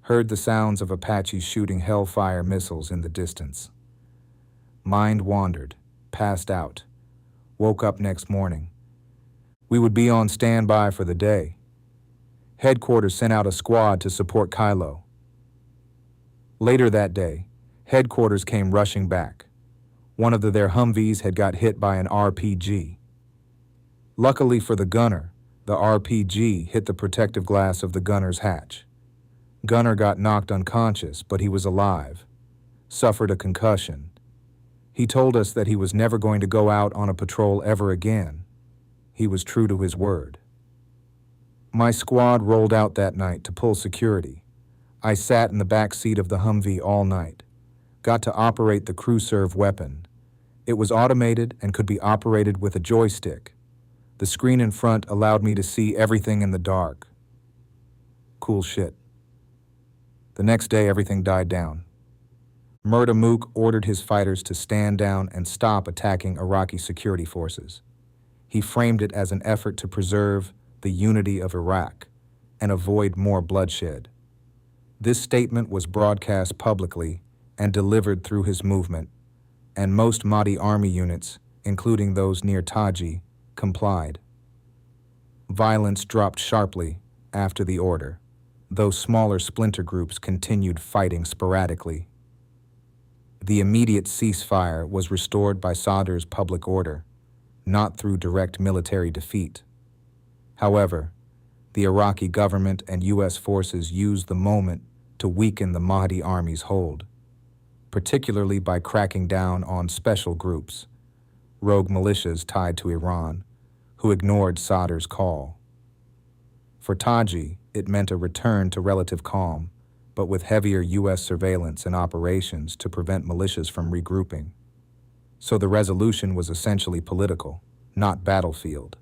Speaker 1: Heard the sounds of Apaches shooting Hellfire missiles in the distance. Mind wandered, passed out. Woke up next morning. We would be on standby for the day. Headquarters sent out a squad to support Kilo. Later that day, headquarters came rushing back. One of their Humvees had got hit by an RPG. Luckily for the gunner, the RPG hit the protective glass of the gunner's hatch. Gunner got knocked unconscious, but he was alive. Suffered a concussion. He told us that he was never going to go out on a patrol ever again. He was true to his word. My squad rolled out that night to pull security. I sat in the back seat of the Humvee all night. Got to operate the crew-serve weapon. It was automated and could be operated with a joystick. The screen in front allowed me to see everything in the dark. Cool shit. The next day, everything died down. Murda Mook ordered his fighters to stand down and stop attacking Iraqi security forces. He framed it as an effort to preserve the unity of Iraq and avoid more bloodshed. This statement was broadcast publicly and delivered through his movement, and most Mahdi army units, including those near Taji, complied. Violence dropped sharply after the order, though smaller splinter groups continued fighting sporadically. The immediate ceasefire was restored by Sadr's public order, not through direct military defeat. However, the Iraqi government and U.S. forces used the moment to weaken the Mahdi army's hold, particularly by cracking down on special groups, rogue militias tied to Iran, who ignored Sadr's call. For Taji, it meant a return to relative calm, but with heavier U.S. surveillance and operations to prevent militias from regrouping. So the resolution was essentially political, not battlefield.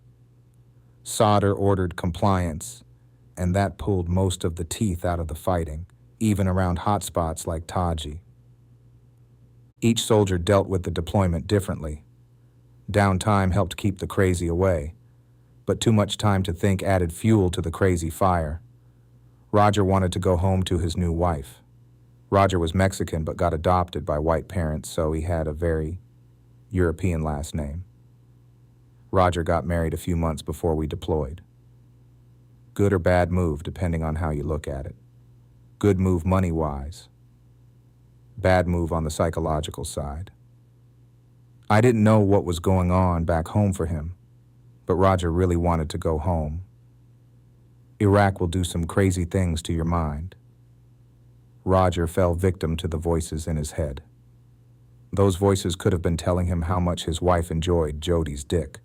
Speaker 1: Sadr ordered compliance, and that pulled most of the teeth out of the fighting, even around hotspots like Taji. Each soldier dealt with the deployment differently. Downtime helped keep the crazy away, but too much time to think added fuel to the crazy fire. Roger wanted to go home to his new wife. Roger was Mexican but got adopted by white parents, so he had a very European last name. Roger got married a few months before we deployed. Good or bad move, depending on how you look at it. Good move money-wise. Bad move on the psychological side. I didn't know what was going on back home for him, but Roger really wanted to go home. Iraq will do some crazy things to your mind. Roger fell victim to the voices in his head. Those voices could have been telling him how much his wife enjoyed Jody's dick.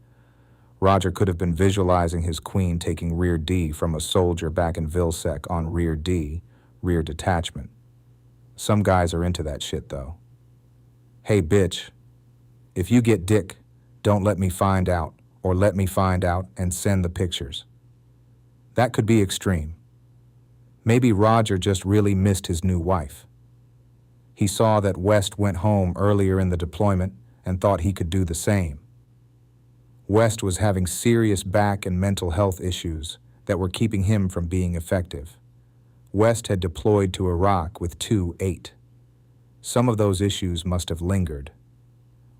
Speaker 1: Roger could have been visualizing his queen taking rear D from a soldier back in Vilsec on rear D, rear detachment. Some guys are into that shit, though. Hey, bitch, if you get dick, don't let me find out, or let me find out and send the pictures. That could be extreme. Maybe Roger just really missed his new wife. He saw that West went home earlier in the deployment and thought he could do the same. West was having serious back and mental health issues that were keeping him from being effective. West had deployed to Iraq with 2-8. Some of those issues must have lingered.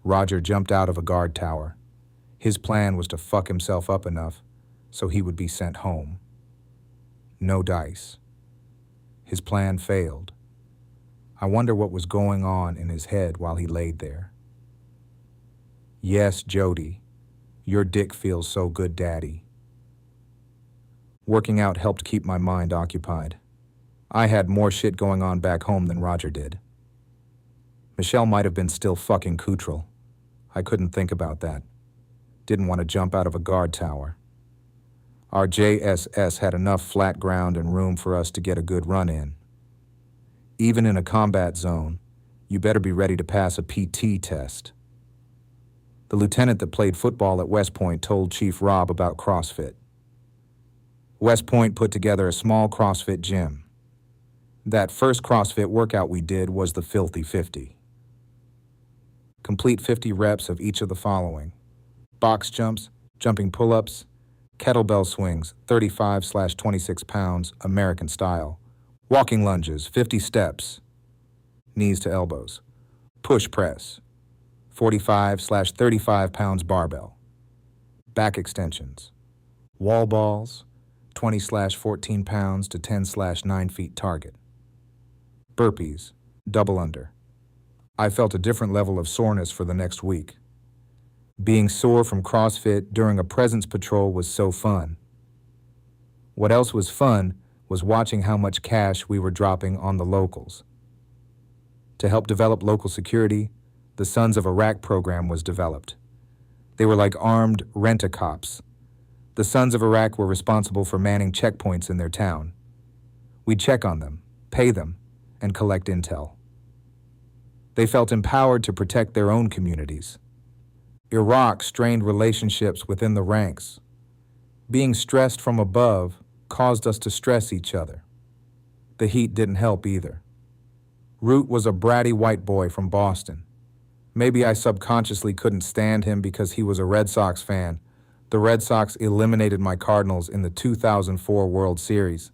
Speaker 1: Roger jumped out of a guard tower. His plan was to fuck himself up enough so he would be sent home. No dice. His plan failed. I wonder what was going on in his head while he laid there. Yes, Jody, your dick feels so good, Daddy. Working out helped keep my mind occupied. I had more shit going on back home than Roger did. Michelle might have been still fucking Cutral. I couldn't think about that. Didn't want to jump out of a guard tower. Our JSS had enough flat ground and room for us to get a good run in. Even in a combat zone, you better be ready to pass a PT test. The lieutenant that played football at West Point told Chief Rob about CrossFit. West Point put together a small CrossFit gym. That first CrossFit workout we did was the Filthy 50. Complete 50 reps of each of the following: box jumps, jumping pull-ups, kettlebell swings, 35/26 pounds, American style, walking lunges, 50 steps, knees to elbows, push press, 45/35 pounds barbell, back extensions, wall balls, 20/14 pounds to 10/9 feet target, burpees, double under. I felt a different level of soreness for the next week. Being sore from CrossFit during a presence patrol was so fun. What else was fun was watching how much cash we were dropping on the locals. To help develop local security, the Sons of Iraq program was developed. They were like armed rent-a-cops. The Sons of Iraq were responsible for manning checkpoints in their town. We'd check on them, pay them, and collect intel. They felt empowered to protect their own communities. Iraq strained relationships within the ranks. Being stressed from above caused us to stress each other. The heat didn't help either. Root was a bratty white boy from Boston. Maybe I subconsciously couldn't stand him because he was a Red Sox fan. The Red Sox eliminated my Cardinals in the 2004 World Series.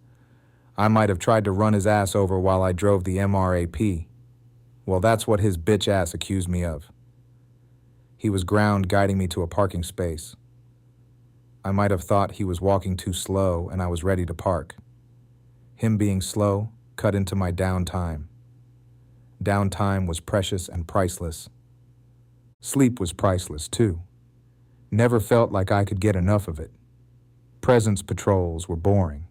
Speaker 1: I might have tried to run his ass over while I drove the MRAP. Well, that's what his bitch ass accused me of. He was ground guiding me to a parking space. I might have thought he was walking too slow and I was ready to park. Him being slow cut into my downtime. Downtime was precious and priceless. Sleep was priceless too. Never felt like I could get enough of it. Presence patrols were boring.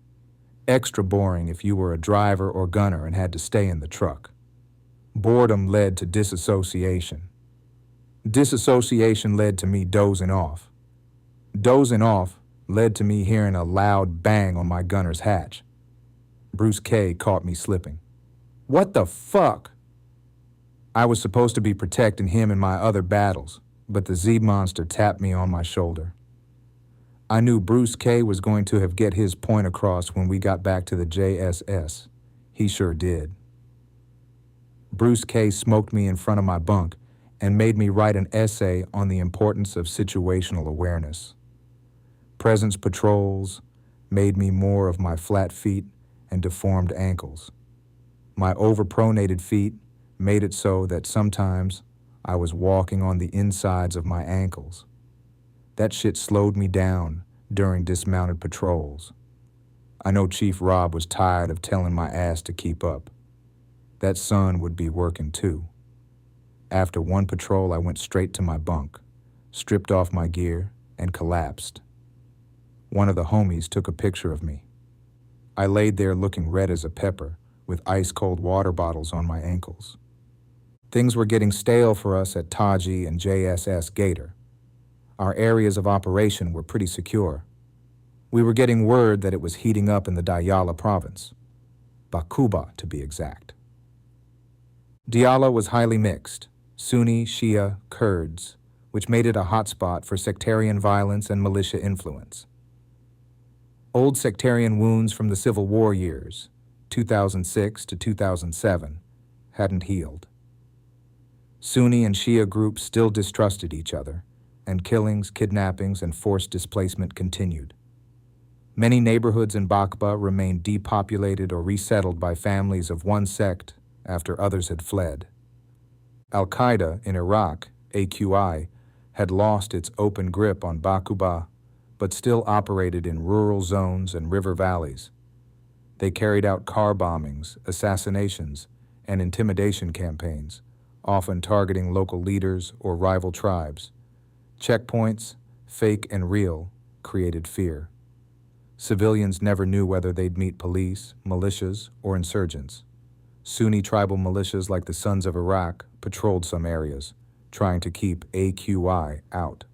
Speaker 1: Extra boring if you were a driver or gunner and had to stay in the truck. Boredom led to disassociation. Disassociation led to me dozing off. Dozing off led to me hearing a loud bang on my gunner's hatch. Bruce K. caught me slipping. What the fuck? I was supposed to be protecting him in my other battles, but the Z-monster tapped me on my shoulder. I knew Bruce K. was going to have get his point across when we got back to the JSS. He sure did. Bruce K. smoked me in front of my bunk and made me write an essay on the importance of situational awareness. Presence patrols made me more of my flat feet and deformed ankles. My overpronated feet made it so that sometimes I was walking on the insides of my ankles. That shit slowed me down during dismounted patrols. I know Chief Rob was tired of telling my ass to keep up. That son would be working too. After one patrol, I went straight to my bunk, stripped off my gear, and collapsed. One of the homies took a picture of me. I laid there looking red as a pepper, with ice-cold water bottles on my ankles. Things were getting stale for us at Taji and JSS Gator. Our areas of operation were pretty secure. We were getting word that it was heating up in the Diyala province, Bakuba to be exact. Diyala was highly mixed, Sunni, Shia, Kurds, which made it a hotspot for sectarian violence and militia influence. Old sectarian wounds from the Civil War years, 2006 to 2007, hadn't healed. Sunni and Shia groups still distrusted each other, and killings, kidnappings, and forced displacement continued. Many neighborhoods in Bakba remained depopulated or resettled by families of one sect after others had fled. Al-Qaeda in Iraq, AQI, had lost its open grip on Bakuba, but still operated in rural zones and river valleys. They carried out car bombings, assassinations, and intimidation campaigns, often targeting local leaders or rival tribes. Checkpoints, fake and real, created fear. Civilians never knew whether they'd meet police, militias, or insurgents. Sunni tribal militias like the Sons of Iraq patrolled some areas, trying to keep AQI out.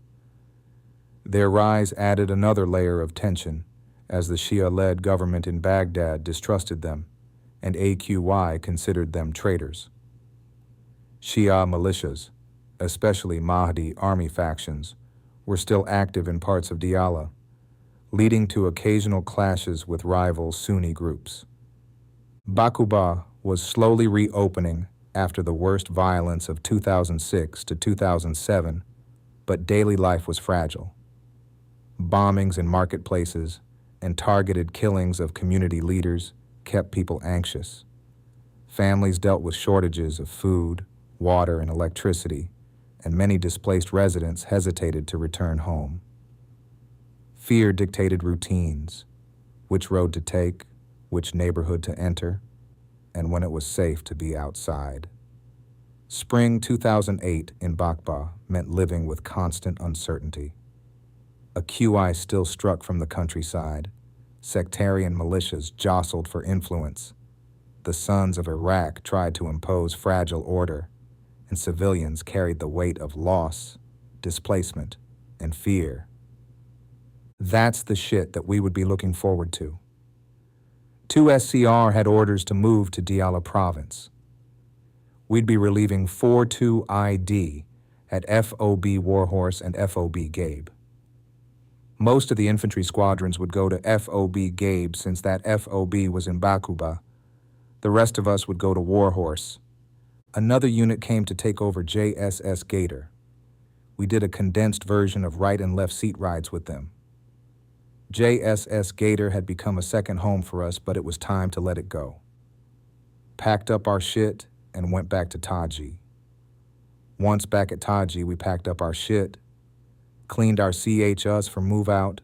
Speaker 1: Their rise added another layer of tension, as the Shia-led government in Baghdad distrusted them, and AQI considered them traitors. Shia militias, especially Mahdi army factions, were still active in parts of Diyala, leading to occasional clashes with rival Sunni groups. Baquba was slowly reopening after the worst violence of 2006 to 2007, but daily life was fragile. Bombings in marketplaces and targeted killings of community leaders kept people anxious. Families dealt with shortages of food, water, and electricity, and many displaced residents hesitated to return home. Fear dictated routines, which road to take, which neighborhood to enter, and when it was safe to be outside. Spring 2008 in Bakba meant living with constant uncertainty. A QI still struck from the countryside. Sectarian militias jostled for influence. The Sons of Iraq tried to impose fragile order, and civilians carried the weight of loss, displacement, and fear. That's the shit that we would be looking forward to. 2SCR had orders to move to Diyala province. We'd be relieving 42ID at FOB Warhorse and FOB Gabe. Most of the infantry squadrons would go to FOB Gabe since that FOB was in Baquba. The rest of us would go to Warhorse. Another unit came to take over JSS Gator. We did a condensed version of right and left seat rides with them. JSS Gator had become a second home for us, but it was time to let it go. Packed up our shit and went back to Taji. Once back at Taji, we packed up our shit, cleaned our CHUs for move out,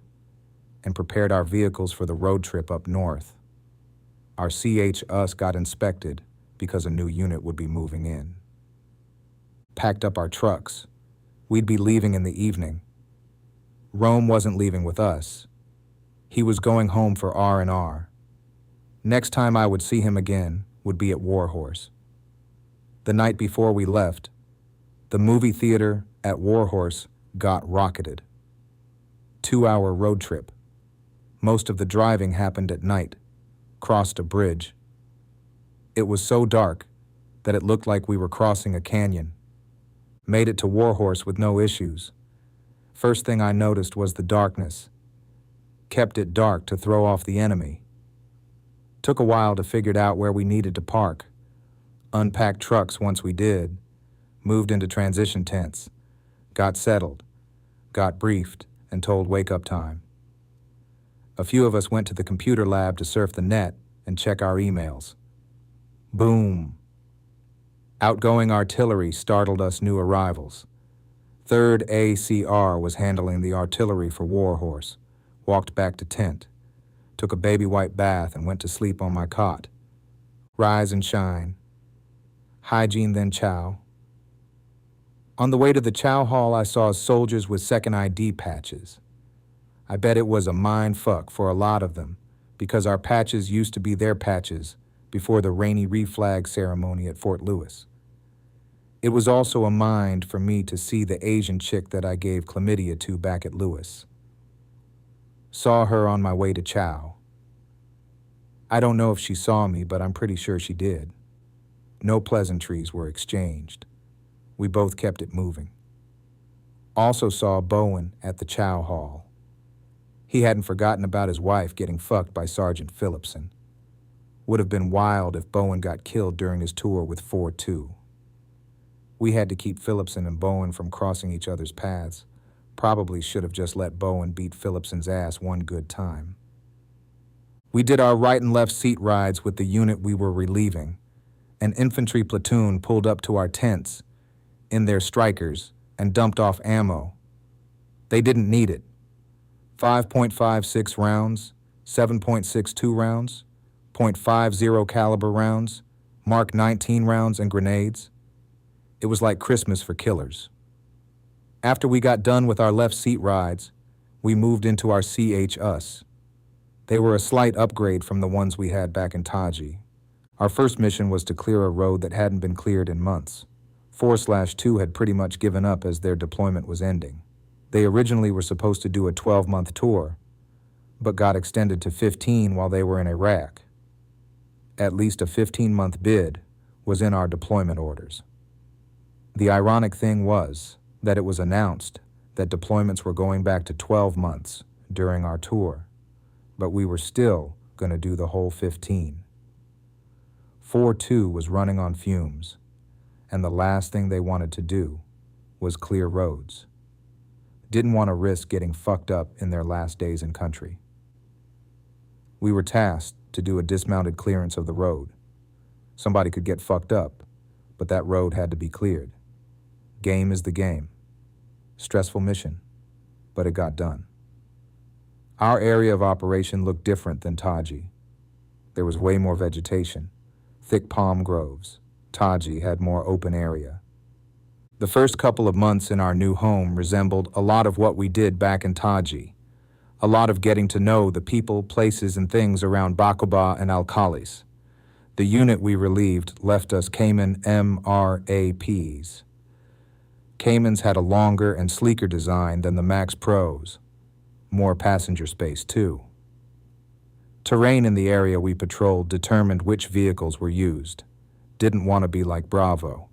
Speaker 1: and prepared our vehicles for the road trip up north. Our CHUs got inspected because a new unit would be moving in. Packed up our trucks. We'd be leaving in the evening. Rome wasn't leaving with us. He was going home for R&R. Next time I would see him again would be at Warhorse. The night before we left, the movie theater at Warhorse got rocketed. 2-hour road trip. Most of the driving happened at night, crossed a bridge. It was so dark that it looked like we were crossing a canyon. Made it to Warhorse with no issues. First thing I noticed was the darkness. Kept it dark to throw off the enemy. Took a while to figure out where we needed to park. Unpacked trucks once we did. Moved into transition tents. Got settled. Got briefed and told wake-up time. A few of us went to the computer lab to surf the net and check our emails. Boom. Outgoing artillery startled us new arrivals. 3rd ACR was handling the artillery for Warhorse. Walked back to tent. Took a baby white bath and went to sleep on my cot. Rise and shine. Hygiene then chow. On the way to the chow hall, I saw soldiers with second ID patches. I bet it was a mind fuck for a lot of them, because our patches used to be their patches before the rainy reflag ceremony at Fort Lewis. It was also a mind for me to see the Asian chick that I gave chlamydia to back at Lewis. Saw her on my way to chow. I don't know if she saw me, but I'm pretty sure she did. No pleasantries were exchanged. We both kept it moving. Also saw Bowen at the chow hall. He hadn't forgotten about his wife getting fucked by Sergeant Phillipson. Would have been wild if Bowen got killed during his tour with 4-2. We had to keep Phillipson and Bowen from crossing each other's paths. Probably should have just let Bowen beat Phillipson's ass one good time. We did our right and left seat rides with the unit we were relieving. An infantry platoon pulled up to our tents in their strikers and dumped off ammo. They didn't need it. 5.56 rounds, 7.62 rounds, .50 caliber rounds, Mark 19 rounds, and grenades. It was like Christmas for killers. After we got done with our left seat rides, we moved into our CHUs. They were a slight upgrade from the ones we had back in Taji. Our first mission was to clear a road that hadn't been cleared in months. 4/2 had pretty much given up as their deployment was ending. They originally were supposed to do a 12-month tour, but got extended to 15 while they were in Iraq. At least a 15-month bid was in our deployment orders. The ironic thing was that it was announced that deployments were going back to 12 months during our tour, but we were still going to do the whole 15. 4-2 was running on fumes, and the last thing they wanted to do was clear roads. Didn't want to risk getting fucked up in their last days in country. We were tasked to do a dismounted clearance of the road. Somebody could get fucked up, but that road had to be cleared. Game is the game. Stressful mission, but it got done. Our area of operation looked different than Taji. There was way more vegetation, thick palm groves. Taji had more open area. The first couple of months in our new home resembled a lot of what we did back in Taji. A lot of getting to know the people, places, and things around Bakuba and Al-Khalis. The unit we relieved left us Cayman MRAPs. Caymans had a longer and sleeker design than the Max Pros. More passenger space, too. Terrain in the area we patrolled determined which vehicles were used. Didn't want to be like Bravo.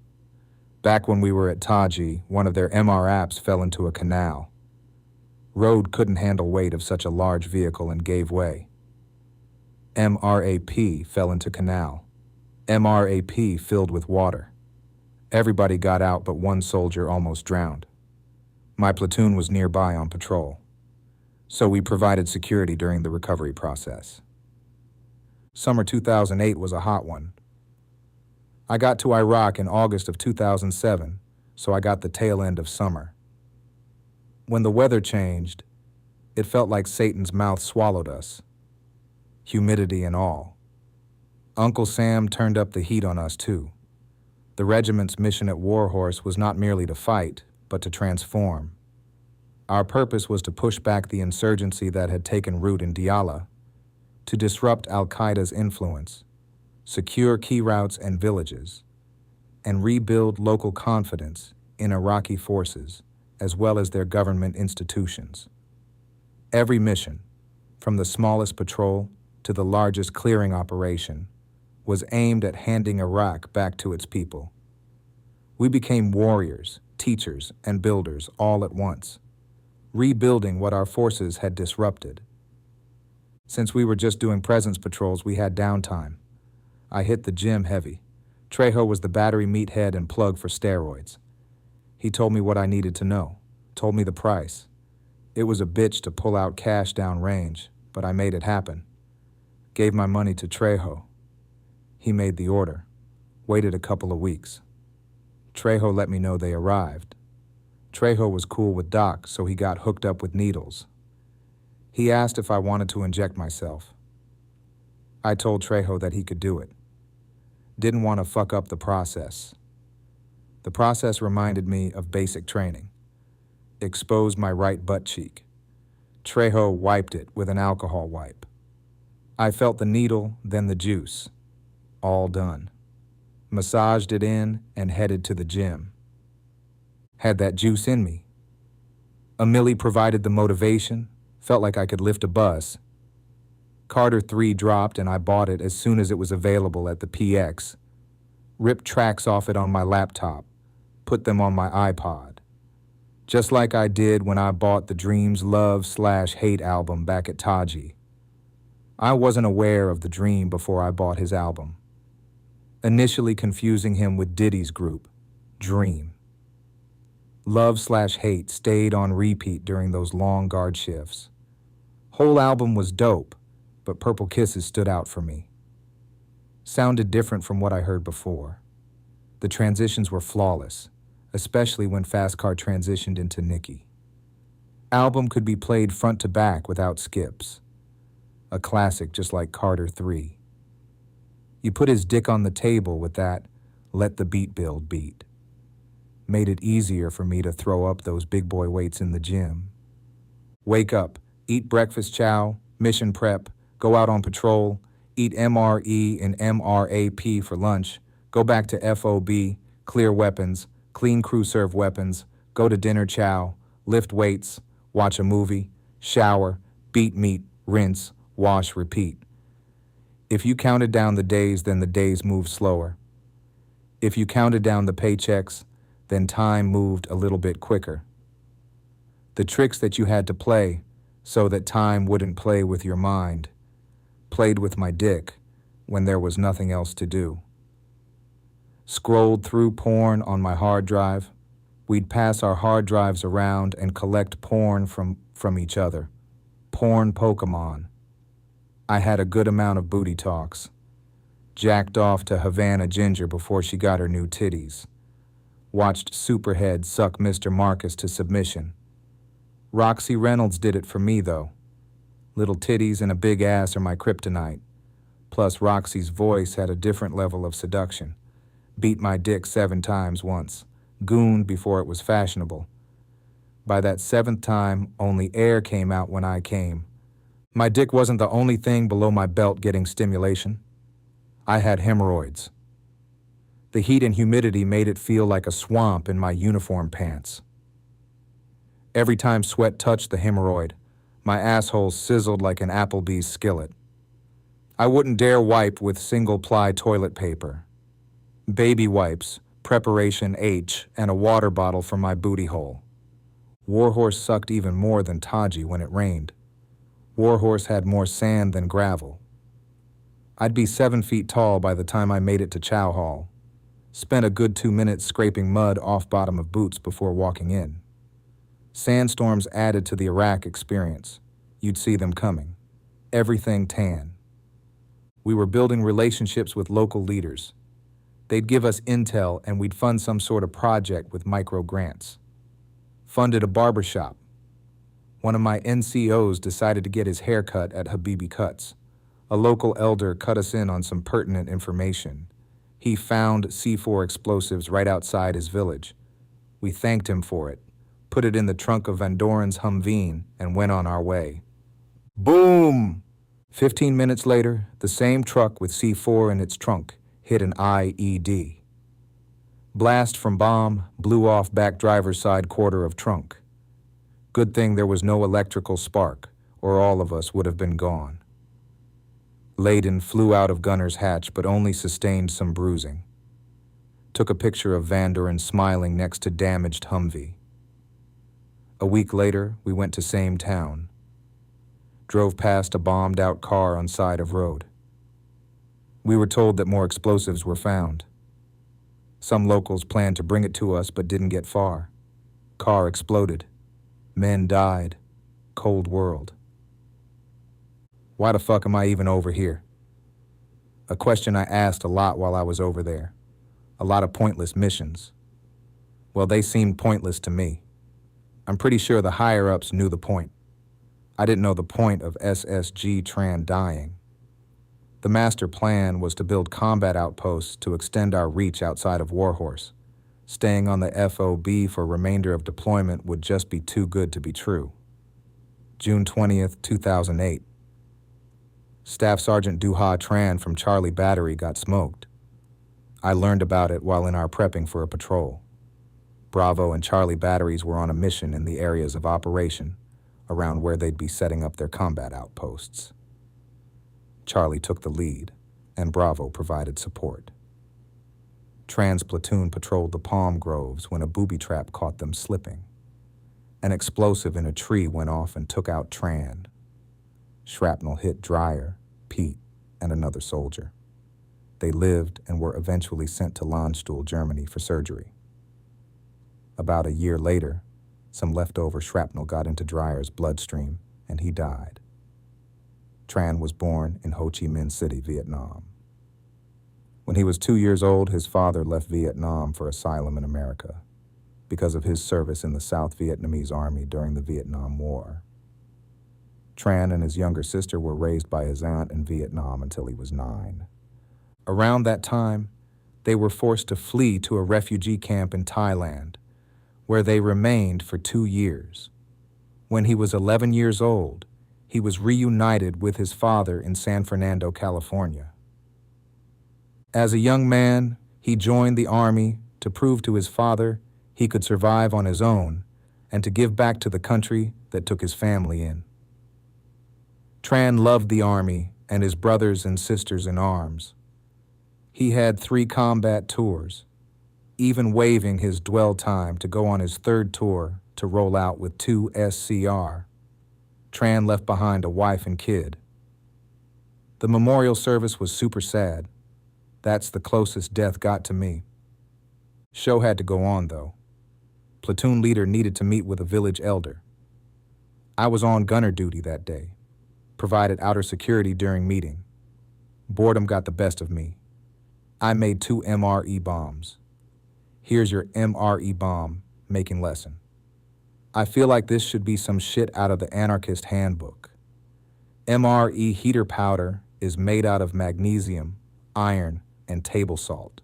Speaker 1: Back when we were at Taji, one of their MRAPs fell into a canal. Road couldn't handle weight of such a large vehicle and gave way. MRAP fell into canal. MRAP filled with water. Everybody got out but one soldier almost drowned. My platoon was nearby on patrol, so we provided security during the recovery process. Summer 2008 was a hot one. I got to Iraq in August of 2007, so I got the tail end of summer. When the weather changed, it felt like Satan's mouth swallowed us, humidity and all. Uncle Sam turned up the heat on us too. The regiment's mission at Warhorse was not merely to fight, but to transform. Our purpose was to push back the insurgency that had taken root in Diyala, to disrupt al-Qaeda's influence, secure key routes and villages, and rebuild local confidence in Iraqi forces as well as their government institutions. Every mission, from the smallest patrol to the largest clearing operation, was aimed at handing Iraq back to its people. We became warriors, teachers, and builders all at once, rebuilding what our forces had disrupted. Since we were just doing presence patrols, we had downtime. I hit the gym heavy. Trejo was the battery meathead and plug for steroids. He told me what I needed to know, told me the price. It was a bitch to pull out cash down range, but I made it happen. Gave my money to Trejo. He made the order, waited a couple of weeks. Trejo let me know they arrived. Trejo was cool with Doc, so he got hooked up with needles. He asked if I wanted to inject myself. I told Trejo that he could do it. Didn't want to fuck up the process. The process reminded me of basic training. Exposed my right butt cheek. Trejo wiped it with an alcohol wipe. I felt the needle, then the juice. All done. Massaged it in and headed to the gym. Had that juice in me. Millie provided the motivation, felt like I could lift a bus. Carter 3 dropped and I bought it as soon as it was available at the PX. Ripped tracks off it on my laptop, put them on my iPod. Just like I did when I bought the Dreams Love/Hate album back at Taji. I wasn't aware of the Dream before I bought his album, initially confusing him with Diddy's group, Dream. Love/Hate stayed on repeat during those long guard shifts. Whole album was dope, but Purple Kisses stood out for me. Sounded different from what I heard before. The transitions were flawless, especially when Fast Car transitioned into Nicki. Album could be played front to back without skips. A classic just like Carter 3. You put his dick on the table with that Let the Beat Build beat. Made it easier for me to throw up those big boy weights in the gym. Wake up, eat breakfast chow, mission prep, go out on patrol, eat MRE and MRAP for lunch, go back to FOB, clear weapons, clean crew serve weapons, go to dinner chow, lift weights, watch a movie, shower, beat meat, rinse, wash, repeat. If you counted down the days, then the days moved slower. If you counted down the paychecks, then time moved a little bit quicker. The tricks that you had to play so that time wouldn't play with your mind played with my dick when there was nothing else to do. Scrolled through porn on my hard drive. We'd pass our hard drives around and collect porn from each other. Porn Pokemon. I had a good amount of booty talks. Jacked off to Havana Ginger before she got her new titties. Watched Superhead suck Mr. Marcus to submission. Roxy Reynolds did it for me, though. Little titties and a big ass are my kryptonite. Plus, Roxy's voice had a different level of seduction. Beat my dick 7 times once. Gooned before it was fashionable. By that 7th time, only air came out when I came. My dick wasn't the only thing below my belt getting stimulation. I had hemorrhoids. The heat and humidity made it feel like a swamp in my uniform pants. Every time sweat touched the hemorrhoid, my asshole sizzled like an Applebee's skillet. I wouldn't dare wipe with single-ply toilet paper. Baby wipes, preparation H, and a water bottle for my booty hole. Warhorse sucked even more than Taji when it rained. Warhorse had more sand than gravel. I'd be 7 feet tall by the time I made it to Chow Hall. Spent a good 2 minutes scraping mud off bottom of boots before walking in. Sandstorms added to the Iraq experience. You'd see them coming. Everything tan. We were building relationships with local leaders. They'd give us intel and we'd fund some sort of project with micro grants. Funded a barbershop. One of my NCOs decided to get his hair cut at Habibi Cuts. A local elder cut us in on some pertinent information. He found C4 explosives right outside his village. We thanked him for it, put it in the trunk of Van Doren's Humvee, and went on our way. Boom! 15 minutes later, the same truck with C4 in its trunk hit an IED. Blast from bomb blew off back driver's side quarter of trunk. Good thing there was no electrical spark, or all of us would have been gone. Layden flew out of gunner's hatch but only sustained some bruising. Took a picture of Van Doren smiling next to damaged Humvee. A week later, we went to same town. Drove past a bombed-out car on side of road. We were told that more explosives were found. Some locals planned to bring it to us but didn't get far. Car exploded. Men died. Cold world. Why the fuck am I even over here? A question I asked a lot while I was over there. A lot of pointless missions. Well, they seemed pointless to me. I'm pretty sure the higher-ups knew the point. I didn't know the point of SSG Tran dying. The master plan was to build combat outposts to extend our reach outside of Warhorse. Staying on the FOB for remainder of deployment would just be too good to be true. June 20th, 2008. Staff Sergeant Duha Tran from Charlie Battery got smoked. I learned about it while in our prepping for a patrol. Bravo and Charlie batteries were on a mission in the areas of operation, around where they'd be setting up their combat outposts. Charlie took the lead, and Bravo provided support. Tran's platoon patrolled the palm groves when a booby trap caught them slipping. An explosive in a tree went off and took out Tran. Shrapnel hit Dreyer, Pete, and another soldier. They lived and were eventually sent to Landstuhl, Germany for surgery. About a year later, some leftover shrapnel got into Dreyer's bloodstream, and he died. Tran was born in Ho Chi Minh City, Vietnam. When he was 2 years old, his father left Vietnam for asylum in America because of his service in the South Vietnamese Army during the Vietnam War. Tran and his younger sister were raised by his aunt in Vietnam until he was 9. Around that time, they were forced to flee to a refugee camp in Thailand, where they remained for 2 years. When he was 11 years old, He was reunited with his father in San Fernando, California. As a young man, he joined the Army to prove to his father he could survive on his own and to give back to the country that took his family in. Tran loved the Army and his brothers and sisters in arms. He had 3 combat tours, even waiving his dwell time to go on his 3rd tour to roll out with 2 SCR. Tran left behind a wife and kid. The memorial service was super sad. That's the closest death got to me. Show had to go on, though. Platoon leader needed to meet with a village elder. I was on gunner duty that day, provided outer security during meeting. Boredom got the best of me. I made 2 MRE bombs. Here's your MRE bomb making lesson. I feel like this should be some shit out of the anarchist handbook. MRE heater powder is made out of magnesium, iron, and table salt.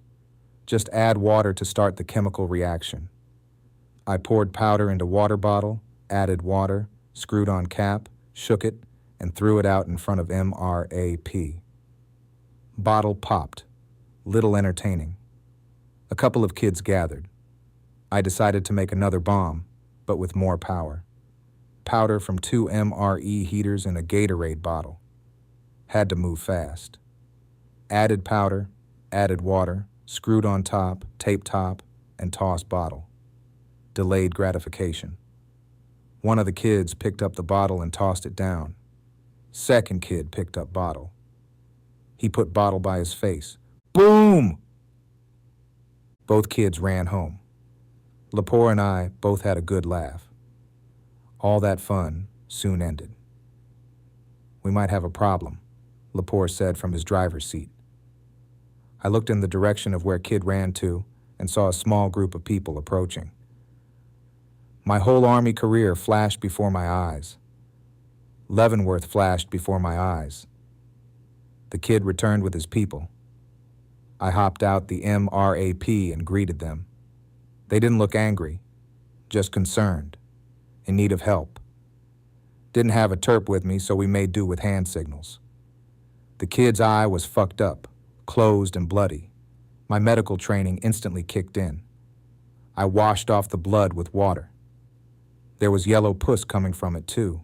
Speaker 1: Just add water to start the chemical reaction. I poured powder into water bottle, added water, screwed on cap, shook it, and threw it out in front of MRAP. Bottle popped. Little entertaining. A couple of kids gathered. I decided to make another bomb, but with more power. Powder from 2 MRE heaters in a Gatorade bottle. Had to move fast. Added powder, added water, screwed on top, taped top, and tossed bottle. Delayed gratification. One of the kids picked up the bottle and tossed it down. Second kid picked up bottle. He put bottle by his face. Boom! Both kids ran home. Lepore and I both had a good laugh. All that fun soon ended. We might have a problem, Lepore said from his driver's seat. I looked in the direction of where Kid ran to and saw a small group of people approaching. My whole Army career flashed before my eyes. Leavenworth flashed before my eyes. The kid returned with his people. I hopped out the MRAP and greeted them. They didn't look angry, just concerned, in need of help. Didn't have a terp with me, so we made do with hand signals. The kid's eye was fucked up, closed and bloody. My medical training instantly kicked in. I washed off the blood with water. There was yellow pus coming from it, too.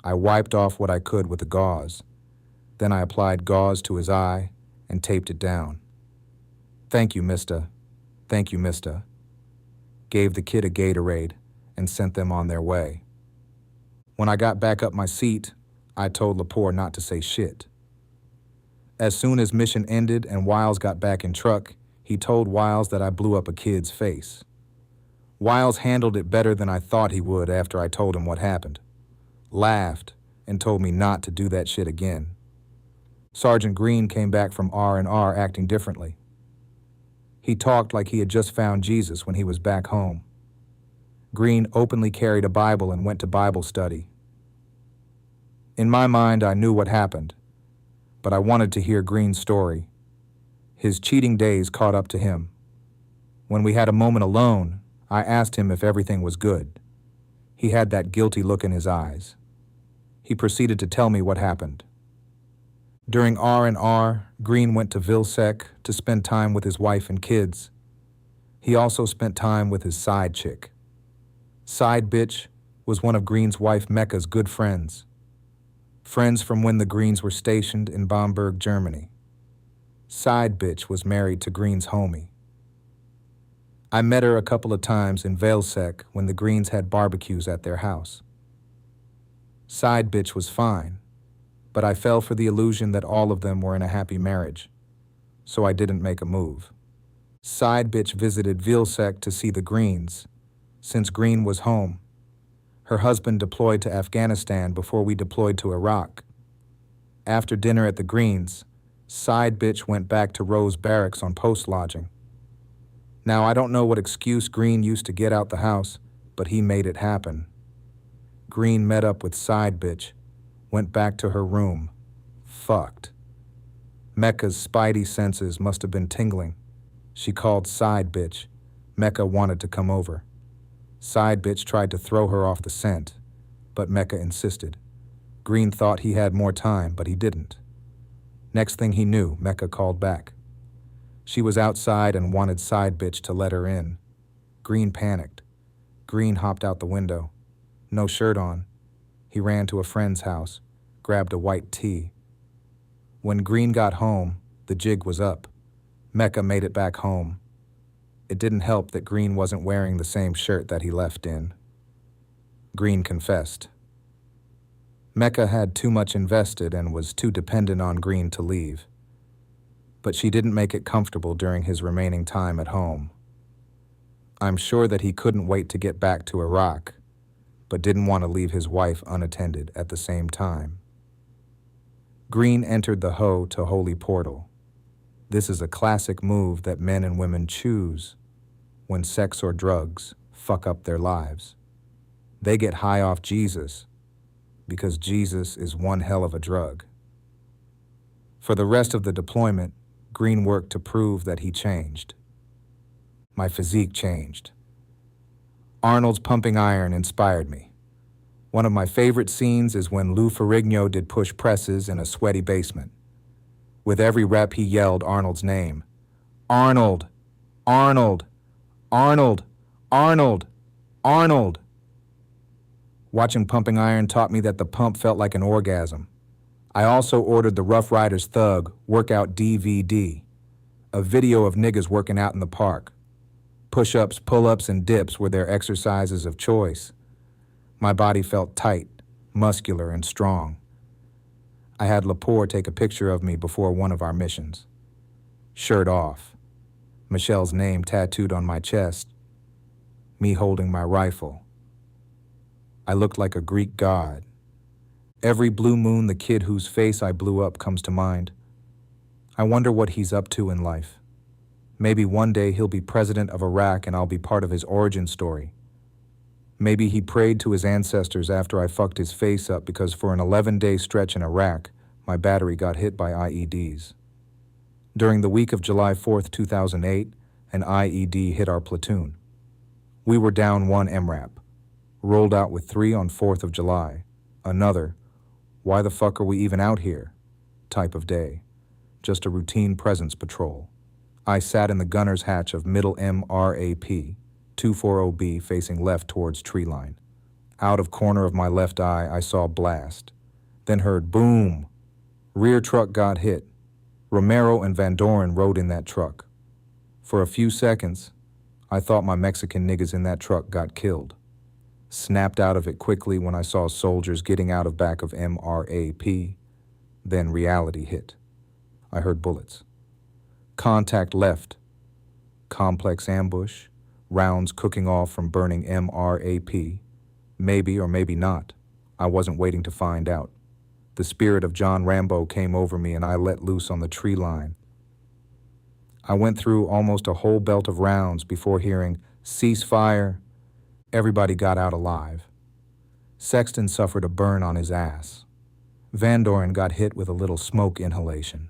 Speaker 1: I wiped off what I could with the gauze. Then I applied gauze to his eye and taped it down. Thank you, mister. Thank you, mister. Gave the kid a Gatorade and sent them on their way. When I got back up my seat, I told Lepore not to say shit. As soon as mission ended and Wiles got back in truck, he told Wiles that I blew up a kid's face. Wiles handled it better than I thought he would after I told him what happened. Laughed and told me not to do that shit again. Sergeant Green came back from R&R acting differently. He talked like he had just found Jesus when he was back home. Green openly carried a Bible and went to Bible study. In my mind, I knew what happened, but I wanted to hear Green's story. His cheating days caught up to him. When we had a moment alone, I asked him if everything was good. He had that guilty look in his eyes. He proceeded to tell me what happened. During R&R, Green went to Vilsec to spend time with his wife and kids. He also spent time with his side chick. Side bitch was one of Green's wife Mecca's good friends. Friends from when the Greens were stationed in Bamberg, Germany. Side bitch was married to Green's homie. I met her a couple of times in Vilsec when the Greens had barbecues at their house. Side bitch was fine, but I fell for the illusion that all of them were in a happy marriage, so I didn't make a move. Side bitch visited Vilsec to see the Greens, since Green was home. Her husband deployed to Afghanistan before we deployed to Iraq. After dinner at the Greens, Side bitch went back to Rose Barracks on post lodging. Now, I don't know what excuse Green used to get out the house, but he made it happen. Green met up with Side bitch, went back to her room. Fucked. Mecca's spidey senses must have been tingling. She called Side bitch. Mecca wanted to come over. Side bitch tried to throw her off the scent, but Mecca insisted. Green thought he had more time, but he didn't. Next thing he knew, Mecca called back. She was outside and wanted side bitch to let her in. Green panicked. Green hopped out the window. No shirt on. He ran to a friend's house, grabbed a white tee. When Green got home, the jig was up. Mecca made it back home. It didn't help that Green wasn't wearing the same shirt that he left in. Green confessed. Mecca had too much invested and was too dependent on Green to leave. But she didn't make it comfortable during his remaining time at home. I'm sure that he couldn't wait to get back to Iraq, but didn't want to leave his wife unattended at the same time. Green entered the Ho to Holy Portal. This is a classic move that men and women choose when sex or drugs fuck up their lives. They get high off Jesus because Jesus is one hell of a drug. For the rest of the deployment, Green worked to prove that he changed. My physique changed. Arnold's pumping iron inspired me. One of my favorite scenes is when Lou Ferrigno did push presses in a sweaty basement. With every rep, he yelled Arnold's name. Arnold! Arnold! Arnold! Arnold! Arnold! Watching pumping iron taught me that the pump felt like an orgasm. I also ordered the Rough Riders Thug workout DVD, a video of niggas working out in the park. Push-ups, pull-ups, and dips were their exercises of choice. My body felt tight, muscular, and strong. I had Lepore take a picture of me before one of our missions. Shirt off. Michelle's name tattooed on my chest. Me holding my rifle. I looked like a Greek god. Every blue moon, the kid whose face I blew up comes to mind. I wonder what he's up to in life. Maybe one day he'll be president of Iraq and I'll be part of his origin story. Maybe he prayed to his ancestors after I fucked his face up because for an 11-day stretch in Iraq, my battery got hit by IEDs. During the week of July 4th, 2008, an IED hit our platoon. We were down one MRAP, rolled out with 3 on 4th of July, another, why the fuck are we even out here type of day, just a routine presence patrol. I sat in the gunner's hatch of middle MRAP, 240B facing left towards tree line. Out of corner of my left eye, I saw blast, then heard boom. Rear truck got hit. Romero and Van Doren rode in that truck. For a few seconds, I thought my Mexican niggas in that truck got killed. Snapped out of it quickly when I saw soldiers getting out of back of MRAP. Then reality hit. I heard bullets. Contact left. Complex ambush. Rounds cooking off from burning MRAP. Maybe or maybe not. I wasn't waiting to find out. The spirit of John Rambo came over me and I let loose on the tree line. I went through almost a whole belt of rounds before hearing, "Ceasefire." Everybody got out alive. Sexton suffered a burn on his ass. Van Doren got hit with a little smoke inhalation.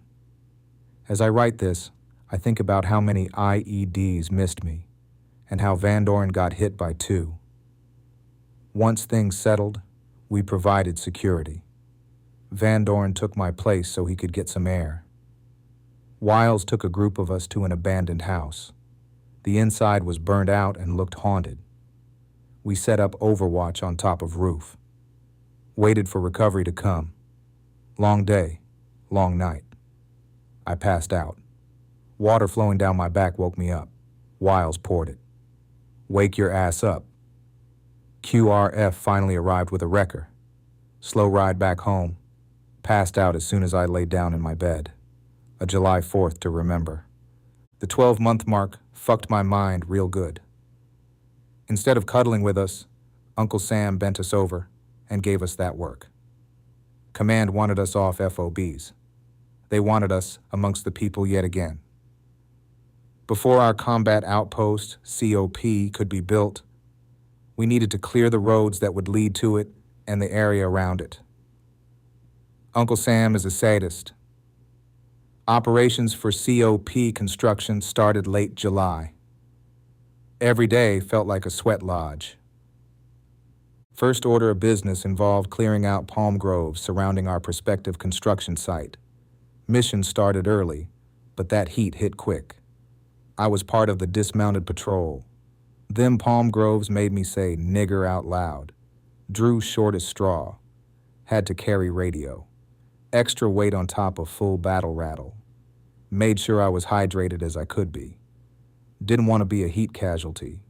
Speaker 1: As I write this, I think about how many IEDs missed me, and how Van Doren got hit by 2. Once things settled, we provided security. Van Doren took my place so he could get some air. Wiles took a group of us to an abandoned house. The inside was burned out and looked haunted. We set up overwatch on top of roof. Waited for recovery to come. Long day, long night. I passed out. Water flowing down my back woke me up. Wiles poured it. Wake your ass up. QRF finally arrived with a wrecker. Slow ride back home. Passed out as soon as I laid down in my bed. A July 4th to remember. The 12-month mark fucked my mind real good. Instead of cuddling with us, Uncle Sam bent us over and gave us that work. Command wanted us off FOBs. They wanted us amongst the people yet again. Before our combat outpost, COP, could be built, we needed to clear the roads that would lead to it and the area around it. Uncle Sam is a sadist. Operations for COP construction started late July. Every day felt like a sweat lodge. First order of business involved clearing out palm groves surrounding our prospective construction site. Mission started early, but that heat hit quick. I was part of the dismounted patrol. Them palm groves made me say nigger out loud. Drew short as straw. Had to carry radio. Extra weight on top of full battle rattle. Made sure I was hydrated as I could be. Didn't want to be a heat casualty.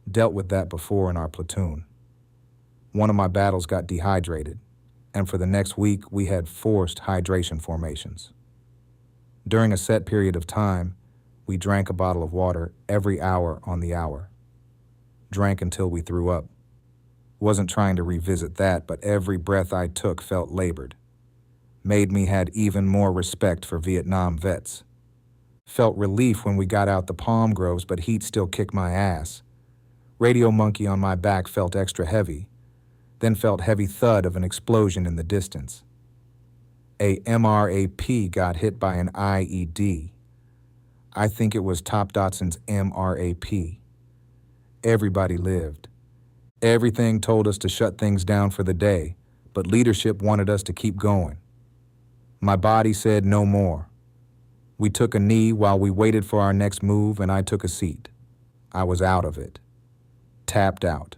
Speaker 1: Dealt with that before in our platoon. One of my battles got dehydrated, and for the next week we had forced hydration formations. During a set period of time, we drank a bottle of water every hour on the hour. Drank until we threw up. Wasn't trying to revisit that, but every breath I took felt labored. Made me had even more respect for Vietnam vets. Felt relief when we got out the palm groves, but heat still kicked my ass. Radio monkey on my back felt extra heavy, then felt heavy thud of an explosion in the distance. A MRAP got hit by an IED. I think it was Top Dotson's MRAP. Everybody lived. Everything told us to shut things down for the day, but leadership wanted us to keep going. My body said no more. We took a knee while we waited for our next move, and I took a seat. I was out of it. Tapped out.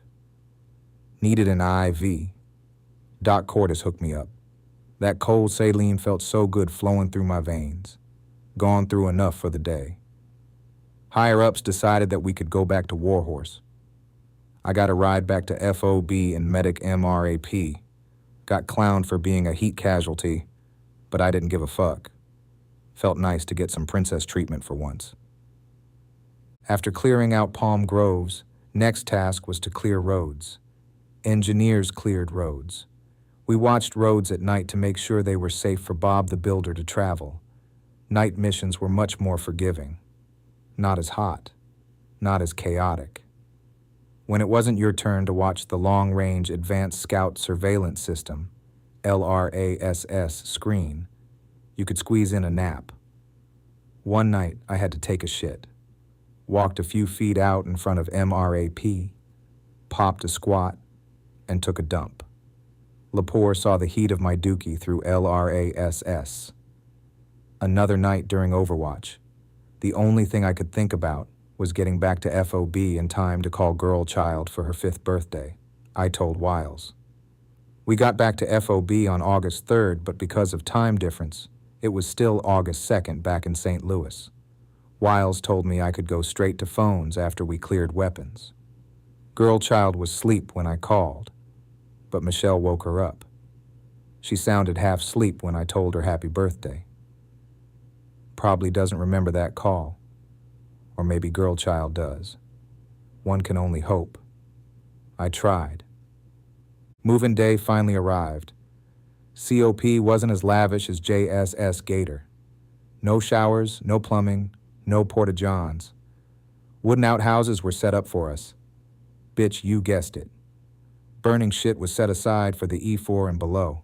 Speaker 1: Needed an IV. Doc Cordes hooked me up. That cold saline felt so good flowing through my veins. Gone through enough for the day. Higher-ups decided that we could go back to Warhorse. I got a ride back to FOB in Medic MRAP. Got clowned for being a heat casualty, but I didn't give a fuck. Felt nice to get some princess treatment for once. After clearing out palm groves, next task was to clear roads. Engineers cleared roads. We watched roads at night to make sure they were safe for Bob the Builder to travel. Night missions were much more forgiving. Not as hot. Not as chaotic. When it wasn't your turn to watch the Long-Range Advanced Scout Surveillance System, LRASS screen, you could squeeze in a nap. One night, I had to take a shit. Walked a few feet out in front of MRAP, popped a squat, and took a dump. Lepore saw the heat of my dookie through LRASS. Another night during Overwatch. The only thing I could think about was getting back to FOB in time to call Girl Child for her 5th birthday. I told Wiles. We got back to FOB on August 3rd, but because of time difference, it was still August 2nd back in St. Louis. Wiles told me I could go straight to phones after we cleared weapons. Girl Child was asleep when I called, but Michelle woke her up. She sounded half asleep when I told her happy birthday. Probably doesn't remember that call. Or maybe Girl Child does. One can only hope. I tried. Moving day finally arrived. COP wasn't as lavish as JSS Gator. No showers, no plumbing, no porta-johns. Wooden outhouses were set up for us. Bitch, you guessed it. Burning shit was set aside for the E4 and below.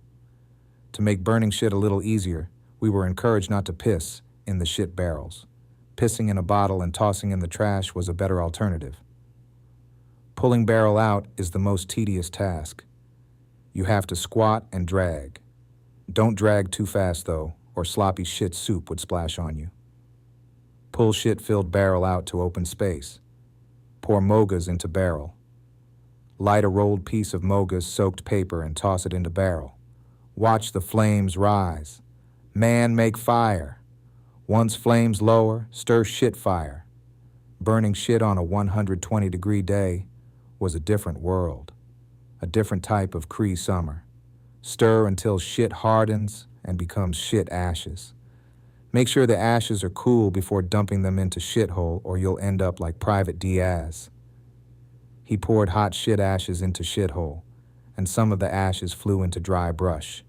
Speaker 1: To make burning shit a little easier, we were encouraged not to piss in the shit barrels. Pissing in a bottle and tossing in the trash was a better alternative. Pulling barrel out is the most tedious task. You have to squat and drag. Don't drag too fast though, or sloppy shit soup would splash on you. Pull shit-filled barrel out to open space. Pour mogas into barrel. Light a rolled piece of mogas soaked paper and toss it into barrel. Watch the flames rise. Man, make fire. Once flames lower, stir shit fire. Burning shit on a 120-degree day was a different world. A different type of Cree summer. Stir until shit hardens and becomes shit ashes. Make sure the ashes are cool before dumping them into shithole or you'll end up like Private Diaz. He poured hot shit ashes into shithole, and some of the ashes flew into dry brush.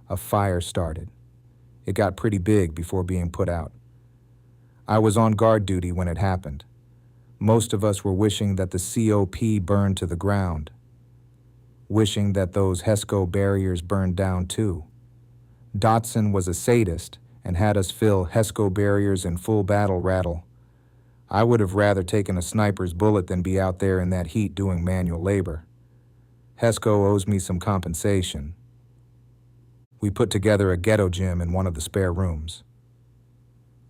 Speaker 1: A fire started. It got pretty big before being put out. I was on guard duty when it happened. Most of us were wishing that the COP burned to the ground. Wishing that those HESCO barriers burned down too. Dotson was a sadist and had us fill HESCO barriers in full battle rattle. I would have rather taken a sniper's bullet than be out there in that heat doing manual labor. Hesco owes me some compensation. We put together a ghetto gym in one of the spare rooms.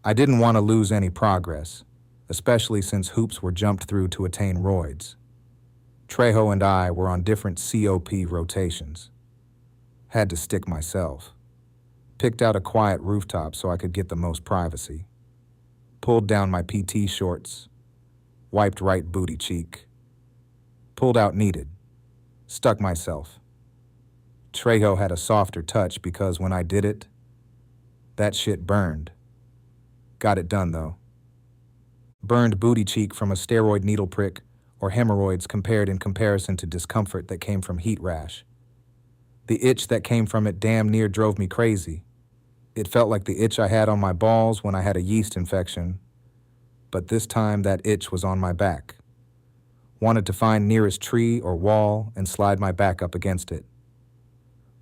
Speaker 1: I didn't want to lose any progress, especially since hoops were jumped through to attain roids. Trejo and I were on different COP rotations. Had to stick myself. Picked out a quiet rooftop so I could get the most privacy. Pulled down my PT shorts. Wiped right booty cheek. Pulled out needed. Stuck myself. Trejo had a softer touch because when I did it, that shit burned. Got it done though. Burned booty cheek from a steroid needle prick or hemorrhoids compared in comparison to discomfort that came from heat rash. The itch that came from it damn near drove me crazy. It felt like the itch I had on my balls when I had a yeast infection, but this time that itch was on my back. Wanted to find nearest tree or wall and slide my back up against it.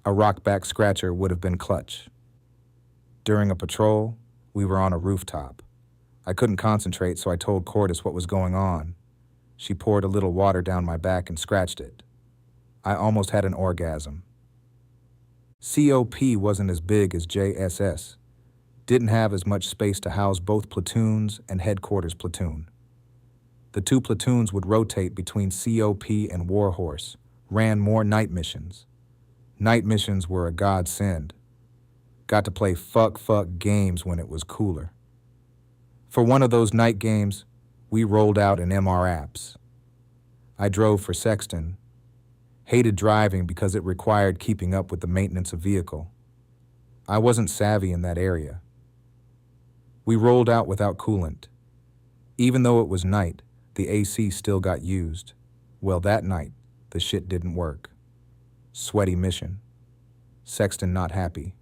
Speaker 1: A rock back scratcher would have been clutch. During a patrol, we were on a rooftop. I couldn't concentrate, so I told Cordis what was going on. She poured a little water down my back and scratched it. I almost had an orgasm. COP wasn't as big as JSS. Didn't have as much space to house both platoons and headquarters platoon. The two platoons would rotate between COP and Warhorse, ran more night missions. Night missions were a godsend. Got to play fuck games when it was cooler. For one of those night games, we rolled out in MR apps. I drove for Sexton. Hated driving because it required keeping up with the maintenance of vehicle. I wasn't savvy in that area. We rolled out without coolant. Even though it was night, the AC still got used. Well, that night, the shit didn't work. Sweaty mission. Sexton not happy.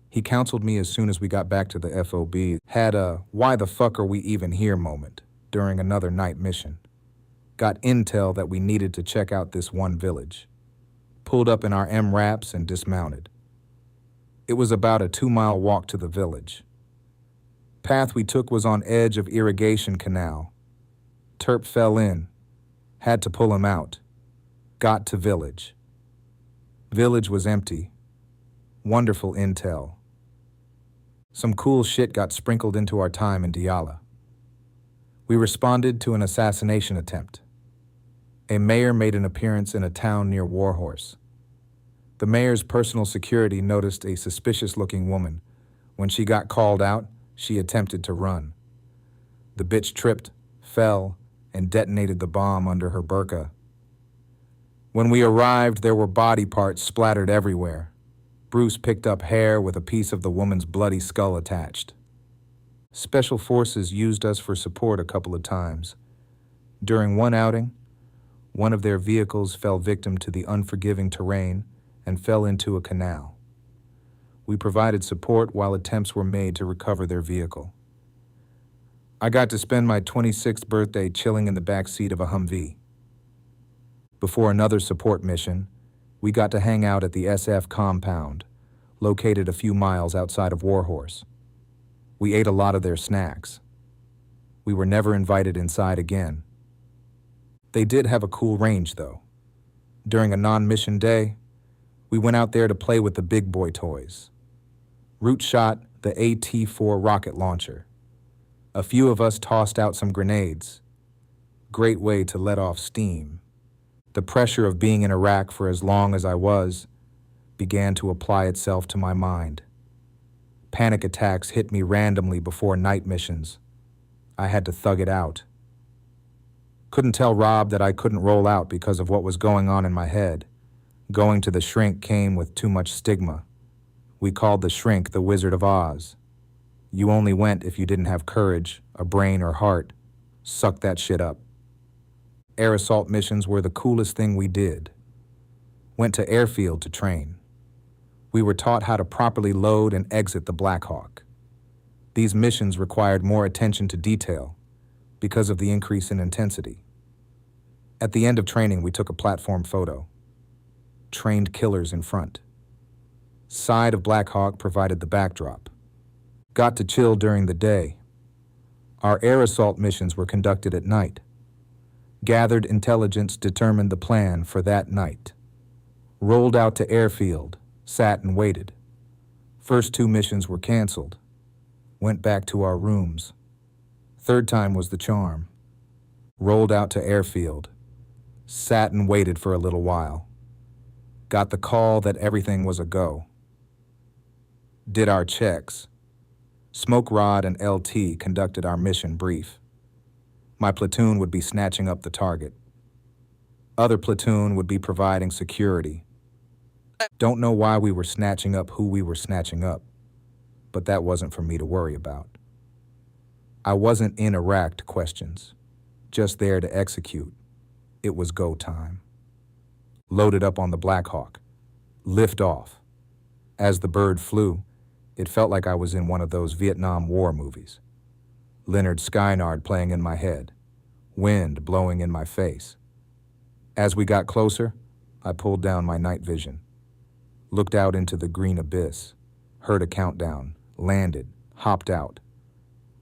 Speaker 1: He counseled me as soon as we got back to the FOB. Had a why the fuck are we even here moment during another night mission. Got intel that we needed to check out this one village. Pulled up in our MRAPs and dismounted. It was about a 2-mile walk to the village. Path we took was on edge of irrigation canal. Terp fell in. Had to pull him out. Got to village. Village was empty. Wonderful intel. Some cool shit got sprinkled into our time in Diyala. We responded to an assassination attempt. A mayor made an appearance in a town near Warhorse. The mayor's personal security noticed a suspicious-looking woman. When she got called out, she attempted to run. The bitch tripped, fell, and detonated the bomb under her burqa. When we arrived, there were body parts splattered everywhere. Bruce picked up hair with a piece of the woman's bloody skull attached. Special forces used us for support a couple of times. During one outing, one of their vehicles fell victim to the unforgiving terrain and fell into a canal. We provided support while attempts were made to recover their vehicle. I got to spend my 26th birthday chilling in the back seat of a Humvee. Before another support mission, we got to hang out at the SF compound, located a few miles outside of Warhorse. We ate a lot of their snacks. We were never invited inside again. They did have a cool range, though. During a non-mission day, we went out there to play with the big boy toys. Root shot the AT-4 rocket launcher. A few of us tossed out some grenades. Great way to let off steam. The pressure of being in Iraq for as long as I was began to apply itself to my mind. Panic attacks hit me randomly before night missions. I had to thug it out. Couldn't tell Rob that I couldn't roll out because of what was going on in my head. Going to the shrink came with too much stigma. We called the shrink the Wizard of Oz. You only went if you didn't have courage, a brain, or heart. Suck that shit up. Air assault missions were the coolest thing we did. Went to airfield to train. We were taught how to properly load and exit the Black Hawk. These missions required more attention to detail because of the increase in intensity. At the end of training, we took a platform photo. Trained killers in front. Side of Black Hawk provided the backdrop. Got to chill during the day. Our air assault missions were conducted at night. Gathered intelligence determined the plan for that night. Rolled out to airfield, sat and waited. First 2 missions were canceled. Went back to our rooms. Third time was the charm. Rolled out to airfield, sat and waited for a little while. Got the call that everything was a go. Did our checks. Smoke Rod and LT conducted our mission brief. My platoon would be snatching up the target. Other platoon would be providing security. Don't know why we were snatching up who we were snatching up, but that wasn't for me to worry about. I wasn't in Iraq to questions, just there to execute. It was go time. Loaded up on the Black Hawk. Lift off. As the bird flew, it felt like I was in one of those Vietnam War movies. Leonard Skynard playing in my head, wind blowing in my face. As we got closer, I pulled down my night vision, looked out into the green abyss, heard a countdown, landed, hopped out,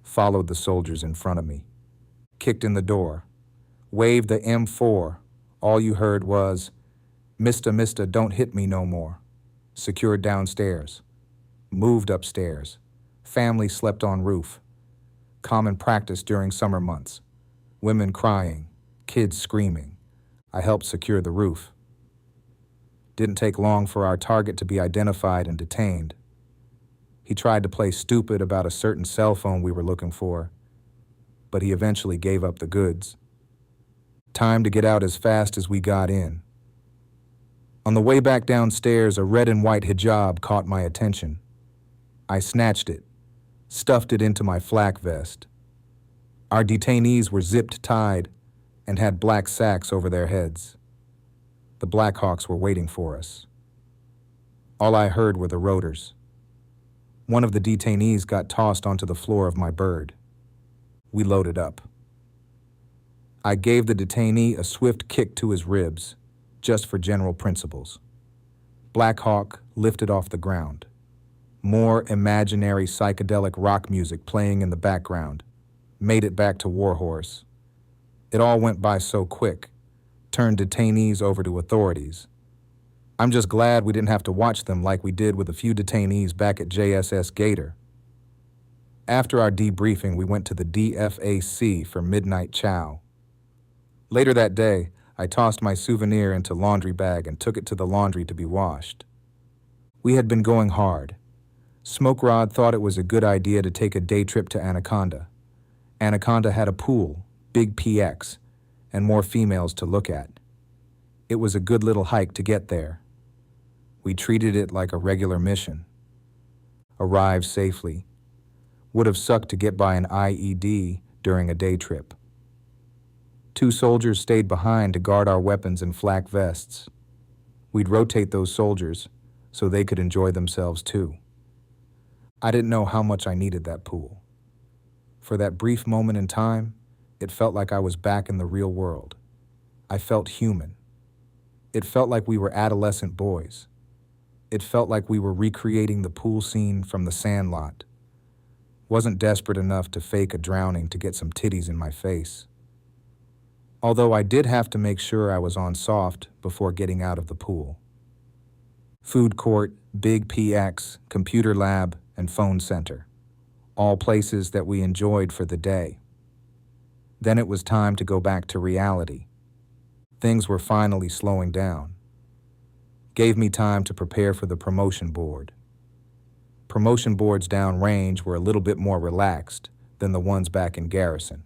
Speaker 1: followed the soldiers in front of me, kicked in the door, waved the M4. All you heard was, Mister, don't hit me no more. Secured downstairs. Moved upstairs. Family slept on roof. Common practice during summer months. Women crying, kids screaming. I helped secure the roof. Didn't take long for our target to be identified and detained. He tried to play stupid about a certain cell phone we were looking for, but he eventually gave up the goods. Time to get out as fast as we got in. On the way back downstairs, a red and white hijab caught my attention. I snatched it, stuffed it into my flak vest. Our detainees were zipped tied and had black sacks over their heads. The Blackhawks were waiting for us. All I heard were the rotors. One of the detainees got tossed onto the floor of my bird. We loaded up. I gave the detainee a swift kick to his ribs, just for general principles. Black Hawk lifted off the ground. More imaginary psychedelic rock music playing in the background. Made it back to Warhorse. It all went by so quick. Turned detainees over to authorities. I'm just glad we didn't have to watch them like we did with a few detainees back at JSS Gator. After our debriefing, we went to the DFAC for midnight chow. Later that day, I tossed my souvenir into laundry bag and took it to the laundry to be washed. We had been going hard. Smoke Rod thought it was a good idea to take a day trip to Anaconda. Anaconda had a pool, big PX, and more females to look at. It was a good little hike to get there. We treated it like a regular mission. Arrived safely. Would have sucked to get by an IED during a day trip. 2 soldiers stayed behind to guard our weapons and flak vests. We'd rotate those soldiers so they could enjoy themselves too. I didn't know how much I needed that pool. For that brief moment in time, it felt like I was back in the real world. I felt human. It felt like we were adolescent boys. It felt like we were recreating the pool scene from The Sandlot. Wasn't desperate enough to fake a drowning to get some titties in my face. Although I did have to make sure I was on soft before getting out of the pool. Food court, big PX, computer lab, and phone center. All places that we enjoyed for the day. Then it was time to go back to reality. Things were finally slowing down. Gave me time to prepare for the promotion board. Promotion boards downrange were a little bit more relaxed than the ones back in Garrison.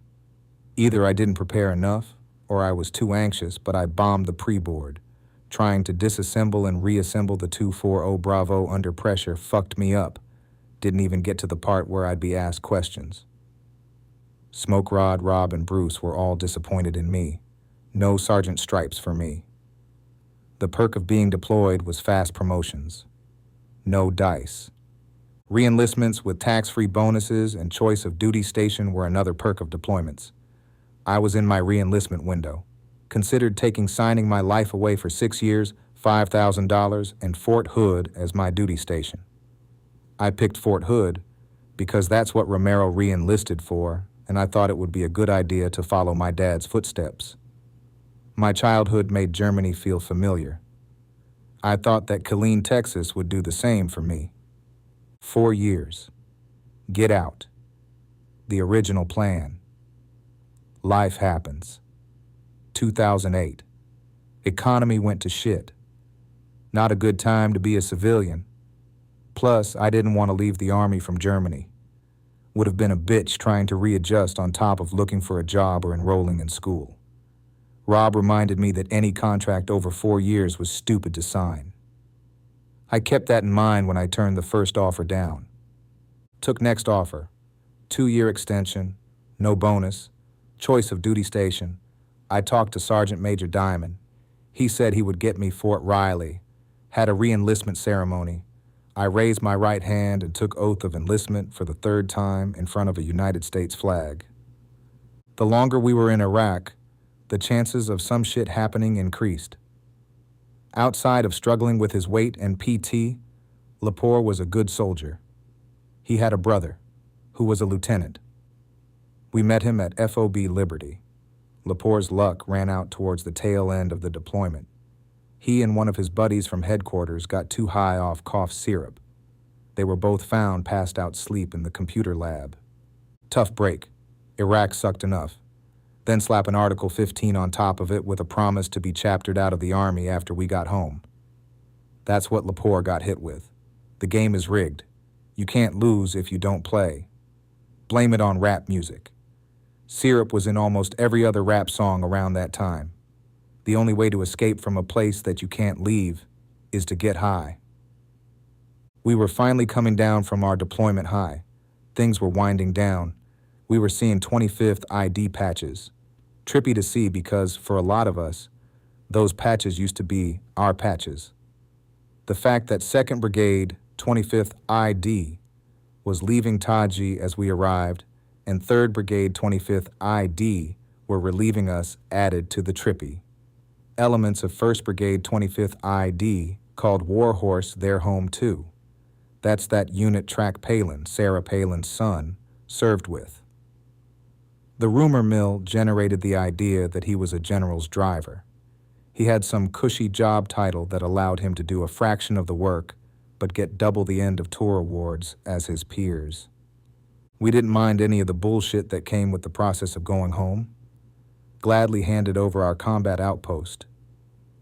Speaker 1: Either I didn't prepare enough, or I was too anxious, but I bombed the pre-board. Trying to disassemble and reassemble the 240 Bravo under pressure fucked me up. Didn't even get to the part where I'd be asked questions. Smoke Rod, Rob, and Bruce were all disappointed in me. No Sergeant Stripes for me. The perk of being deployed was fast promotions. No dice. Re-enlistments with tax-free bonuses and choice of duty station were another perk of deployments. I was in my re-enlistment window. Considered taking signing my life away for 6 years, $5,000, and Fort Hood as my duty station. I picked Fort Hood because that's what Romero re-enlisted for, and I thought it would be a good idea to follow my dad's footsteps. My childhood made Germany feel familiar. I thought that Killeen, Texas would do the same for me. 4 years. Get out. The original plan. Life happens. 2008. Economy went to shit. Not a good time to be a civilian. Plus, I didn't want to leave the army from Germany. Would have been a bitch trying to readjust on top of looking for a job or enrolling in school. Rob reminded me that any contract over 4 years was stupid to sign. I kept that in mind when I turned the first offer down. Took next offer. 2-year extension, no bonus, choice of duty station. I talked to Sergeant Major Diamond. He said he would get me Fort Riley. Had a re-enlistment ceremony. I raised my right hand and took oath of enlistment for the 3rd time in front of a United States flag. The longer we were in Iraq, the chances of some shit happening increased. Outside of struggling with his weight and PT, Lepore was a good soldier. He had a brother, who was a lieutenant. We met him at FOB Liberty. Lepore's luck ran out towards the tail end of the deployment. He and one of his buddies from headquarters got too high off cough syrup. They were both found passed out asleep in the computer lab. Tough break. Iraq sucked enough. Then slap an Article 15 on top of it with a promise to be chaptered out of the army after we got home. That's what Lepore got hit with. The game is rigged. You can't lose if you don't play. Blame it on rap music. Syrup was in almost every other rap song around that time. The only way to escape from a place that you can't leave is to get high. We were finally coming down from our deployment high. Things were winding down. We were seeing 25th ID patches. Trippy to see because, for a lot of us, those patches used to be our patches. The fact that 2nd Brigade, 25th ID, was leaving Taji as we arrived, and 3rd Brigade, 25th ID were relieving us added to the trippy. Elements of 1st Brigade, 25th ID called Warhorse their home too. That's that unit Track Palin, Sarah Palin's son, served with. The rumor mill generated the idea that he was a general's driver. He had some cushy job title that allowed him to do a fraction of the work, but get double the end of tour awards as his peers. We didn't mind any of the bullshit that came with the process of going home. Gladly handed over our combat outpost.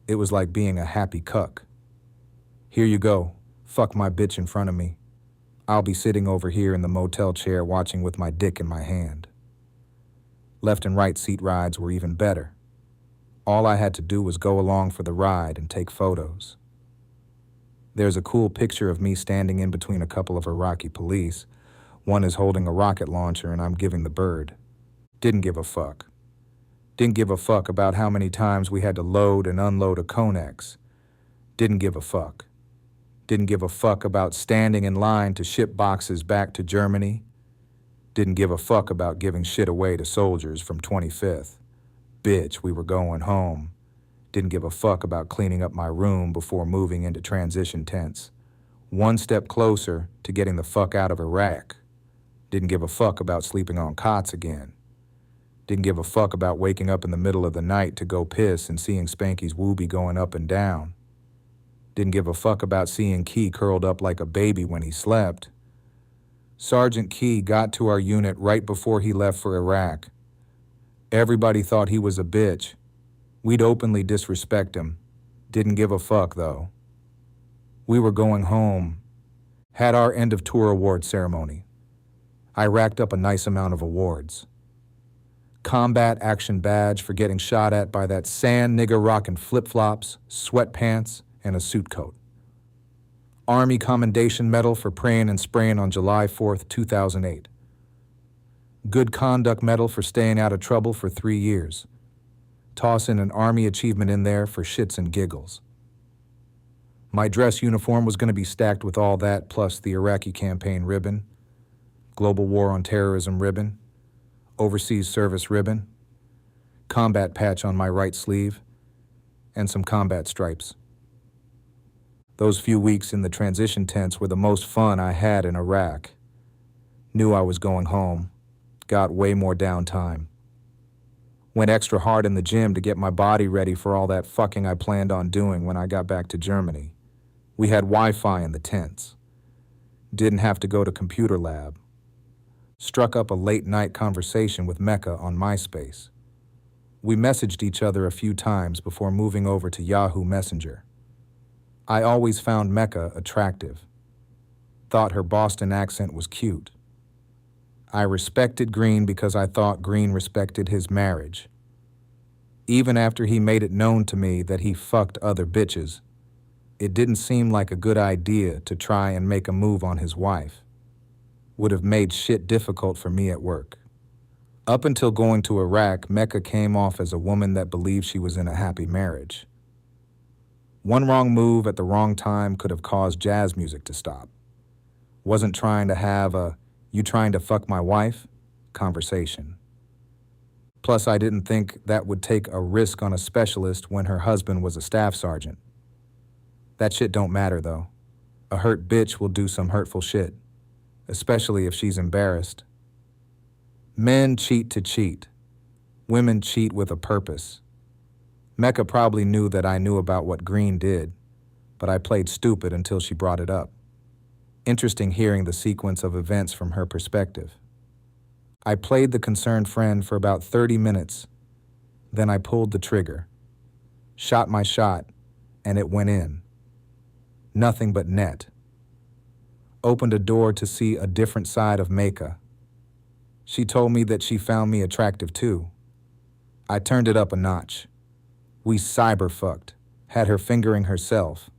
Speaker 1: It was like being a happy cuck. Here you go, fuck my bitch in front of me. I'll be sitting over here in the motel chair watching with my dick in my hand. Left and right seat rides were even better. All I had to do was go along for the ride and take photos. There's a cool picture of me standing in between a couple of Iraqi police. One is holding a rocket launcher and I'm giving the bird. Didn't give a fuck. Didn't give a fuck about how many times we had to load and unload a Konex. Didn't give a fuck. Didn't give a fuck about standing in line to ship boxes back to Germany. Didn't give a fuck about giving shit away to soldiers from 25th. Bitch, we were going home. Didn't give a fuck about cleaning up my room before moving into transition tents. One step closer to getting the fuck out of Iraq. Didn't give a fuck about sleeping on cots again. Didn't give a fuck about waking up in the middle of the night to go piss and seeing Spanky's woobie going up and down. Didn't give a fuck about seeing Key curled up like a baby when he slept. Sergeant Key got to our unit right before he left for Iraq. Everybody thought he was a bitch. We'd openly disrespect him. Didn't give a fuck, though. We were going home. Had our end of tour award ceremony. I racked up a nice amount of awards. Combat Action Badge for getting shot at by that sand nigger rockin' flip-flops, sweatpants, and a suit coat. Army Commendation Medal for praying and spraying on July 4th, 2008. Good Conduct Medal for staying out of trouble for 3 years. Toss in an Army achievement in there for shits and giggles. My dress uniform was going to be stacked with all that plus the Iraqi campaign ribbon, Global War on Terrorism ribbon, Overseas Service ribbon, combat patch on my right sleeve, and some combat stripes. Those few weeks in the transition tents were the most fun I had in Iraq. Knew I was going home, got way more downtime. Went extra hard in the gym to get my body ready for all that fucking I planned on doing when I got back to Germany. We had Wi-Fi in the tents. Didn't have to go to computer lab. Struck up a late-night conversation with Mecca on MySpace. We messaged each other a few times before moving over to Yahoo Messenger. I always found Mecca attractive. Thought her Boston accent was cute. I respected Green because I thought Green respected his marriage. Even after he made it known to me that he fucked other bitches, it didn't seem like a good idea to try and make a move on his wife. Would have made shit difficult for me at work. Up until going to Iraq, Mecca came off as a woman that believed she was in a happy marriage. One wrong move at the wrong time could have caused jazz music to stop. Wasn't trying to have a "you trying to fuck my wife" conversation. Plus, I didn't think that would take a risk on a specialist when her husband was a staff sergeant. That shit don't matter, though. A hurt bitch will do some hurtful shit, especially if she's embarrassed. Men cheat to cheat. Women cheat with a purpose. Mecca probably knew that I knew about what Green did, but I played stupid until she brought it up. Interesting hearing the sequence of events from her perspective. I played the concerned friend for about 30 minutes. Then I pulled the trigger. Shot my shot, and it went in. Nothing but net. Opened a door to see a different side of Mecca. She told me that she found me attractive too. I turned it up a notch. We cyber-fucked, had her fingering herself.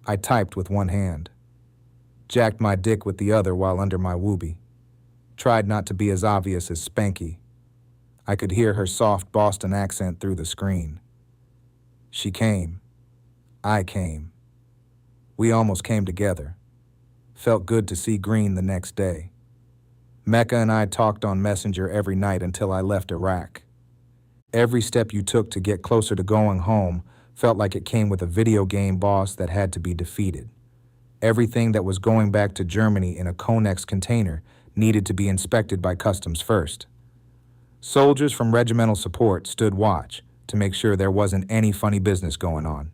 Speaker 1: I typed with one hand. Jacked my dick with the other while under my whoopee. Tried not to be as obvious as Spanky. I could hear her soft Boston accent through the screen. She came. I came. We almost came together. Felt good to see Green the next day. Mecca and I talked on Messenger every night until I left Iraq. Every step you took to get closer to going home felt like it came with a video game boss that had to be defeated. Everything that was going back to Germany in a Connex container needed to be inspected by customs first. Soldiers from regimental support stood watch to make sure there wasn't any funny business going on.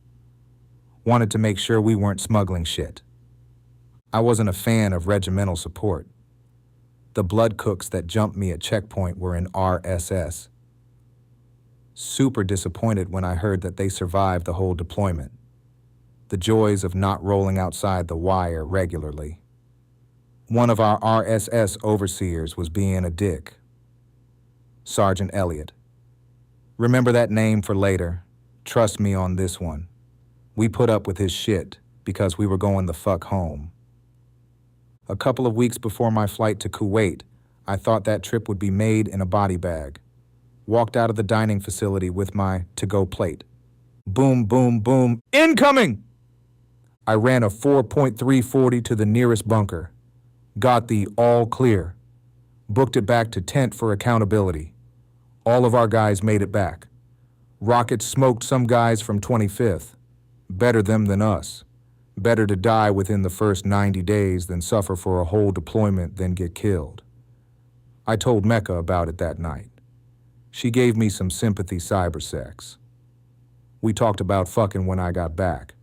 Speaker 1: Wanted to make sure we weren't smuggling shit. I wasn't a fan of regimental support. The blood cooks that jumped me at checkpoint were in RSS. Super disappointed when I heard that they survived the whole deployment. The joys of not rolling outside the wire regularly. One of our RSS overseers was being a dick. Sergeant Elliott. Remember that name for later. Trust me on this one. We put up with his shit because we were going the fuck home. A couple of weeks before my flight to Kuwait, I thought that trip would be made in a body bag. Walked out of the dining facility with my to-go plate. Boom, boom, boom, incoming! I ran a 4.340 to the nearest bunker. Got the all clear. Booked it back to tent for accountability. All of our guys made it back. Rockets smoked some guys from 25th. Better them than us. Better to die within the first 90 days than suffer for a whole deployment then get killed. I told Mecca about it that night. She gave me some sympathy cybersex. We talked about fucking when I got back.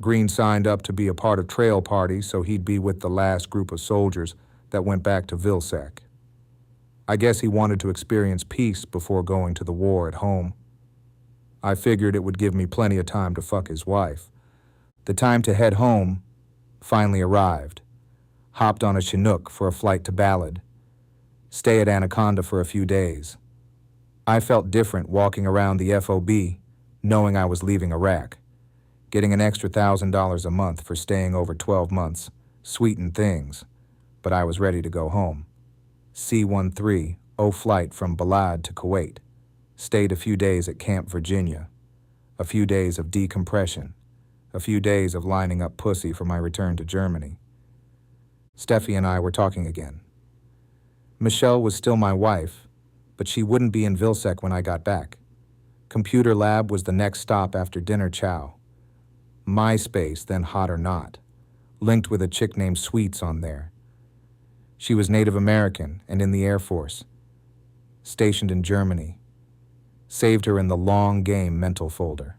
Speaker 1: Green signed up to be a part of trail parties so he'd be with the last group of soldiers that went back to Vilsack. I guess he wanted to experience peace before going to the war at home. I figured it would give me plenty of time to fuck his wife. The time to head home finally arrived. Hopped on a Chinook for a flight to Ballad. Stay at Anaconda for a few days. I felt different walking around the FOB, knowing I was leaving Iraq. Getting an extra $1,000 a month for staying over 12 months sweetened things, but I was ready to go home. C-13, flight from Balad to Kuwait. Stayed a few days at Camp Virginia. A few days of decompression. A few days of lining up pussy for my return to Germany. Steffi and I were talking again. Michelle was still my wife, but she wouldn't be in Vilsack when I got back. Computer lab was the next stop after dinner chow. MySpace, then Hot or Not, linked with a chick named Sweets on there. She was Native American and in the Air Force, stationed in Germany. Saved her in the long game mental folder.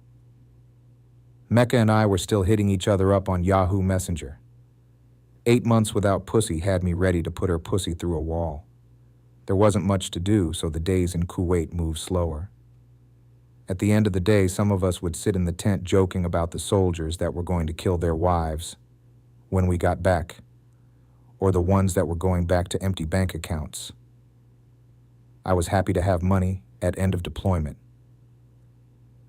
Speaker 1: Mecca and I were still hitting each other up on Yahoo Messenger. 8 months without pussy had me ready to put her pussy through a wall. There wasn't much to do, so the days in Kuwait moved slower. At the end of the day, some of us would sit in the tent joking about the soldiers that were going to kill their wives when we got back, or the ones that were going back to empty bank accounts. I was happy to have money at end of deployment.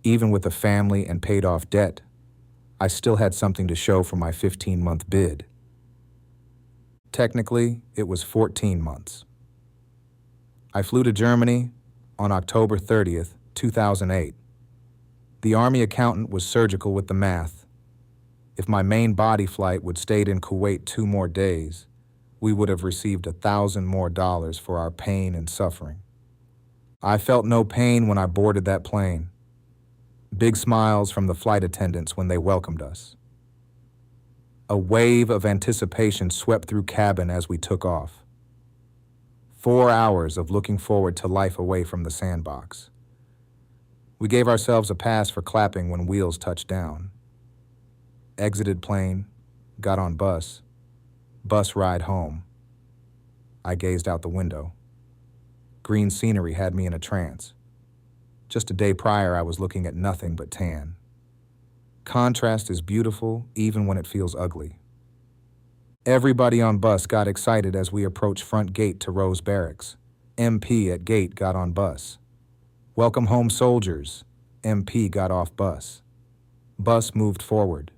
Speaker 1: Even with a family and paid off debt, I still had something to show for my 15-month bid. Technically, it was 14 months. I flew to Germany on October 30th, 2008. The Army accountant was surgical with the math. If my main body flight would stayed in Kuwait 2 more days, we would have received $1,000 more for our pain and suffering. I felt no pain when I boarded that plane. Big smiles from the flight attendants when they welcomed us. A wave of anticipation swept through cabin as we took off. 4 hours of looking forward to life away from the sandbox. We gave ourselves a pass for clapping when wheels touched down. Exited plane, got on bus ride home. I gazed out the window. Green scenery had me in a trance. Just a day prior, I was looking at nothing but tan. Contrast is beautiful even when it feels ugly. Everybody on bus got excited as we approached front gate to Rose Barracks. MP at gate got on bus. Welcome home soldiers. MP got off bus. Bus moved forward.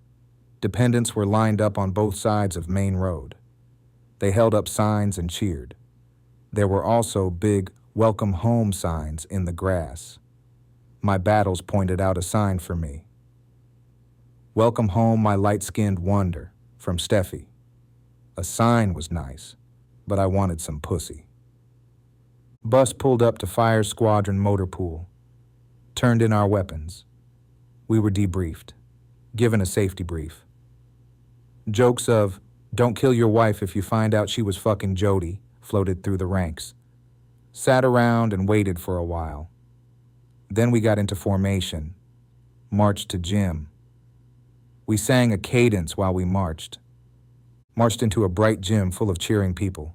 Speaker 1: Dependents were lined up on both sides of main road. They held up signs and cheered. There were also big welcome home signs in the grass. My battles pointed out a sign for me. Welcome home, my light-skinned wonder, from Steffi. A sign was nice, but I wanted some pussy. Bus pulled up to Fire Squadron motor pool. Turned in our weapons. We were debriefed, given a safety brief. Jokes of, "Don't kill your wife if you find out she was fucking Jody," floated through the ranks. Sat around and waited for a while. Then we got into formation, marched to gym. We sang a cadence while we marched into a bright gym full of cheering people.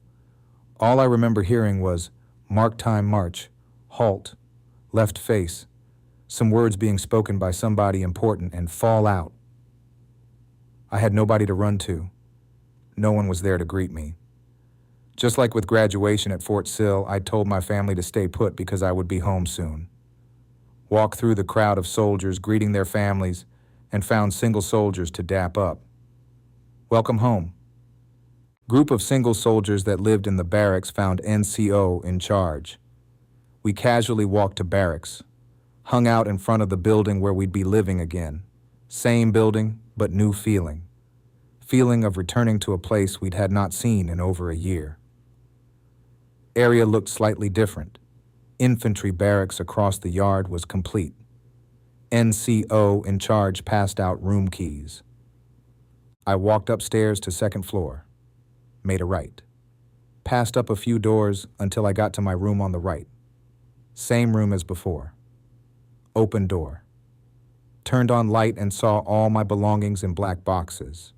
Speaker 1: All I remember hearing was, "Mark time march, halt, left face," some words being spoken by somebody important, and "fall out." I had nobody to run to. No one was there to greet me. Just like with graduation at Fort Sill, I told my family to stay put because I would be home soon. Walked through the crowd of soldiers greeting their families and found single soldiers to dap up. Welcome home. Group of single soldiers that lived in the barracks found NCO in charge. We casually walked to barracks, hung out in front of the building where we'd be living again. Same building, but new feeling. Feeling of returning to a place we'd had not seen in over a year. Area looked slightly different. Infantry barracks across the yard was complete. NCO in charge passed out room keys. I walked upstairs to second floor, made a right. Passed up a few doors until I got to my room on the right. Same room as before. Open door. Turned on light and saw all my belongings in black boxes.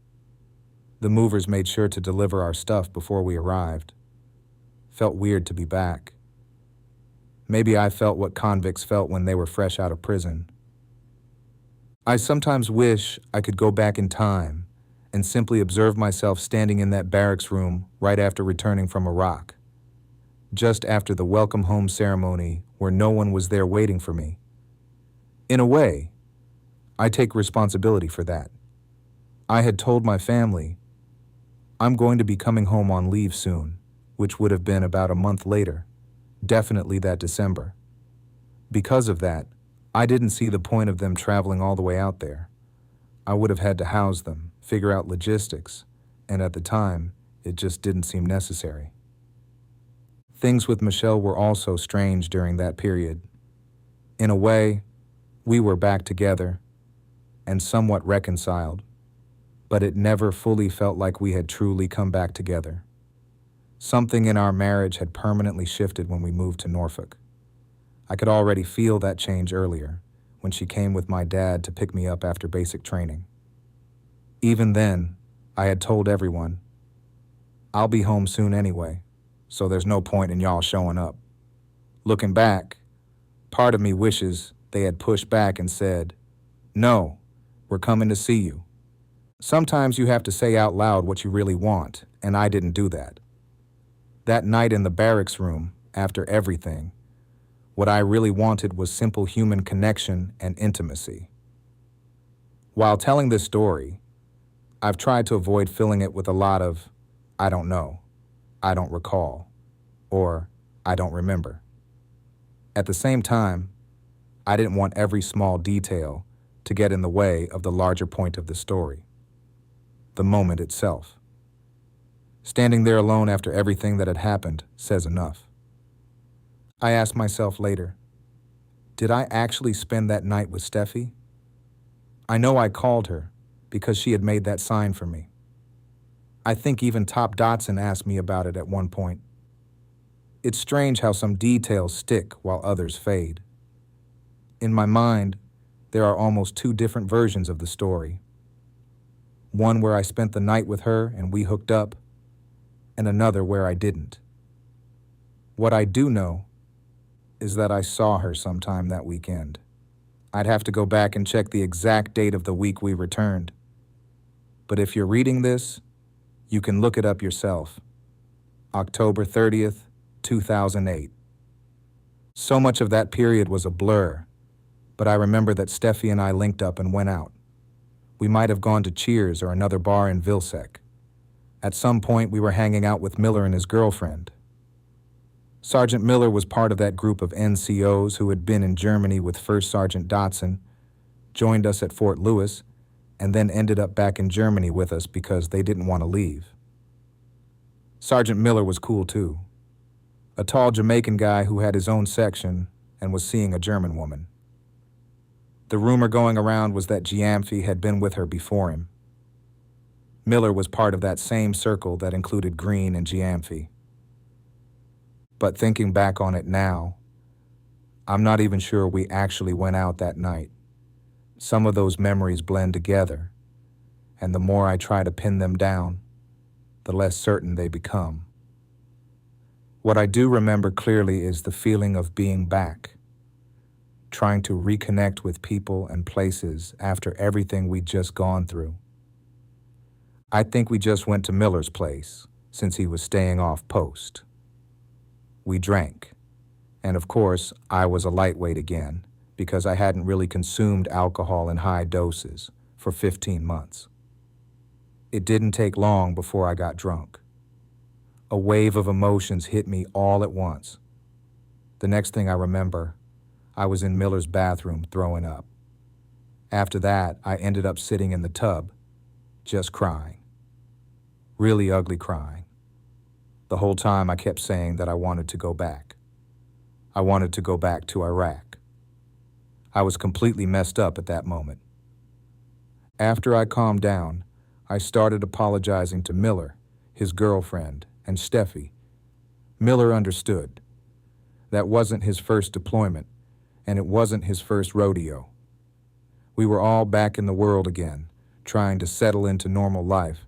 Speaker 1: The movers made sure to deliver our stuff before we arrived. Felt weird to be back. Maybe I felt what convicts felt when they were fresh out of prison. I sometimes wish I could go back in time and simply observe myself standing in that barracks room right after returning from Iraq, just after the welcome home ceremony where no one was there waiting for me. In a way, I take responsibility for that. I had told my family, I'm going to be coming home on leave soon, which would have been about a month later, definitely that December. Because of that, I didn't see the point of them traveling all the way out there. I would have had to house them, figure out logistics, and at the time, it just didn't seem necessary. Things with Michelle were also strange during that period. In a way, we were back together and somewhat reconciled, but it never fully felt like we had truly come back together. Something in our marriage had permanently shifted when we moved to Norfolk. I could already feel that change earlier, when she came with my dad to pick me up after basic training. Even then, I had told everyone, I'll be home soon anyway, so there's no point in y'all showing up. Looking back, part of me wishes they had pushed back and said, no, we're coming to see you. Sometimes you have to say out loud what you really want, and I didn't do that. That night in the barracks room, after everything, what I really wanted was simple human connection and intimacy. While telling this story, I've tried to avoid filling it with a lot of, I don't know, I don't recall, or I don't remember. At the same time, I didn't want every small detail to get in the way of the larger point of the story, the moment itself. Standing there alone after everything that had happened says enough. I asked myself later, did I actually spend that night with Steffi? I know I called her because she had made that sign for me. I think even Top Dotson asked me about it at one point. It's strange how some details stick while others fade. In my mind, there are almost two different versions of the story. One where I spent the night with her and we hooked up, and another where I didn't. What I do know is that I saw her sometime that weekend. I'd have to go back and check the exact date of the week we returned. But if you're reading this, you can look it up yourself. October 30th, 2008. So much of that period was a blur, but I remember that Steffi and I linked up and went out. We might have gone to Cheers or another bar in Vilsec. At some point, we were hanging out with Miller and his girlfriend. Sergeant Miller was part of that group of NCOs who had been in Germany with First Sergeant Dotson, joined us at Fort Lewis, and then ended up back in Germany with us because they didn't want to leave. Sergeant Miller was cool too. A tall Jamaican guy who had his own section and was seeing a German woman. The rumor going around was that Giamfi had been with her before him. Miller was part of that same circle that included Green and Giamfi. But thinking back on it now, I'm not even sure we actually went out that night. Some of those memories blend together, and the more I try to pin them down, the less certain they become. What I do remember clearly is the feeling of being back, trying to reconnect with people and places after everything we'd just gone through. I think we just went to Miller's place, since he was staying off post. We drank, and of course, I was a lightweight again, because I hadn't really consumed alcohol in high doses for 15 months. It didn't take long before I got drunk. A wave of emotions hit me all at once. The next thing I remember, I was in Miller's bathroom throwing up. After that, I ended up sitting in the tub, just crying. Really ugly crying. The whole time I kept saying that I wanted to go back. I wanted to go back to Iraq. I was completely messed up at that moment. After I calmed down, I started apologizing to Miller, his girlfriend, and Steffi. Miller understood. That wasn't his first deployment, and it wasn't his first rodeo. We were all back in the world again, trying to settle into normal life,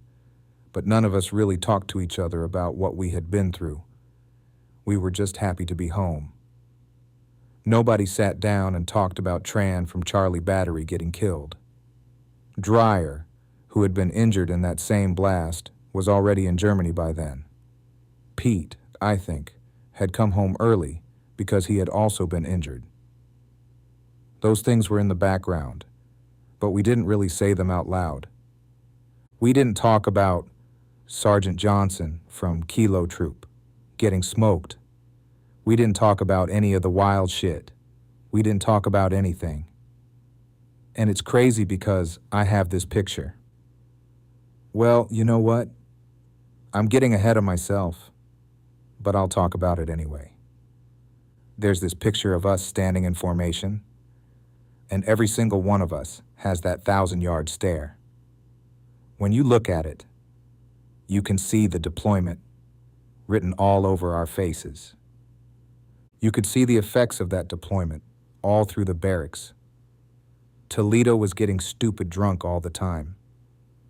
Speaker 1: but none of us really talked to each other about what we had been through. We were just happy to be home. Nobody sat down and talked about Tran from Charlie Battery getting killed. Dreyer, who had been injured in that same blast, was already in Germany by then. Pete, I think, had come home early because he had also been injured. Those things were in the background, but we didn't really say them out loud. We didn't talk about Sergeant Johnson from Kilo Troop getting smoked. We didn't talk about any of the wild shit. We didn't talk about anything. And it's crazy because I have this picture. Well, you know what? I'm getting ahead of myself, but I'll talk about it anyway. There's this picture of us standing in formation, and every single one of us has that 1,000-yard stare. When you look at it, you can see the deployment written all over our faces. You could see the effects of that deployment all through the barracks. Toledo was getting stupid drunk all the time.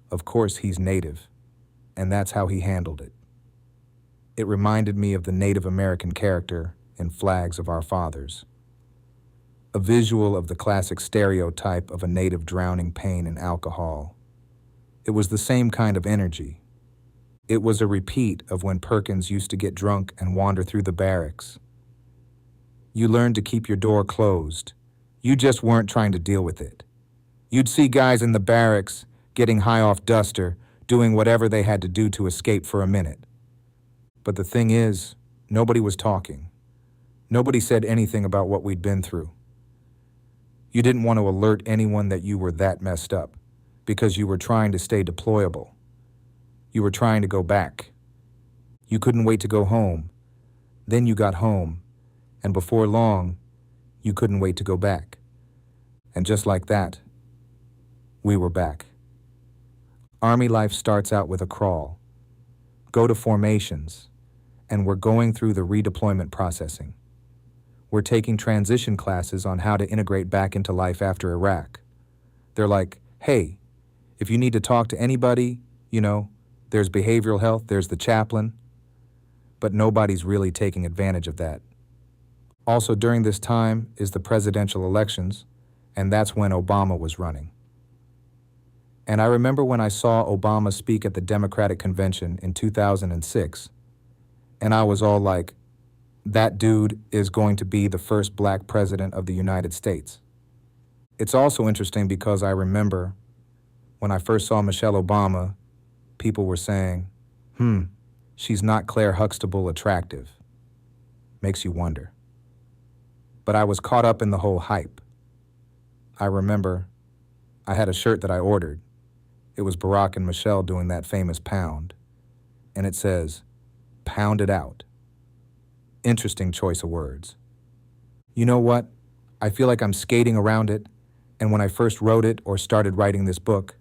Speaker 1: Of course, he's native, and that's how he handled it. It reminded me of the Native American character in Flags of Our Fathers, a visual of the classic stereotype of a native drowning pain in alcohol. It was the same kind of energy. It was a repeat of when Perkins used to get drunk and wander through the barracks. You learned to keep your door closed. You just weren't trying to deal with it. You'd see guys in the barracks getting high off duster, doing whatever they had to do to escape for a minute. But the thing is, nobody was talking. Nobody said anything about what we'd been through. You didn't want to alert anyone that you were that messed up, because you were trying to stay deployable. You were trying to go back. You couldn't wait to go home. Then you got home, and before long, you couldn't wait to go back. And just like that, we were back. Army life starts out with a crawl. Go to formations, and we're going through the redeployment processing. We're taking transition classes on how to integrate back into life after Iraq. They're like, hey, if you need to talk to anybody, there's behavioral health, there's the chaplain. But nobody's really taking advantage of that. Also during this time is the presidential elections, and that's when Obama was running. And I remember when I saw Obama speak at the Democratic Convention in 2006, and I was all like, that dude is going to be the first black president of the United States. It's also interesting because I remember when I first saw Michelle Obama, people were saying, she's not Claire Huxtable attractive. Makes you wonder. But I was caught up in the whole hype. I remember I had a shirt that I ordered. It was Barack and Michelle doing that famous pound. And it says, pound it out. Interesting choice of words. You know what? I feel like I'm skating around it, and when I first wrote it or started writing this book,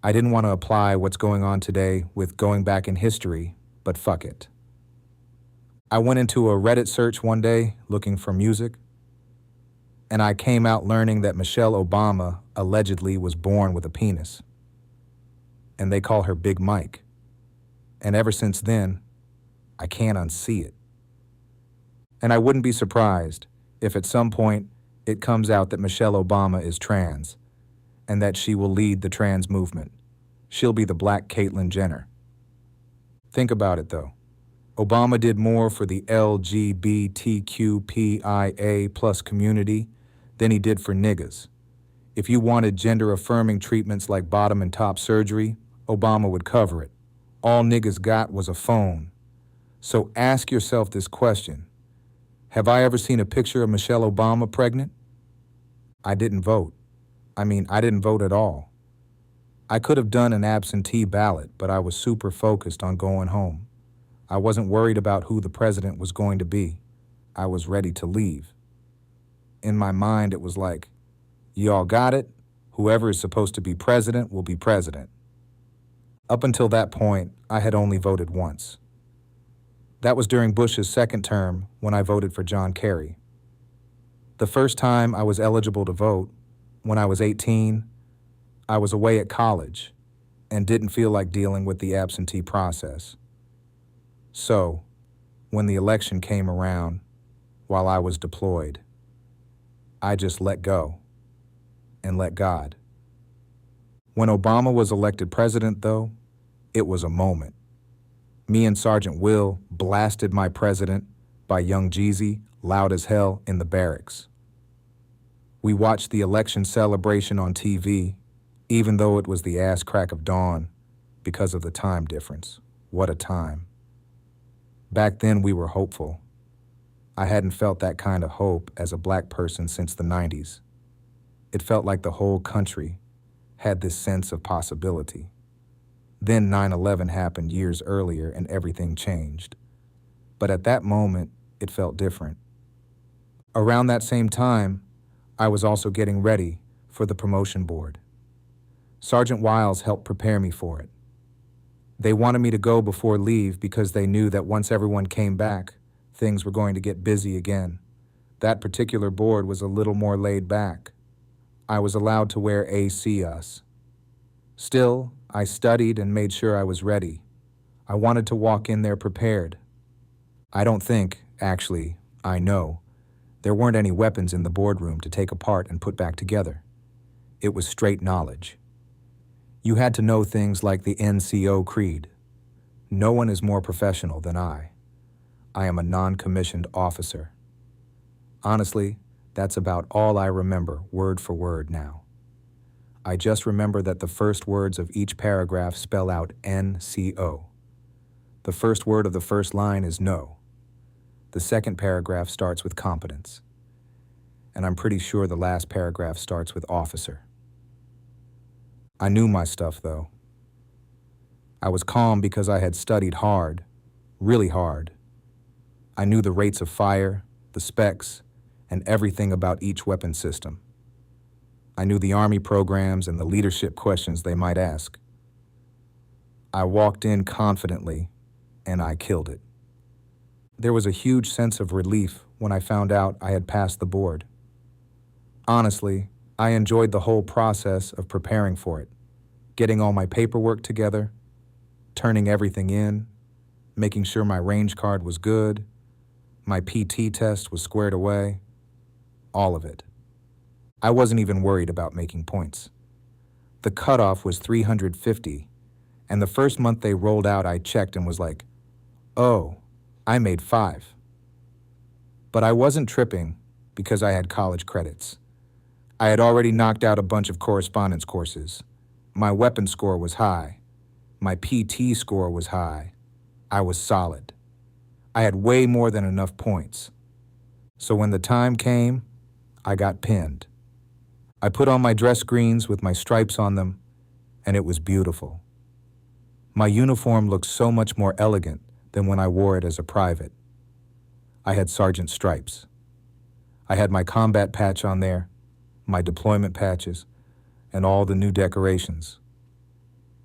Speaker 1: I didn't want to apply what's going on today with going back in history, but fuck it. I went into a Reddit search one day looking for music, and I came out learning that Michelle Obama allegedly was born with a penis. And they call her Big Mike. And ever since then, I can't unsee it. And I wouldn't be surprised if at some point it comes out that Michelle Obama is trans and that she will lead the trans movement. She'll be the Black Caitlyn Jenner. Think about it, though. Obama did more for the LGBTQPIA+ community than he did for niggas. If you wanted gender-affirming treatments like bottom and top surgery, Obama would cover it. All niggas got was a phone. So ask yourself this question. Have I ever seen a picture of Michelle Obama pregnant? I didn't vote. I didn't vote at all. I could have done an absentee ballot, but I was super focused on going home. I wasn't worried about who the president was going to be. I was ready to leave. In my mind, it was like, y'all got it? Whoever is supposed to be president will be president. Up until that point, I had only voted once. That was during Bush's second term when I voted for John Kerry. The first time I was eligible to vote, when I was 18, I was away at college and didn't feel like dealing with the absentee process. So, when the election came around, while I was deployed, I just let go and let God. When Obama was elected president, though, it was a moment. Me and Sergeant Will blasted My President by Young Jeezy loud as hell in the barracks. We watched the election celebration on TV, even though it was the ass crack of dawn, because of the time difference. What a time. Back then we were hopeful. I hadn't felt that kind of hope as a black person since the 90s. It felt like the whole country had this sense of possibility. Then 9/11 happened years earlier and everything changed. But at that moment, it felt different. Around that same time, I was also getting ready for the promotion board. Sergeant Wiles helped prepare me for it. They wanted me to go before leave because they knew that once everyone came back, things were going to get busy again. That particular board was a little more laid back. I was allowed to wear AC-us. Still, I studied and made sure I was ready. I wanted to walk in there prepared. I don't think, actually, I know, there weren't any weapons in the boardroom to take apart and put back together. It was straight knowledge. You had to know things like the NCO creed. No one is more professional than I. I am a non-commissioned officer. Honestly, that's about all I remember, word for word now. I just remember that the first words of each paragraph spell out NCO. The first word of the first line is no. The second paragraph starts with competence. And I'm pretty sure the last paragraph starts with officer. I knew my stuff, though. I was calm because I had studied hard, really hard. I knew the rates of fire, the specs, and everything about each weapon system. I knew the Army programs and the leadership questions they might ask. I walked in confidently, and I killed it. There was a huge sense of relief when I found out I had passed the board. Honestly, I enjoyed the whole process of preparing for it, getting all my paperwork together, turning everything in, making sure my range card was good, my PT test was squared away, all of it. I wasn't even worried about making points. The cutoff was 350, and the first month they rolled out, I checked and was like, oh, I made 5. But I wasn't tripping because I had college credits. I had already knocked out a bunch of correspondence courses. My weapon score was high. My PT score was high. I was solid. I had way more than enough points. So when the time came, I got pinned. I put on my dress greens with my stripes on them, and it was beautiful. My uniform looked so much more elegant than when I wore it as a private. I had sergeant stripes. I had my combat patch on there, my deployment patches, and all the new decorations.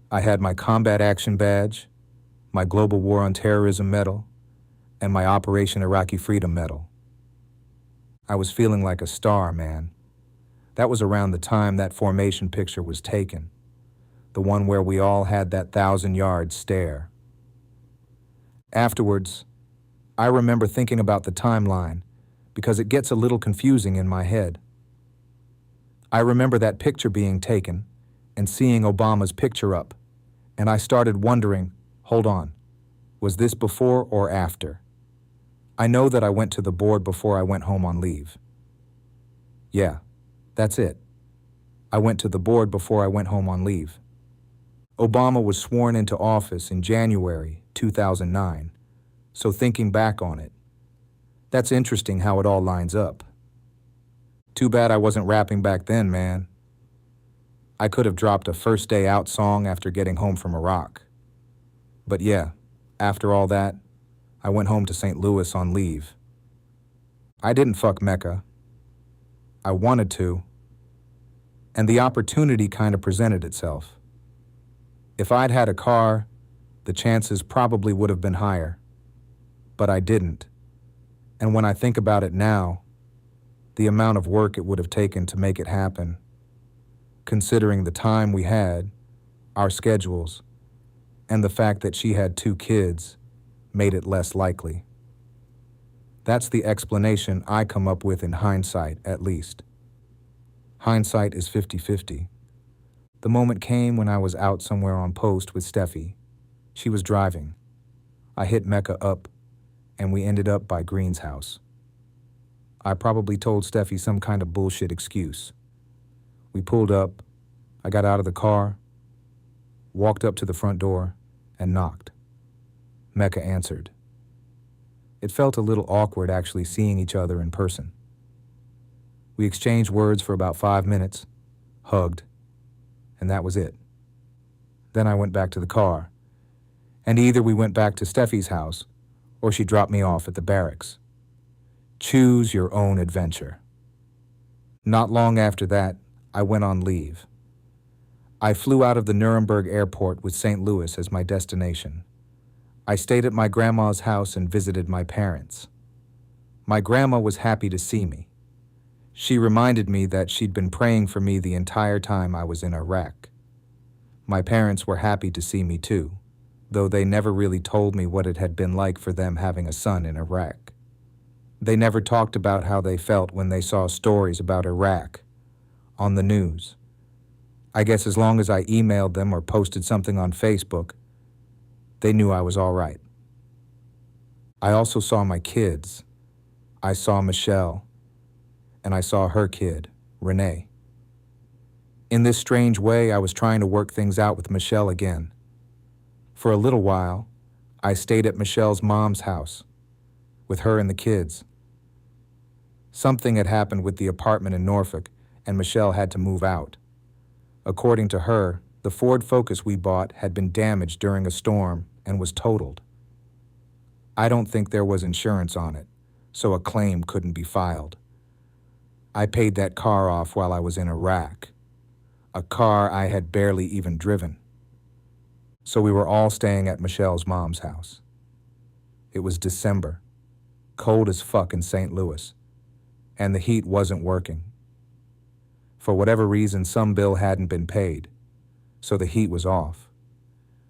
Speaker 1: I had my combat action badge, my Global War on Terrorism medal, and my Operation Iraqi Freedom medal. I was feeling like a star, man. That was around the time that formation picture was taken, the one where we all had that 1,000-yard stare. Afterwards, I remember thinking about the timeline because it gets a little confusing in my head. I remember that picture being taken and seeing Obama's picture up, and I started wondering, hold on, was this before or after? I know that I went to the board before I went home on leave. Yeah, that's it. I went to the board before I went home on leave. Obama was sworn into office in January 2009, so thinking back on it, that's interesting how it all lines up. Too bad I wasn't rapping back then, man. I could have dropped a first day out song after getting home from Iraq. But yeah, after all that, I went home to St. Louis on leave. I didn't fuck Mecca. I wanted to, and the opportunity kind of presented itself. If I'd had a car, the chances probably would have been higher. But I didn't. And when I think about it now, the amount of work it would have taken to make it happen, considering the time we had, our schedules, and the fact that she had 2 kids, made it less likely. That's the explanation I come up with in hindsight, at least. Hindsight is 50-50. The moment came when I was out somewhere on post with Steffi. She was driving. I hit Mecca up, and we ended up by Green's house. I probably told Steffi some kind of bullshit excuse. We pulled up, I got out of the car, walked up to the front door, and knocked. Mecca answered. It felt a little awkward actually seeing each other in person. We exchanged words for about 5 minutes, hugged, and that was it. Then I went back to the car, and either we went back to Steffi's house or she dropped me off at the barracks. Choose your own adventure. Not long after that, I went on leave. I flew out of the Nuremberg airport with St. Louis as my destination. I stayed at my grandma's house and visited my parents. My grandma was happy to see me. She reminded me that she'd been praying for me the entire time I was in Iraq. My parents were happy to see me too, though they never really told me what it had been like for them having a son in Iraq. They never talked about how they felt when they saw stories about Iraq on the news. I guess as long as I emailed them or posted something on Facebook, they knew I was all right. I also saw my kids. I saw Michelle, and I saw her kid, Renee. In this strange way, I was trying to work things out with Michelle again. For a little while, I stayed at Michelle's mom's house, with her and the kids. Something had happened with the apartment in Norfolk, and Michelle had to move out. According to her, the Ford Focus we bought had been damaged during a storm and was totaled. I don't think there was insurance on it, so a claim couldn't be filed. I paid that car off while I was in Iraq, a car I had barely even driven. So we were all staying at Michelle's mom's house. It was December, cold as fuck in St. Louis, and the heat wasn't working. For whatever reason, some bill hadn't been paid, so the heat was off.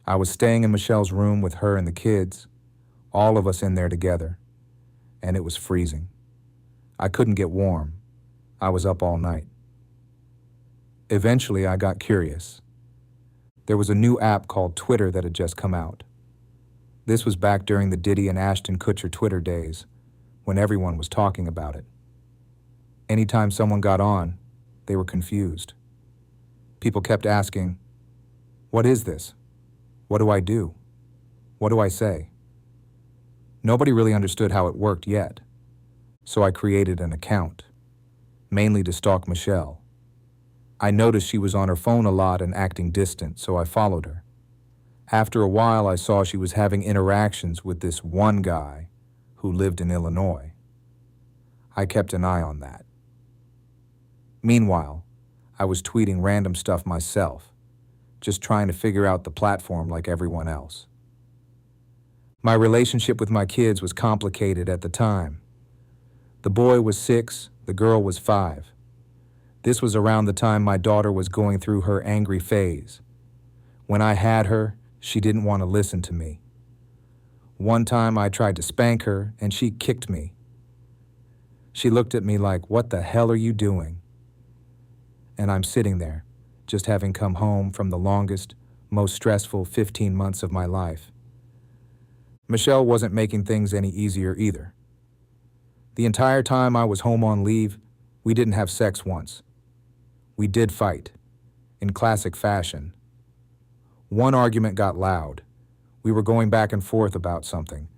Speaker 1: I was staying in Michelle's room with her and the kids, all of us in there together, and it was freezing. I couldn't get warm. I was up all night. Eventually, I got curious. There was a new app called Twitter that had just come out. This was back during the Diddy and Ashton Kutcher Twitter days, when everyone was talking about it. Anytime someone got on, they were confused. People kept asking, "What is this? What do I do? What do I say?" Nobody really understood how it worked yet, so I created an account, mainly to stalk Michelle. I noticed she was on her phone a lot and acting distant, so I followed her. After a while, I saw she was having interactions with this one guy who lived in Illinois. I kept an eye on that. Meanwhile, I was tweeting random stuff myself, just trying to figure out the platform like everyone else. My relationship with my kids was complicated at the time. The boy was 6, the girl was 5. This was around the time my daughter was going through her angry phase. When I had her, she didn't want to listen to me. One time I tried to spank her and she kicked me. She looked at me like, "What the hell are you doing?" And I'm sitting there, just having come home from the longest, most stressful 15 months of my life. Michelle wasn't making things any easier either. The entire time I was home on leave, we didn't have sex once. We did fight, in classic fashion. One argument got loud. We were going back and forth about something,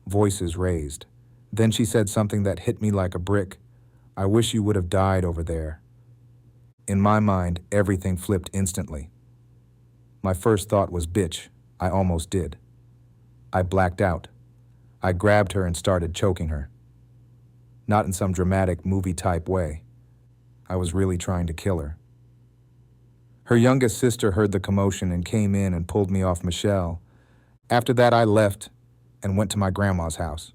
Speaker 1: voices raised. Then she said something that hit me like a brick. "I wish you would have died over there." In my mind, everything flipped instantly. My first thought was, "Bitch, I almost did." I blacked out. I grabbed her and started choking her. Not in some dramatic movie-type way. I was really trying to kill her. Her youngest sister heard the commotion and came in and pulled me off Michelle. After that, I left and went to my grandma's house.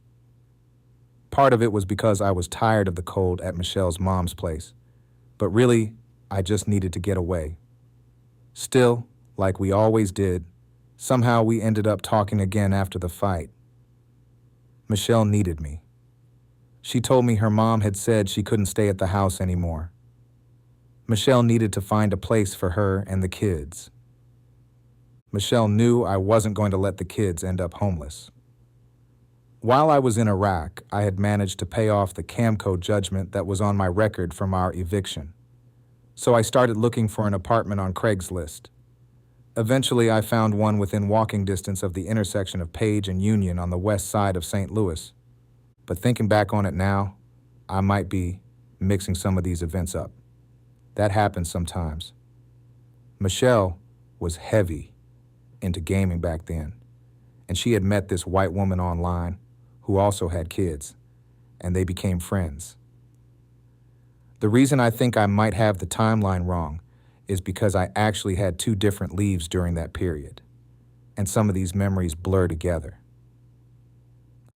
Speaker 1: Part of it was because I was tired of the cold at Michelle's mom's place, but really, I just needed to get away. Still, like we always did, somehow we ended up talking again after the fight. Michelle needed me. She told me her mom had said she couldn't stay at the house anymore. Michelle needed to find a place for her and the kids. Michelle knew I wasn't going to let the kids end up homeless. While I was in Iraq, I had managed to pay off the Camco judgment that was on my record from our eviction. So I started looking for an apartment on Craigslist. Eventually, I found one within walking distance of the intersection of Page and Union on the west side of St. Louis. But thinking back on it now, I might be mixing some of these events up. That happens sometimes. Michelle was heavy into gaming back then, and she had met this white woman online who also had kids, and they became friends. The reason I think I might have the timeline wrong is because I actually had 2 different leaves during that period, and some of these memories blur together.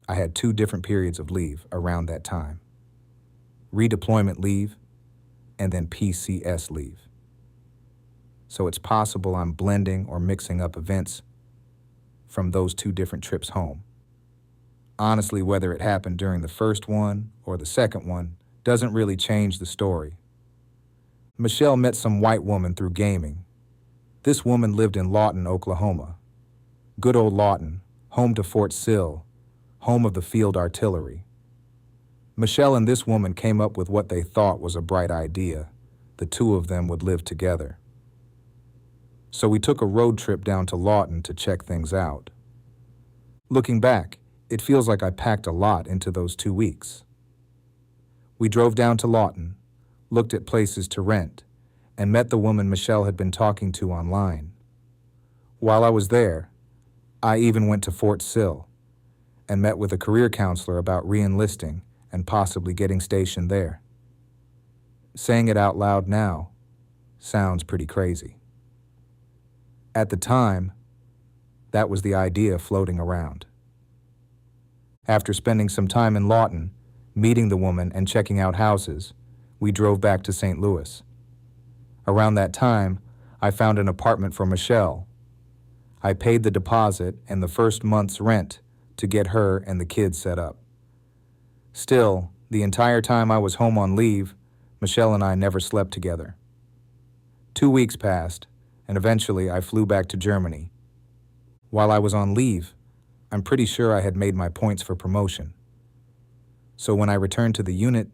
Speaker 1: I had 2 different periods of leave around that time: redeployment leave and then PCS leave. So it's possible I'm blending or mixing up events from those 2 different trips home. Honestly, whether it happened during the first one or the second one doesn't really change the story. Michelle met some white woman through gaming. This woman lived in Lawton, Oklahoma. Good old Lawton, home to Fort Sill, home of the field artillery. Michelle and this woman came up with what they thought was a bright idea. The 2 of them would live together. So we took a road trip down to Lawton to check things out. Looking back, it feels like I packed a lot into those 2 weeks. We drove down to Lawton, looked at places to rent, and met the woman Michelle had been talking to online. While I was there, I even went to Fort Sill and met with a career counselor about re-enlisting and possibly getting stationed there. Saying it out loud now sounds pretty crazy. At the time, that was the idea floating around. After spending some time in Lawton, meeting the woman and checking out houses, we drove back to St. Louis. Around that time, I found an apartment for Michelle. I paid the deposit and the first month's rent to get her and the kids set up. Still, the entire time I was home on leave, Michelle and I never slept together. 2 weeks passed, and eventually I flew back to Germany. While I was on leave, I'm pretty sure I had made my points for promotion. So when I returned to the unit,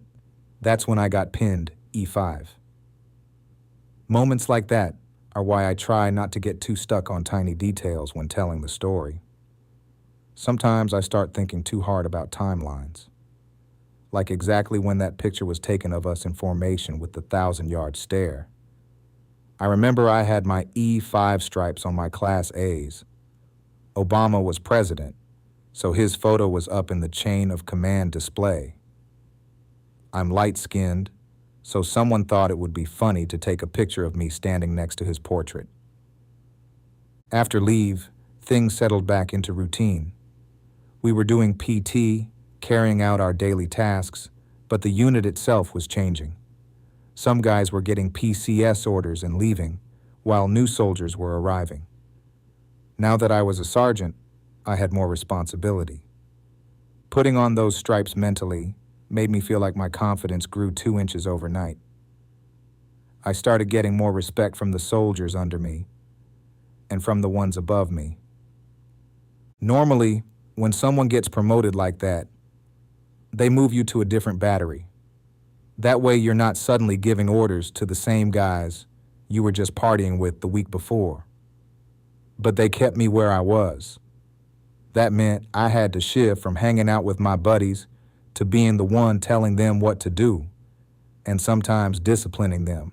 Speaker 1: that's when I got pinned E5. Moments like that are why I try not to get too stuck on tiny details when telling the story. Sometimes I start thinking too hard about timelines, like exactly when that picture was taken of us in formation with the 1,000-yard stare. I remember I had my E5 stripes on my Class A's. Obama was president, so his photo was up in the chain of command display. I'm light-skinned, so someone thought it would be funny to take a picture of me standing next to his portrait. After leave, things settled back into routine. We were doing PT, carrying out our daily tasks, but the unit itself was changing. Some guys were getting PCS orders and leaving, while new soldiers were arriving. Now that I was a sergeant, I had more responsibility. Putting on those stripes mentally made me feel like my confidence grew 2 inches overnight. I started getting more respect from the soldiers under me and from the ones above me. Normally, when someone gets promoted like that, they move you to a different battery. That way you're not suddenly giving orders to the same guys you were just partying with the week before. But they kept me where I was. That meant I had to shift from hanging out with my buddies to being the one telling them what to do, and sometimes disciplining them,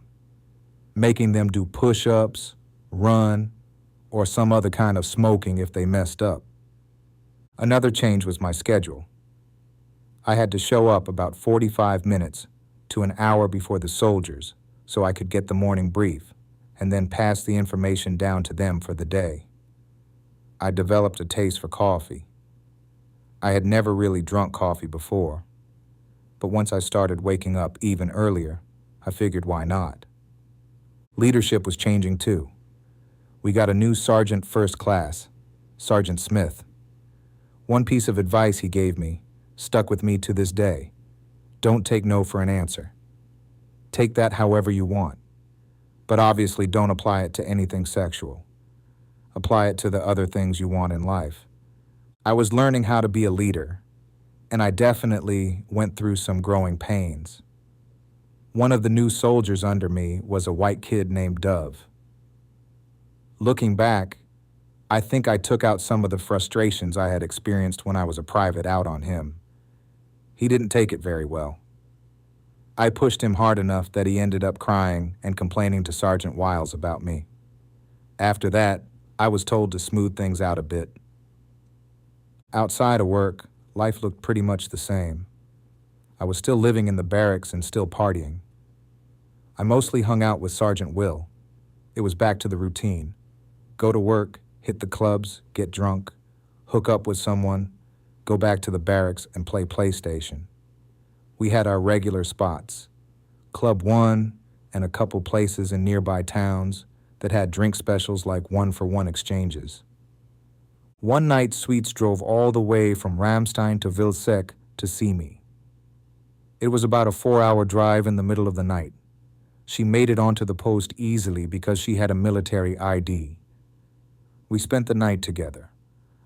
Speaker 1: making them do push-ups, run, or some other kind of smoking if they messed up. Another change was my schedule. I had to show up about 45 minutes to an hour before the soldiers so I could get the morning brief and then pass the information down to them for the day. I developed a taste for coffee. I had never really drunk coffee before, but once I started waking up even earlier, I figured why not. Leadership was changing too. We got a new sergeant first class, Sergeant Smith. One piece of advice he gave me stuck with me to this day. Don't take no for an answer. Take that however you want, but obviously don't apply it to anything sexual. Apply it to the other things you want in life. I was learning how to be a leader, and I definitely went through some growing pains. One of the new soldiers under me was a white kid named Dove. Looking back, I think I took out some of the frustrations I had experienced when I was a private out on him. He didn't take it very well. I pushed him hard enough that he ended up crying and complaining to Sergeant Wiles about me. After that, I was told to smooth things out a bit. Outside of work, life looked pretty much the same. I was still living in the barracks and still partying. I mostly hung out with Sergeant Will. It was back to the routine. Go to work, hit the clubs, get drunk, hook up with someone, go back to the barracks and play PlayStation. We had our regular spots, Club 1 and a couple places in nearby towns that had drink specials like one-for-one exchanges. One night, Sweets drove all the way from Ramstein to Vilsec to see me. It was about a 4-hour drive in the middle of the night. She made it onto the post easily because she had a military ID. We spent the night together,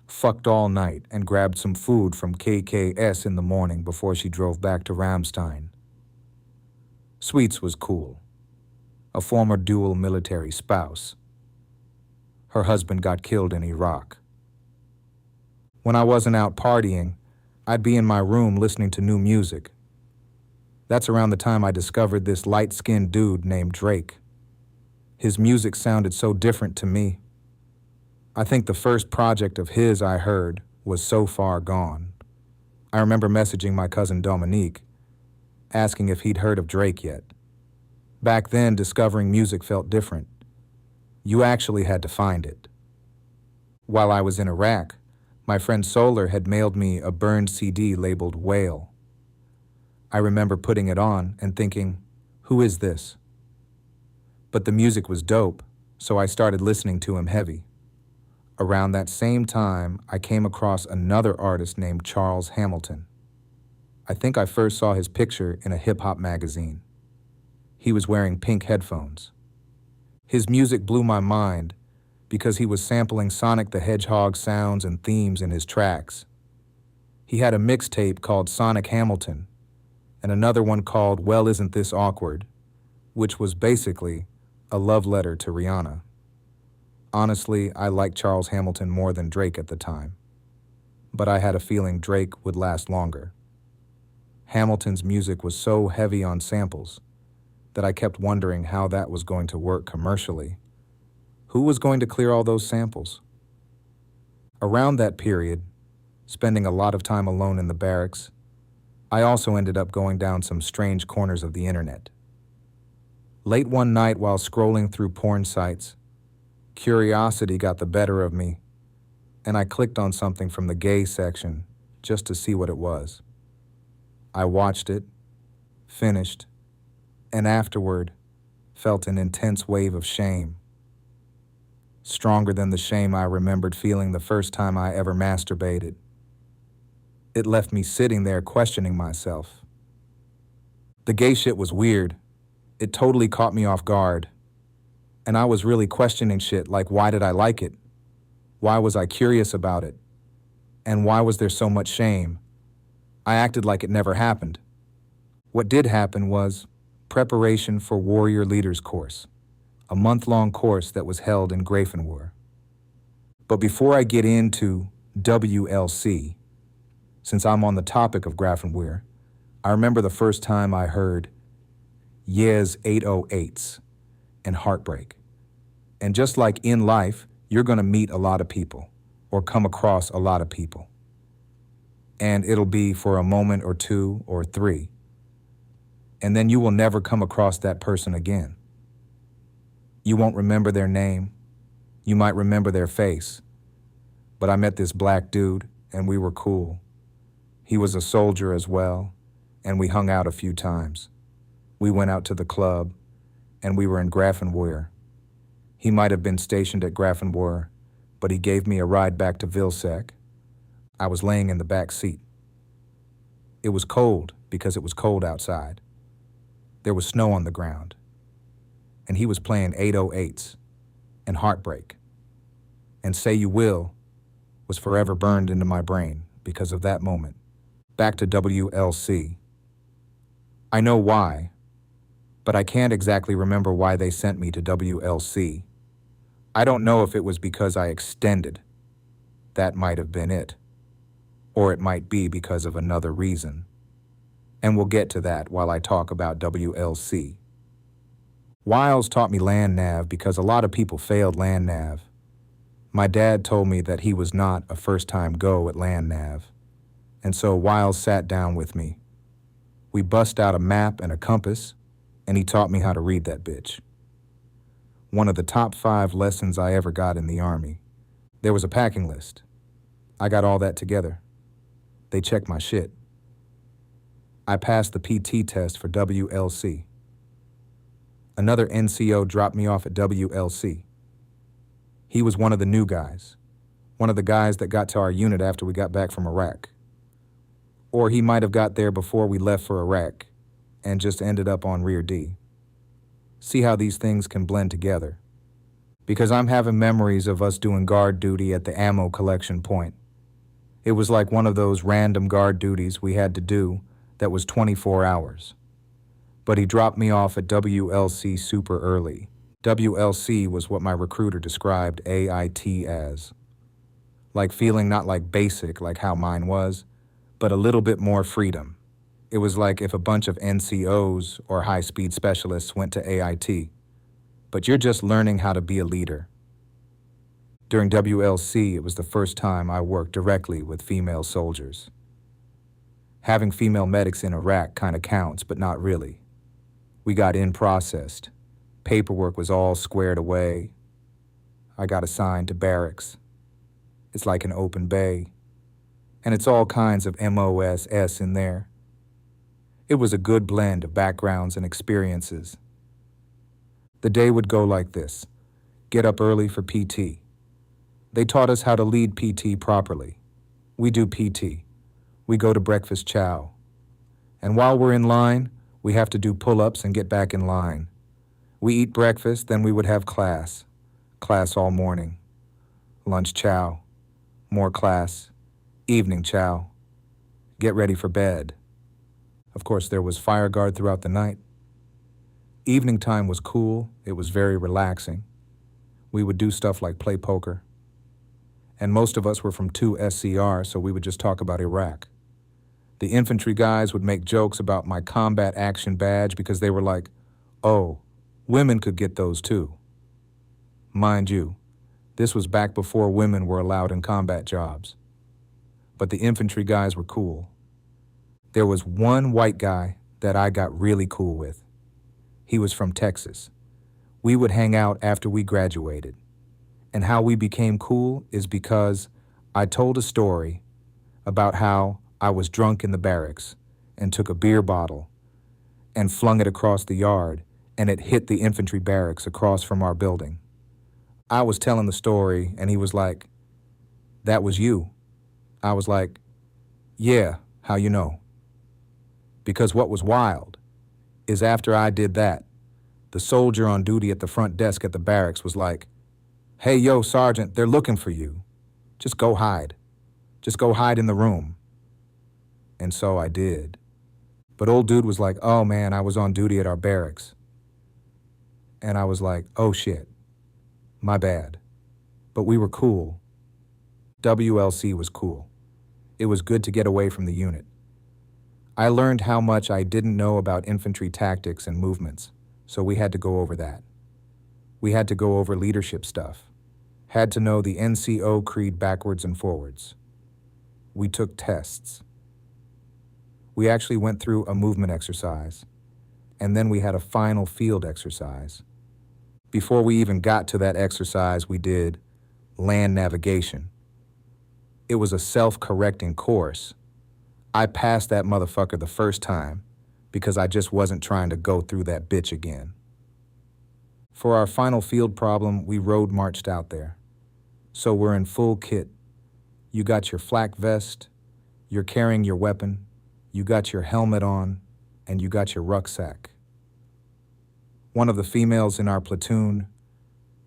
Speaker 1: fucked all night, and grabbed some food from KKS in the morning before she drove back to Ramstein. Sweets was cool, a former dual military spouse. Her husband got killed in Iraq. When I wasn't out partying, I'd be in my room listening to new music. That's around the time I discovered this light-skinned dude named Drake. His music sounded so different to me. I think the first project of his I heard was So Far Gone. I remember messaging my cousin Dominique, asking if he'd heard of Drake yet. Back then, discovering music felt different. You actually had to find it. While I was in Iraq, my friend Solar had mailed me a burned CD labeled Whale. I remember putting it on and thinking, who is this? But the music was dope, so I started listening to him heavy. Around that same time, I came across another artist named Charles Hamilton. I think I first saw his picture in a hip-hop magazine. He was wearing pink headphones. His music blew my mind because he was sampling Sonic the Hedgehog sounds and themes in his tracks. He had a mixtape called Sonic Hamilton and another one called Well Isn't This Awkward, which was basically a love letter to Rihanna. Honestly, I liked Charles Hamilton more than Drake at the time, but I had a feeling Drake would last longer. Hamilton's music was so heavy on samples that I kept wondering how that was going to work commercially. Who was going to clear all those samples? Around that period, spending a lot of time alone in the barracks, I also ended up going down some strange corners of the internet. Late one night while scrolling through porn sites, curiosity got the better of me, and I clicked on something from the gay section just to see what it was. I watched it, finished, and afterward felt an intense wave of shame. Stronger than the shame I remembered feeling the first time I ever masturbated. It left me sitting there questioning myself. The gay shit was weird. It totally caught me off guard. And I was really questioning shit like, why did I like it? Why was I curious about it? And why was there so much shame? I acted like it never happened. What did happen was preparation for Warrior Leaders course, a month-long course that was held in Grafenwohr. But before I get into WLC, since I'm on the topic of Grafenwohr, I remember the first time I heard Yes 808s and Heartbreak. And just like in life, you're going to meet a lot of people or come across a lot of people. And it'll be for a moment or two or three. And then you will never come across that person again. You won't remember their name. You might remember their face. But I met this black dude and we were cool. He was a soldier as well, and we hung out a few times. We went out to the club, and we were in Grafenwohr. He might have been stationed at Grafenwohr, but he gave me a ride back to Vilsec. I was laying in the back seat. It was cold because it was cold outside. There was snow on the ground, and he was playing 808s and Heartbreak. And Say You Will was forever burned into my brain because of that moment. Back to WLC. I know why, but I can't exactly remember why they sent me to WLC. I don't know if it was because I extended. That might have been it. Or it might be because of another reason. And we'll get to that while I talk about WLC. Wiles taught me land nav because a lot of people failed land nav. My dad told me that he was not a first-time go at land nav. And so Wiles sat down with me. We bust out a map and a compass, and he taught me how to read that bitch. One of the top 5 lessons I ever got in the Army. There was a packing list. I got all that together. They checked my shit. I passed the PT test for WLC. Another NCO dropped me off at WLC. He was one of the new guys, one of the guys that got to our unit after we got back from Iraq. Or he might have got there before we left for Iraq and just ended up on Rear D. See how these things can blend together. Because I'm having memories of us doing guard duty at the ammo collection point. It was like one of those random guard duties we had to do that was 24 hours. But he dropped me off at WLC super early. WLC was what my recruiter described AIT as. Like feeling not like basic like how mine was, but a little bit more freedom. It was like if a bunch of NCOs or high-speed specialists went to AIT, but you're just learning how to be a leader. During WLC, it was the first time I worked directly with female soldiers. Having female medics in Iraq kind of counts, but not really. We got in-processed. Paperwork was all squared away. I got assigned to barracks. It's like an open bay. And it's all kinds of MOSS in there. It was a good blend of backgrounds and experiences. The day would go like this. Get up early for PT. They taught us how to lead PT properly. We do PT. We go to breakfast chow. And while we're in line, we have to do pull-ups and get back in line. We eat breakfast, then we would have class. Class all morning. Lunch chow. More class. Evening chow. Get ready for bed. Of course, there was fire guard throughout the night. Evening time was cool. It was very relaxing. We would do stuff like play poker. And most of us were from 2 SCR, so we would just talk about Iraq. The infantry guys would make jokes about my combat action badge because they were like, oh, women could get those too. Mind you, this was back before women were allowed in combat jobs. But the infantry guys were cool. There was one white guy that I got really cool with. He was from Texas. We would hang out after we graduated. And how we became cool is because I told a story about how I was drunk in the barracks and took a beer bottle and flung it across the yard, and it hit the infantry barracks across from our building. I was telling the story, and he was like, that was you. I was like, yeah, how you know? Because what was wild is after I did that, the soldier on duty at the front desk at the barracks was like, hey, yo, Sergeant, they're looking for you. Just go hide. Just go hide in the room. And so I did. But old dude was like, oh man, I was on duty at our barracks. And I was like, oh shit, my bad. But we were cool. WLC was cool. It was good to get away from the unit. I learned how much I didn't know about infantry tactics and movements, so we had to go over that. We had to go over leadership stuff. Had to know the NCO creed backwards and forwards. We took tests. We actually went through a movement exercise, and then we had a final field exercise. Before we even got to that exercise, we did land navigation. It was a self-correcting course. I passed that motherfucker the first time because I just wasn't trying to go through that bitch again. For our final field problem, we road marched out there. So we're in full kit. You got your flak vest, you're carrying your weapon, you got your helmet on, and you got your rucksack. One of the females in our platoon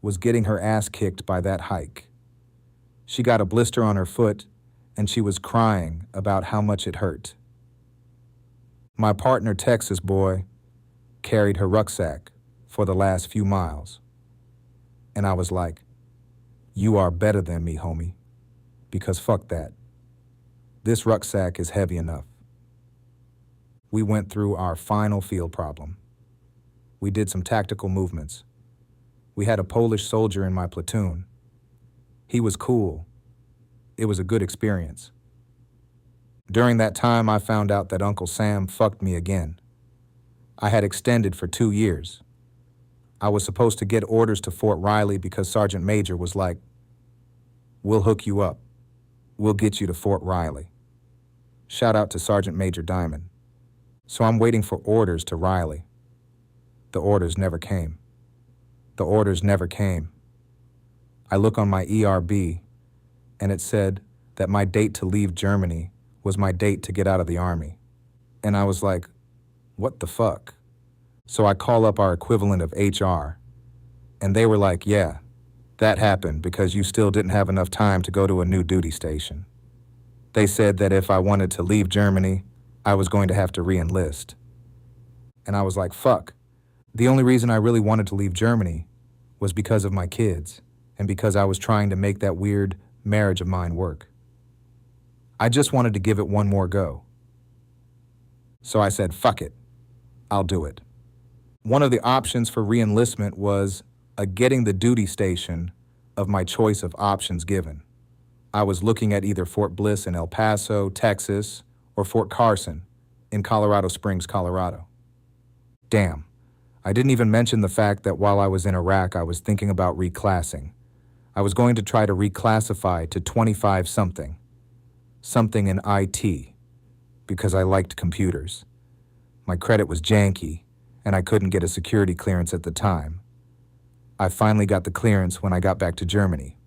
Speaker 1: was getting her ass kicked by that hike. She got a blister on her foot, and she was crying about how much it hurt. My partner, Texas boy, carried her rucksack for the last few miles. And I was like, you are better than me, homie, because fuck that. This rucksack is heavy enough. We went through our final field problem. We did some tactical movements. We had a Polish soldier in my platoon. He was cool. It was a good experience. During that time, I found out that Uncle Sam fucked me again. I had extended for 2 years. I was supposed to get orders to Fort Riley because Sergeant Major was like, we'll hook you up. We'll get you to Fort Riley. Shout out to Sergeant Major Diamond. So I'm waiting for orders to Riley. The orders never came. The orders never came. I look on my ERB, and it said that my date to leave Germany was my date to get out of the army. And I was like, what the fuck? So I call up our equivalent of HR, and they were like, yeah, that happened because you still didn't have enough time to go to a new duty station. They said that if I wanted to leave Germany, I was going to have to re-enlist. And I was like, fuck. The only reason I really wanted to leave Germany was because of my kids and because I was trying to make that weird marriage of mine work. I just wanted to give it one more go. So I said, fuck it, I'll do it. One of the options for re-enlistment was a getting the duty station of my choice of options given. I was looking at either Fort Bliss in El Paso, Texas, or Fort Carson in Colorado Springs, Colorado. Damn, I didn't even mention the fact that while I was in Iraq, I was thinking about reclassing. I was going to try to reclassify to 25-something, something in IT, because I liked computers. My credit was janky, and I couldn't get a security clearance at the time. I finally got the clearance when I got back to Germany.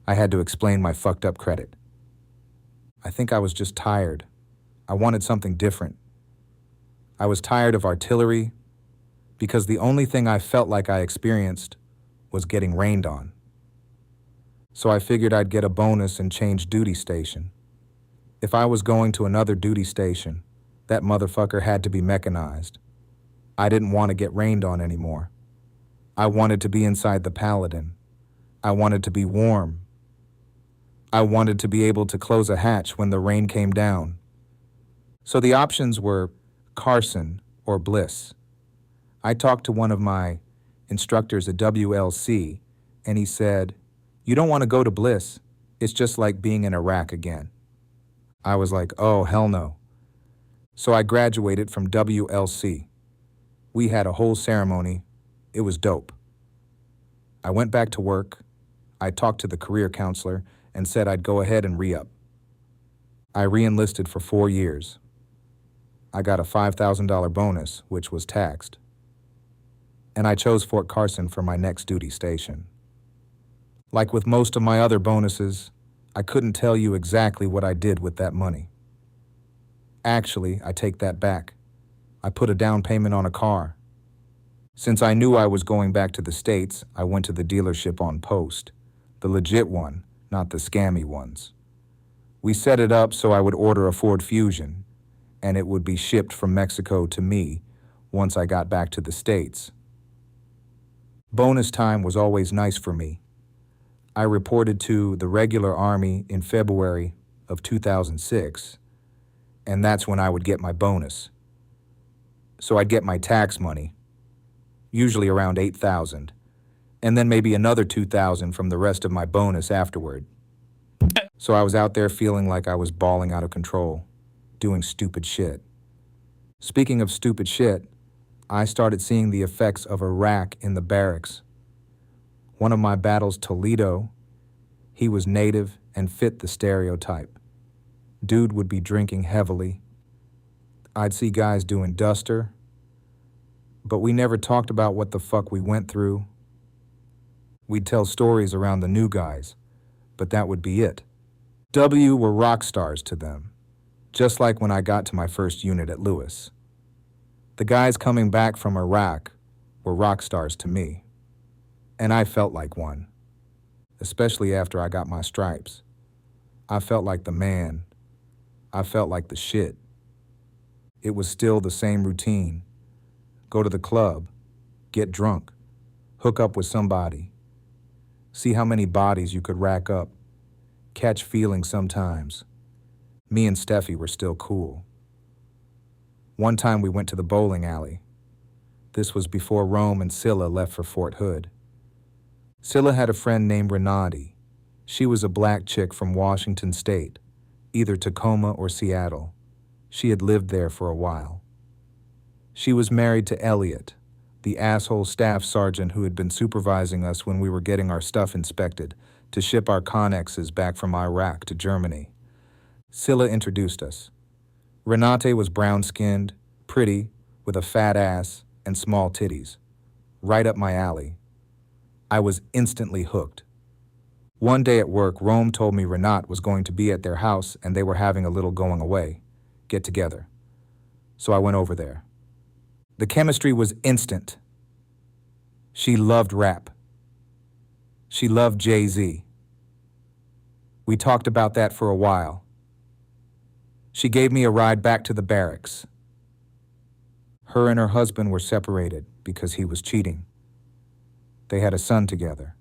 Speaker 1: I had to explain my fucked up credit. I think I was just tired. I wanted something different. I was tired of artillery because the only thing I felt like I experienced was getting rained on. So I figured I'd get a bonus and change duty station. If I was going to another duty station, that motherfucker had to be mechanized. I didn't want to get rained on anymore. I wanted to be inside the Paladin. I wanted to be warm. I wanted to be able to close a hatch when the rain came down. So the options were Carson or Bliss. I talked to one of my instructors at WLC, and he said, "You don't want to go to Bliss. It's just like being in Iraq again." I was like, oh, hell no. So I graduated from WLC. We had a whole ceremony. It was dope. I went back to work. I talked to the career counselor and said I'd go ahead and re-up. I re-enlisted for 4 years. I got a $5,000 bonus, which was taxed. And I chose Fort Carson for my next duty station. Like with most of my other bonuses, I couldn't tell you exactly what I did with that money. Actually, I take that back. I put a down payment on a car. Since I knew I was going back to the States, I went to the dealership on post, the legit one, not the scammy ones. We set it up so I would order a Ford Fusion, and it would be shipped from Mexico to me once I got back to the States. Bonus time was always nice for me. I reported to the regular Army in February of 2006, and that's when I would get my bonus. So I'd get my tax money, usually around $8,000, and then maybe another $2,000 from the rest of my bonus afterward. So I was out there feeling like I was balling out of control, doing stupid shit. Speaking of stupid shit, I started seeing the effects of Iraq in the barracks. One of my battles, Toledo, he was native and fit the stereotype. Dude would be drinking heavily. I'd see guys doing duster, but we never talked about what the fuck we went through. We'd tell stories around the new guys, but that would be it. W were rock stars to them, just like when I got to my first unit at Lewis. The guys coming back from Iraq were rock stars to me, and I felt like one, especially after I got my stripes. I felt like the man. I felt like the shit. It was still the same routine. Go to the club, get drunk, hook up with somebody, see how many bodies you could rack up, catch feelings sometimes. Me and Steffi were still cool. One time we went to the bowling alley. This was before Rome and Scylla left for Fort Hood. Scylla had a friend named Renati. She was a black chick from Washington State, either Tacoma or Seattle. She had lived there for a while. She was married to Elliot, the asshole staff sergeant who had been supervising us when we were getting our stuff inspected to ship our connexes back from Iraq to Germany. Scylla introduced us. Renate was brown-skinned, pretty, with a fat ass and small titties. Right up my alley. I was instantly hooked. One day at work, Rome told me Renate was going to be at their house and they were having a little going away, get together. So I went over there. The chemistry was instant. She loved rap. She loved Jay-Z. We talked about that for a while. She gave me a ride back to the barracks. Her and her husband were separated because he was cheating. They had a son together.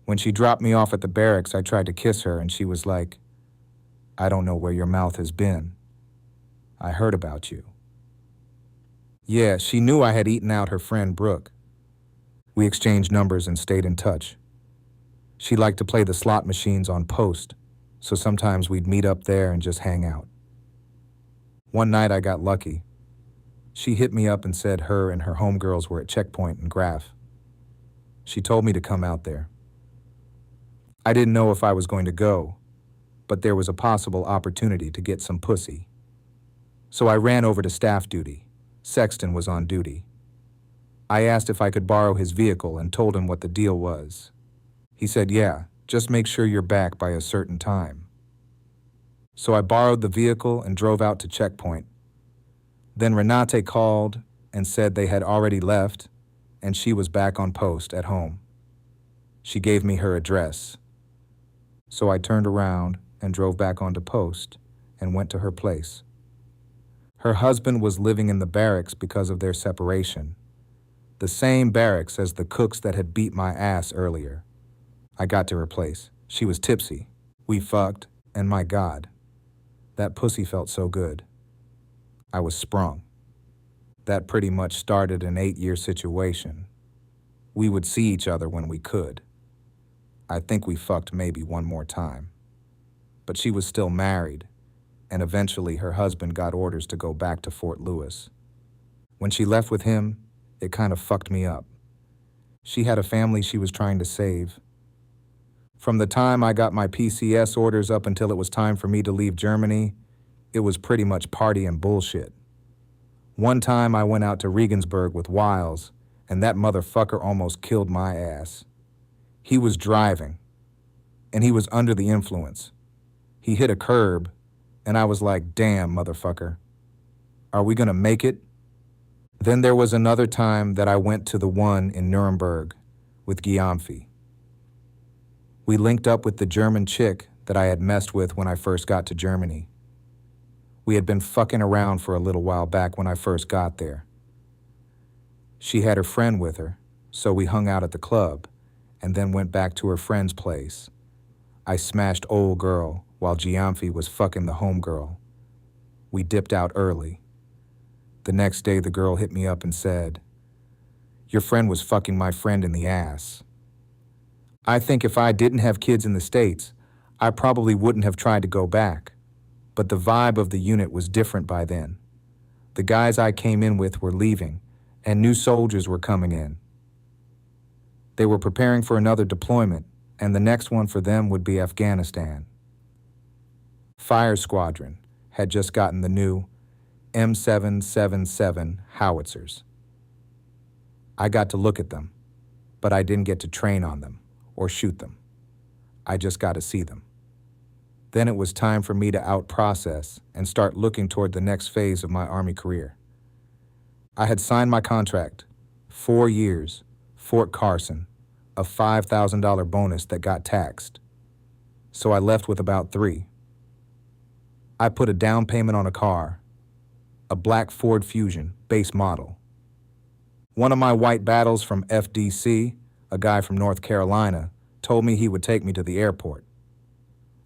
Speaker 1: When she dropped me off at the barracks, I tried to kiss her and she was like, "I don't know where your mouth has been. I heard about you." Yeah, she knew I had eaten out her friend Brooke. We exchanged numbers and stayed in touch. She liked to play the slot machines on post, so sometimes we'd meet up there and just hang out. One night I got lucky. She hit me up and said her and her homegirls were at Checkpoint in Graf. She told me to come out there. I didn't know if I was going to go, but there was a possible opportunity to get some pussy. So I ran over to staff duty. Sexton was on duty. I asked if I could borrow his vehicle and told him what the deal was. He said, "Yeah, just make sure you're back by a certain time." So I borrowed the vehicle and drove out to Checkpoint. Then Renate called and said they had already left and she was back on post at home. She gave me her address. So I turned around and drove back onto post and went to her place. Her husband was living in the barracks because of their separation. The same barracks as the cooks that had beat my ass earlier. I got to her place. She was tipsy. We fucked, and my God, that pussy felt so good. I was sprung. That pretty much started an 8-year situation. We would see each other when we could. I think we fucked maybe one more time. But she was still married, and eventually her husband got orders to go back to Fort Lewis. When she left with him, it kind of fucked me up. She had a family she was trying to save. From the time I got my PCS orders up until it was time for me to leave Germany, it was pretty much party and bullshit. One time I went out to Regensburg with Wiles, and that motherfucker almost killed my ass. He was driving, and he was under the influence. He hit a curb, and I was like, "Damn, motherfucker. Are we gonna make it?" Then there was another time that I went to the one in Nuremberg with Gyamfi. We linked up with the German chick that I had messed with when I first got to Germany. We had been fucking around for a little while back when I first got there. She had her friend with her, so we hung out at the club and then went back to her friend's place. I smashed old girl while Gyamfi was fucking the homegirl. We dipped out early. The next day the girl hit me up and said, "Your friend was fucking my friend in the ass." I think if I didn't have kids in the States, I probably wouldn't have tried to go back. But the vibe of the unit was different by then. The guys I came in with were leaving, and new soldiers were coming in. They were preparing for another deployment, and the next one for them would be Afghanistan. Fire Squadron had just gotten the new M777 howitzers. I got to look at them, but I didn't get to train on them or shoot them. I just got to see them. Then it was time for me to out-process and start looking toward the next phase of my Army career. I had signed my contract, 4 years, Fort Carson, a $5,000 bonus that got taxed. So I left with about 3. I put a down payment on a car, a black Ford Fusion, base model. One of my white battles from FDC, a guy from North Carolina, told me he would take me to the airport.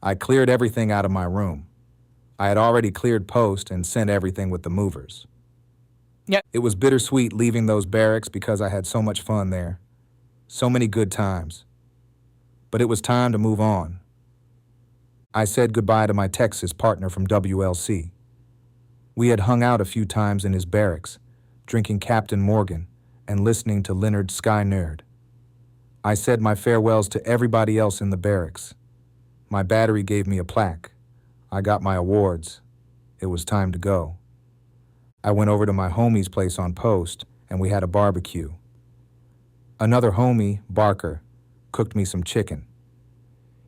Speaker 1: I cleared everything out of my room. I had already cleared post and sent everything with the movers.
Speaker 2: Yep.
Speaker 1: It was bittersweet leaving those barracks because I had so much fun there. So many good times. But it was time to move on. I said goodbye to my Texas partner from WLC. We had hung out a few times in his barracks, drinking Captain Morgan and listening to Leonard Sky Nerd. I said my farewells to everybody else in the barracks. My battery gave me a plaque. I got my awards. It was time to go. I went over to my homie's place on post, and we had a barbecue. Another homie, Barker, cooked me some chicken.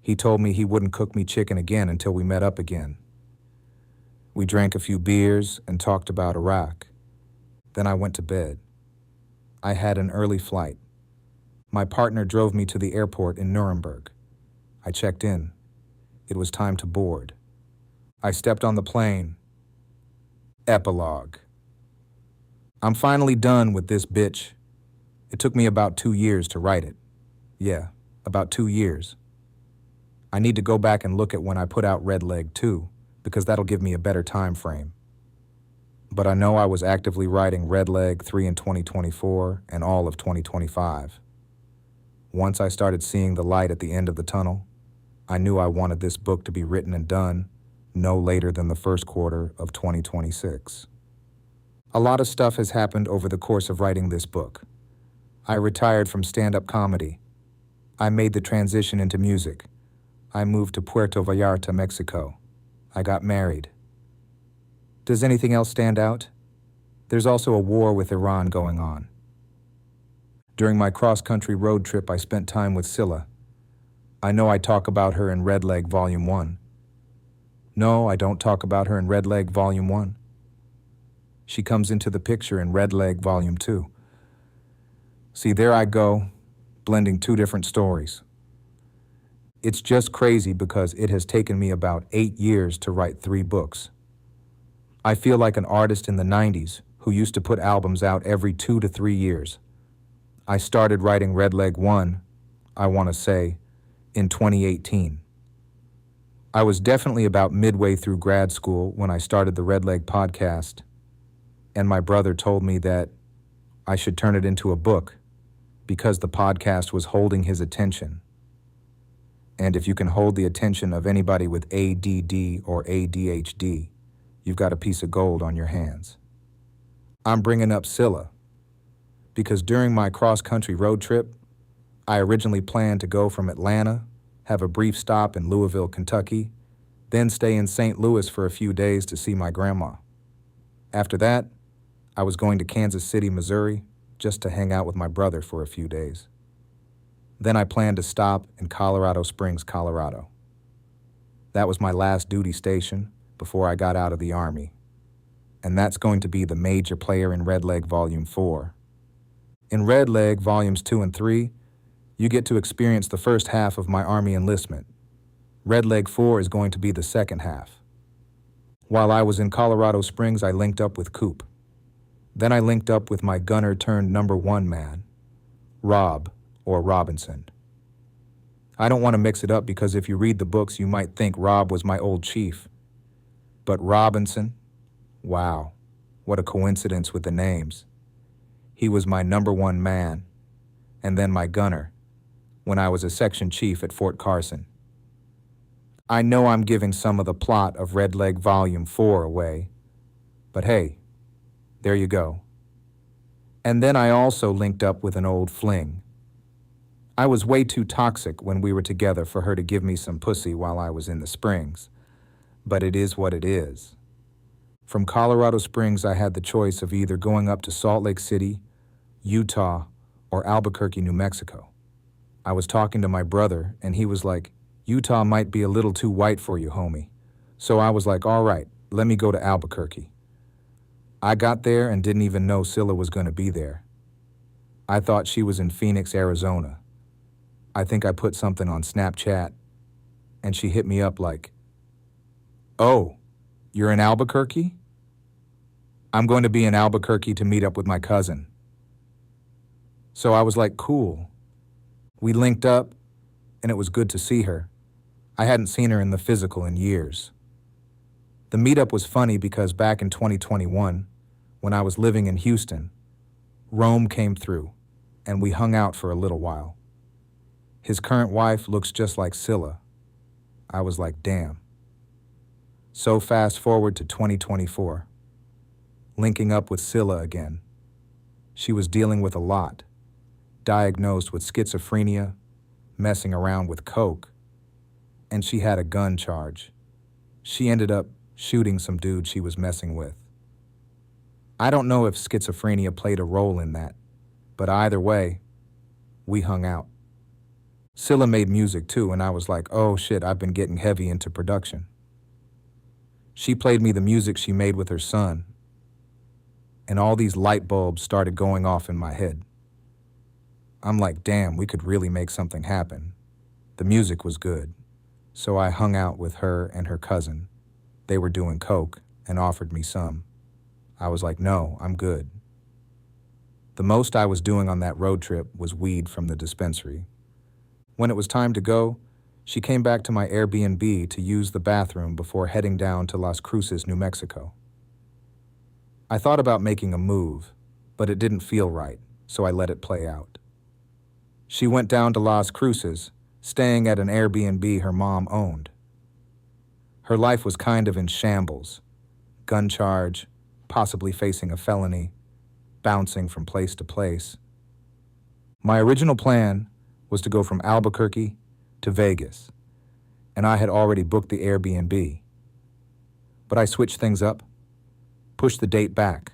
Speaker 1: He told me he wouldn't cook me chicken again until we met up again. We drank a few beers and talked about Iraq. Then I went to bed. I had an early flight. My partner drove me to the airport in Nuremberg. I checked in. It was time to board. I stepped on the plane. Epilogue. I'm finally done with this bitch. It took me about 2 years to write it. Yeah, about 2 years. I need to go back and look at when I put out Red Leg 2, because that'll give me a better time frame. But I know I was actively writing Red Leg 3 in 2024 and all of 2025. Once I started seeing the light at the end of the tunnel, I knew I wanted this book to be written and done no later than the first quarter of 2026. A lot of stuff has happened over the course of writing this book. I retired from stand-up comedy. I made the transition into music. I moved to Puerto Vallarta, Mexico. I got married. Does anything else stand out? There's also a war with Iran going on. During my cross-country road trip, I spent time with Scylla. I know I talk about her in Red Leg Volume 1. No, I don't talk about her in Red Leg Volume 1. She comes into the picture in Red Leg Volume 2. See, there I go, blending two different stories. It's just crazy because it has taken me about 8 years to write 3 books. I feel like an artist in the 90s who used to put albums out every 2 to 3 years. I started writing Red Leg 1, I want to say, in 2018. I was definitely about midway through grad school when I started the Red Leg podcast, and my brother told me that I should turn it into a book because the podcast was holding his attention. And if you can hold the attention of anybody with ADD or ADHD, you've got a piece of gold on your hands. I'm bringing up Scylla because during my cross-country road trip, I originally planned to go from Atlanta, have a brief stop in Louisville, Kentucky, then stay in St. Louis for a few days to see my grandma. After that, I was going to Kansas City, Missouri, just to hang out with my brother for a few days. Then I planned to stop in Colorado Springs, Colorado. That was my last duty station before I got out of the Army. And that's going to be the major player in Red Leg Volume 4. In Red Leg Volumes 2 and 3, you get to experience the first half of my Army enlistment. Red Leg 4 is going to be the second half. While I was in Colorado Springs, I linked up with Coop. Then I linked up with my gunner turned number 1 man, Rob, or Robinson. I don't want to mix it up because if you read the books, you might think Rob was my old chief. But Robinson, wow, what a coincidence with the names. He was my number 1 man, and then my gunner, when I was a section chief at Fort Carson. I know I'm giving some of the plot of Red Leg Volume 4 away, but hey, there you go. And then I also linked up with an old fling. I was way too toxic when we were together for her to give me some pussy while I was in the Springs, but it is what it is. From Colorado Springs, I had the choice of either going up to Salt Lake City, Utah, or Albuquerque, New Mexico. I was talking to my brother, and he was like, Utah might be a little too white for you, homie. So I was like, all right, let me go to Albuquerque. I got there and didn't even know Scylla was going to be there. I thought she was in Phoenix, Arizona. I think I put something on Snapchat, and she hit me up like, oh, you're in Albuquerque? I'm going to be in Albuquerque to meet up with my cousin. So I was like, cool. We linked up, and it was good to see her. I hadn't seen her in the physical in years. The meetup was funny because back in 2021, when I was living in Houston, Rome came through, and we hung out for a little while. His current wife looks just like Scylla. I was like, damn. So fast forward to 2024. Linking up with Scylla again. She was dealing with a lot. Diagnosed with schizophrenia, messing around with coke, and she had a gun charge. She ended up shooting some dude she was messing with. I don't know if schizophrenia played a role in that, but either way, we hung out. Scylla made music too, and I was like, oh shit, I've been getting heavy into production. She played me the music she made with her son, and all these light bulbs started going off in my head. I'm like, damn, we could really make something happen. The music was good, so I hung out with her and her cousin. They were doing coke and offered me some. I was like, no, I'm good. The most I was doing on that road trip was weed from the dispensary. When it was time to go, she came back to my Airbnb to use the bathroom before heading down to Las Cruces, New Mexico. I thought about making a move, but it didn't feel right, so I let it play out. She went down to Las Cruces, staying at an Airbnb her mom owned. Her life was kind of in shambles. Gun charge, possibly facing a felony, bouncing from place to place. My original plan was to go from Albuquerque to Vegas, and I had already booked the Airbnb. But I switched things up, pushed the date back,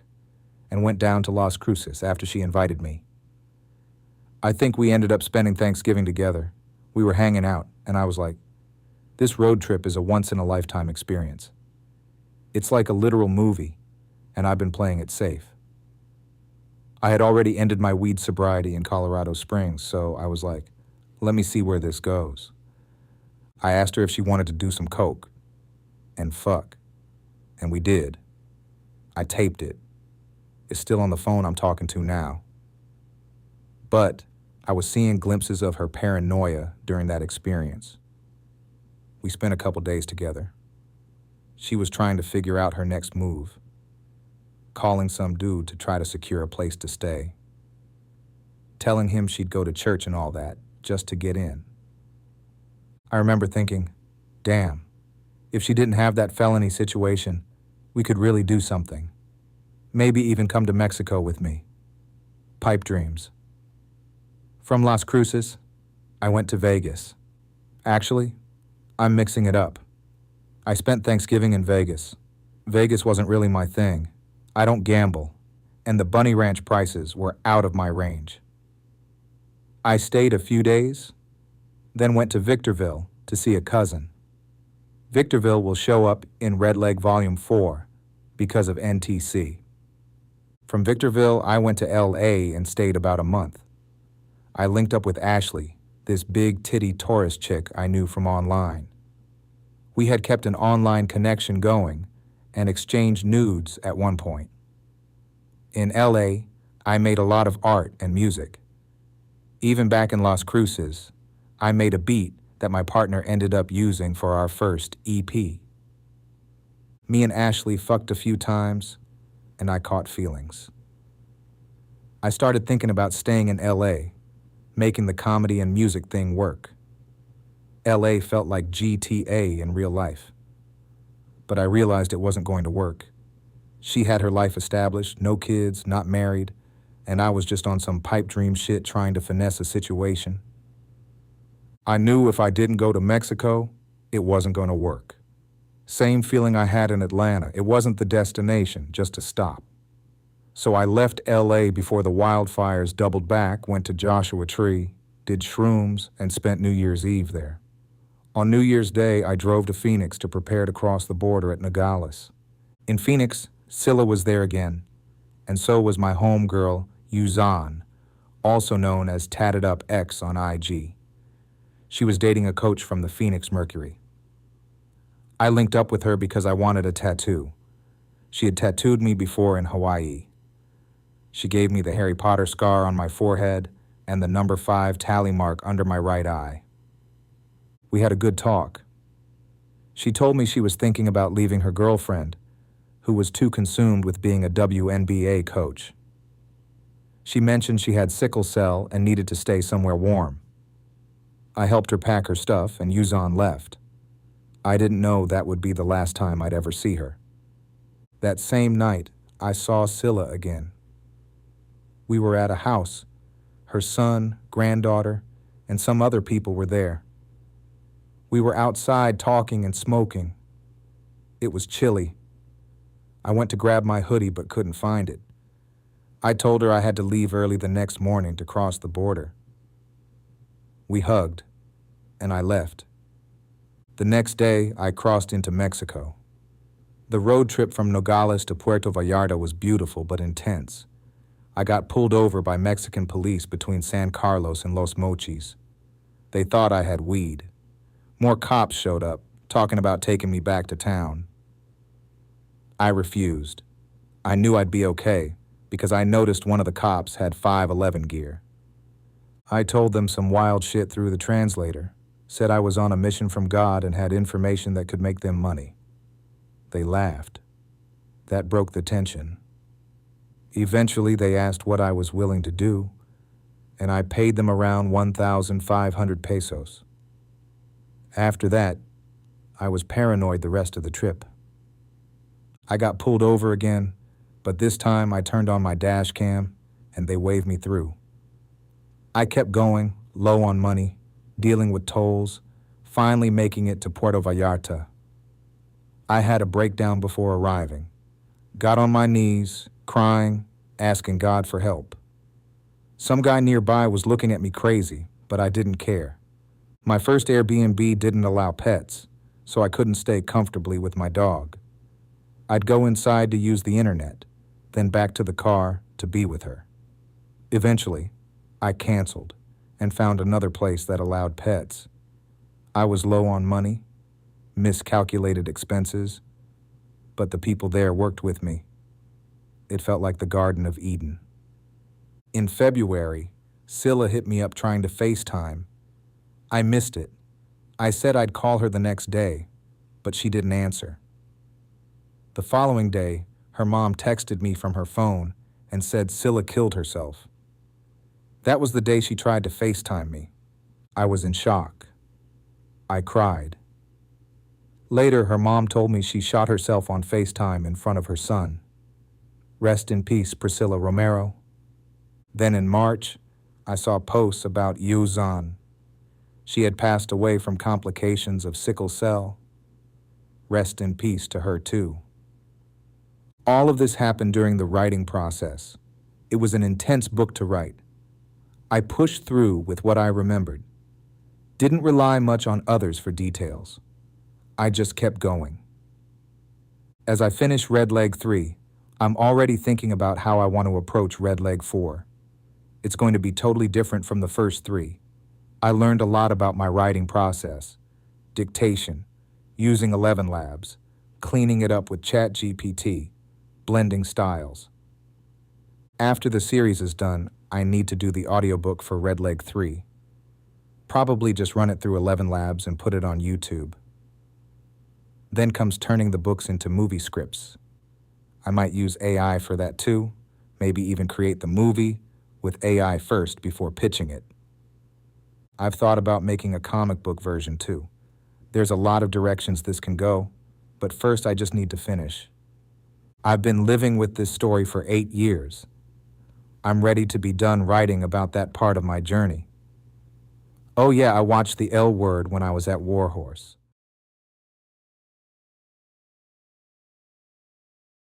Speaker 1: and went down to Las Cruces after she invited me. I think we ended up spending Thanksgiving together. We were hanging out, and I was like, this road trip is a once-in-a-lifetime experience. It's like a literal movie, and I've been playing it safe. I had already ended my weed sobriety in Colorado Springs, so I was like, let me see where this goes. I asked her if she wanted to do some coke, and fuck, and we did. I taped it. It's still on the phone I'm talking to now. But I was seeing glimpses of her paranoia during that experience. We spent a couple days together. She was trying to figure out her next move, calling some dude to try to secure a place to stay, telling him she'd go to church and all that just to get in. I remember thinking, damn, if she didn't have that felony situation, we could really do something. Maybe even come to Mexico with me. Pipe dreams. From Las Cruces, I went to Vegas. Actually, I'm mixing it up. I spent Thanksgiving in Vegas. Vegas wasn't really my thing. I don't gamble, and the Bunny Ranch prices were out of my range. I stayed a few days, then went to Victorville to see a cousin. Victorville will show up in Red Leg Volume 4 because of NTC. From Victorville, I went to LA and stayed about a month. I linked up with Ashley, this big titty tourist chick I knew from online. We had kept an online connection going and exchanged nudes at one point. In LA, I made a lot of art and music. Even back in Las Cruces, I made a beat that my partner ended up using for our first EP. Me and Ashley fucked a few times, and I caught feelings. I started thinking about staying in LA, making the comedy and music thing work. LA felt like GTA in real life. But I realized it wasn't going to work. She had her life established, no kids, not married, and I was just on some pipe dream shit trying to finesse a situation. I knew if I didn't go to Mexico, it wasn't going to work. Same feeling I had in Atlanta. It wasn't the destination, just a stop. So I left LA before the wildfires doubled back, went to Joshua Tree, did shrooms, and spent New Year's Eve there. On New Year's Day, I drove to Phoenix to prepare to cross the border at Nogales. In Phoenix, Scylla was there again, and so was my homegirl, Yuzan, also known as Tatted Up X on IG. She was dating a coach from the Phoenix Mercury. I linked up with her because I wanted a tattoo. She had tattooed me before in Hawaii. She gave me the Harry Potter scar on my forehead and the number 5 tally mark under my right eye. We had a good talk. She told me she was thinking about leaving her girlfriend, who was too consumed with being a WNBA coach. She mentioned she had sickle cell and needed to stay somewhere warm. I helped her pack her stuff and Yuzan left. I didn't know that would be the last time I'd ever see her. That same night, I saw Scylla again. We were at a house. Her son, granddaughter, and some other people were there. We were outside talking and smoking. It was chilly. I went to grab my hoodie but couldn't find it. I told her I had to leave early the next morning to cross the border. We hugged, and I left. The next day, I crossed into Mexico. The road trip from Nogales to Puerto Vallarta was beautiful but intense. I got pulled over by Mexican police between San Carlos and Los Mochis. They thought I had weed. More cops showed up, talking about taking me back to town. I refused. I knew I'd be okay, because I noticed one of the cops had 511 gear. I told them some wild shit through the translator, said I was on a mission from God and had information that could make them money. They laughed. That broke the tension. Eventually, they asked what I was willing to do, and I paid them around 1,500 pesos. After that, I was paranoid the rest of the trip. I got pulled over again, but this time I turned on my dash cam and they waved me through. I kept going, low on money, dealing with tolls, finally making it to Puerto Vallarta. I had a breakdown before arriving. Got on my knees, crying, asking God for help. Some guy nearby was looking at me crazy, but I didn't care. My first Airbnb didn't allow pets, so I couldn't stay comfortably with my dog. I'd go inside to use the internet, then back to the car to be with her. Eventually, I canceled and found another place that allowed pets. I was low on money, miscalculated expenses, but the people there worked with me. It felt like the Garden of Eden. In February, Scylla hit me up trying to FaceTime. I missed it. I said I'd call her the next day, but she didn't answer. The following day, her mom texted me from her phone and said Scylla killed herself. That was the day she tried to FaceTime me. I was in shock. I cried. Later, her mom told me she shot herself on FaceTime in front of her son. Rest in peace, Priscilla Romero. Then in March, I saw posts about Yuzan. She had passed away from complications of sickle cell. Rest in peace to her too. All of this happened during the writing process. It was an intense book to write. I pushed through with what I remembered. Didn't rely much on others for details. I just kept going. As I finish Red Leg 3, I'm already thinking about how I want to approach Red Leg 4. It's going to be totally different from the first 3. I learned a lot about my writing process, dictation, using 11 Labs, cleaning it up with ChatGPT, blending styles. After the series is done, I need to do the audiobook for Red Leg 3. Probably just run it through 11 Labs and put it on YouTube. Then comes turning the books into movie scripts. I might use AI for that too, maybe even create the movie with AI first before pitching it. I've thought about making a comic book version too. There's a lot of directions this can go, but first I just need to finish. I've been living with this story for 8 years. I'm ready to be done writing about that part of my journey. Oh yeah, I watched The L Word when I was at Warhorse.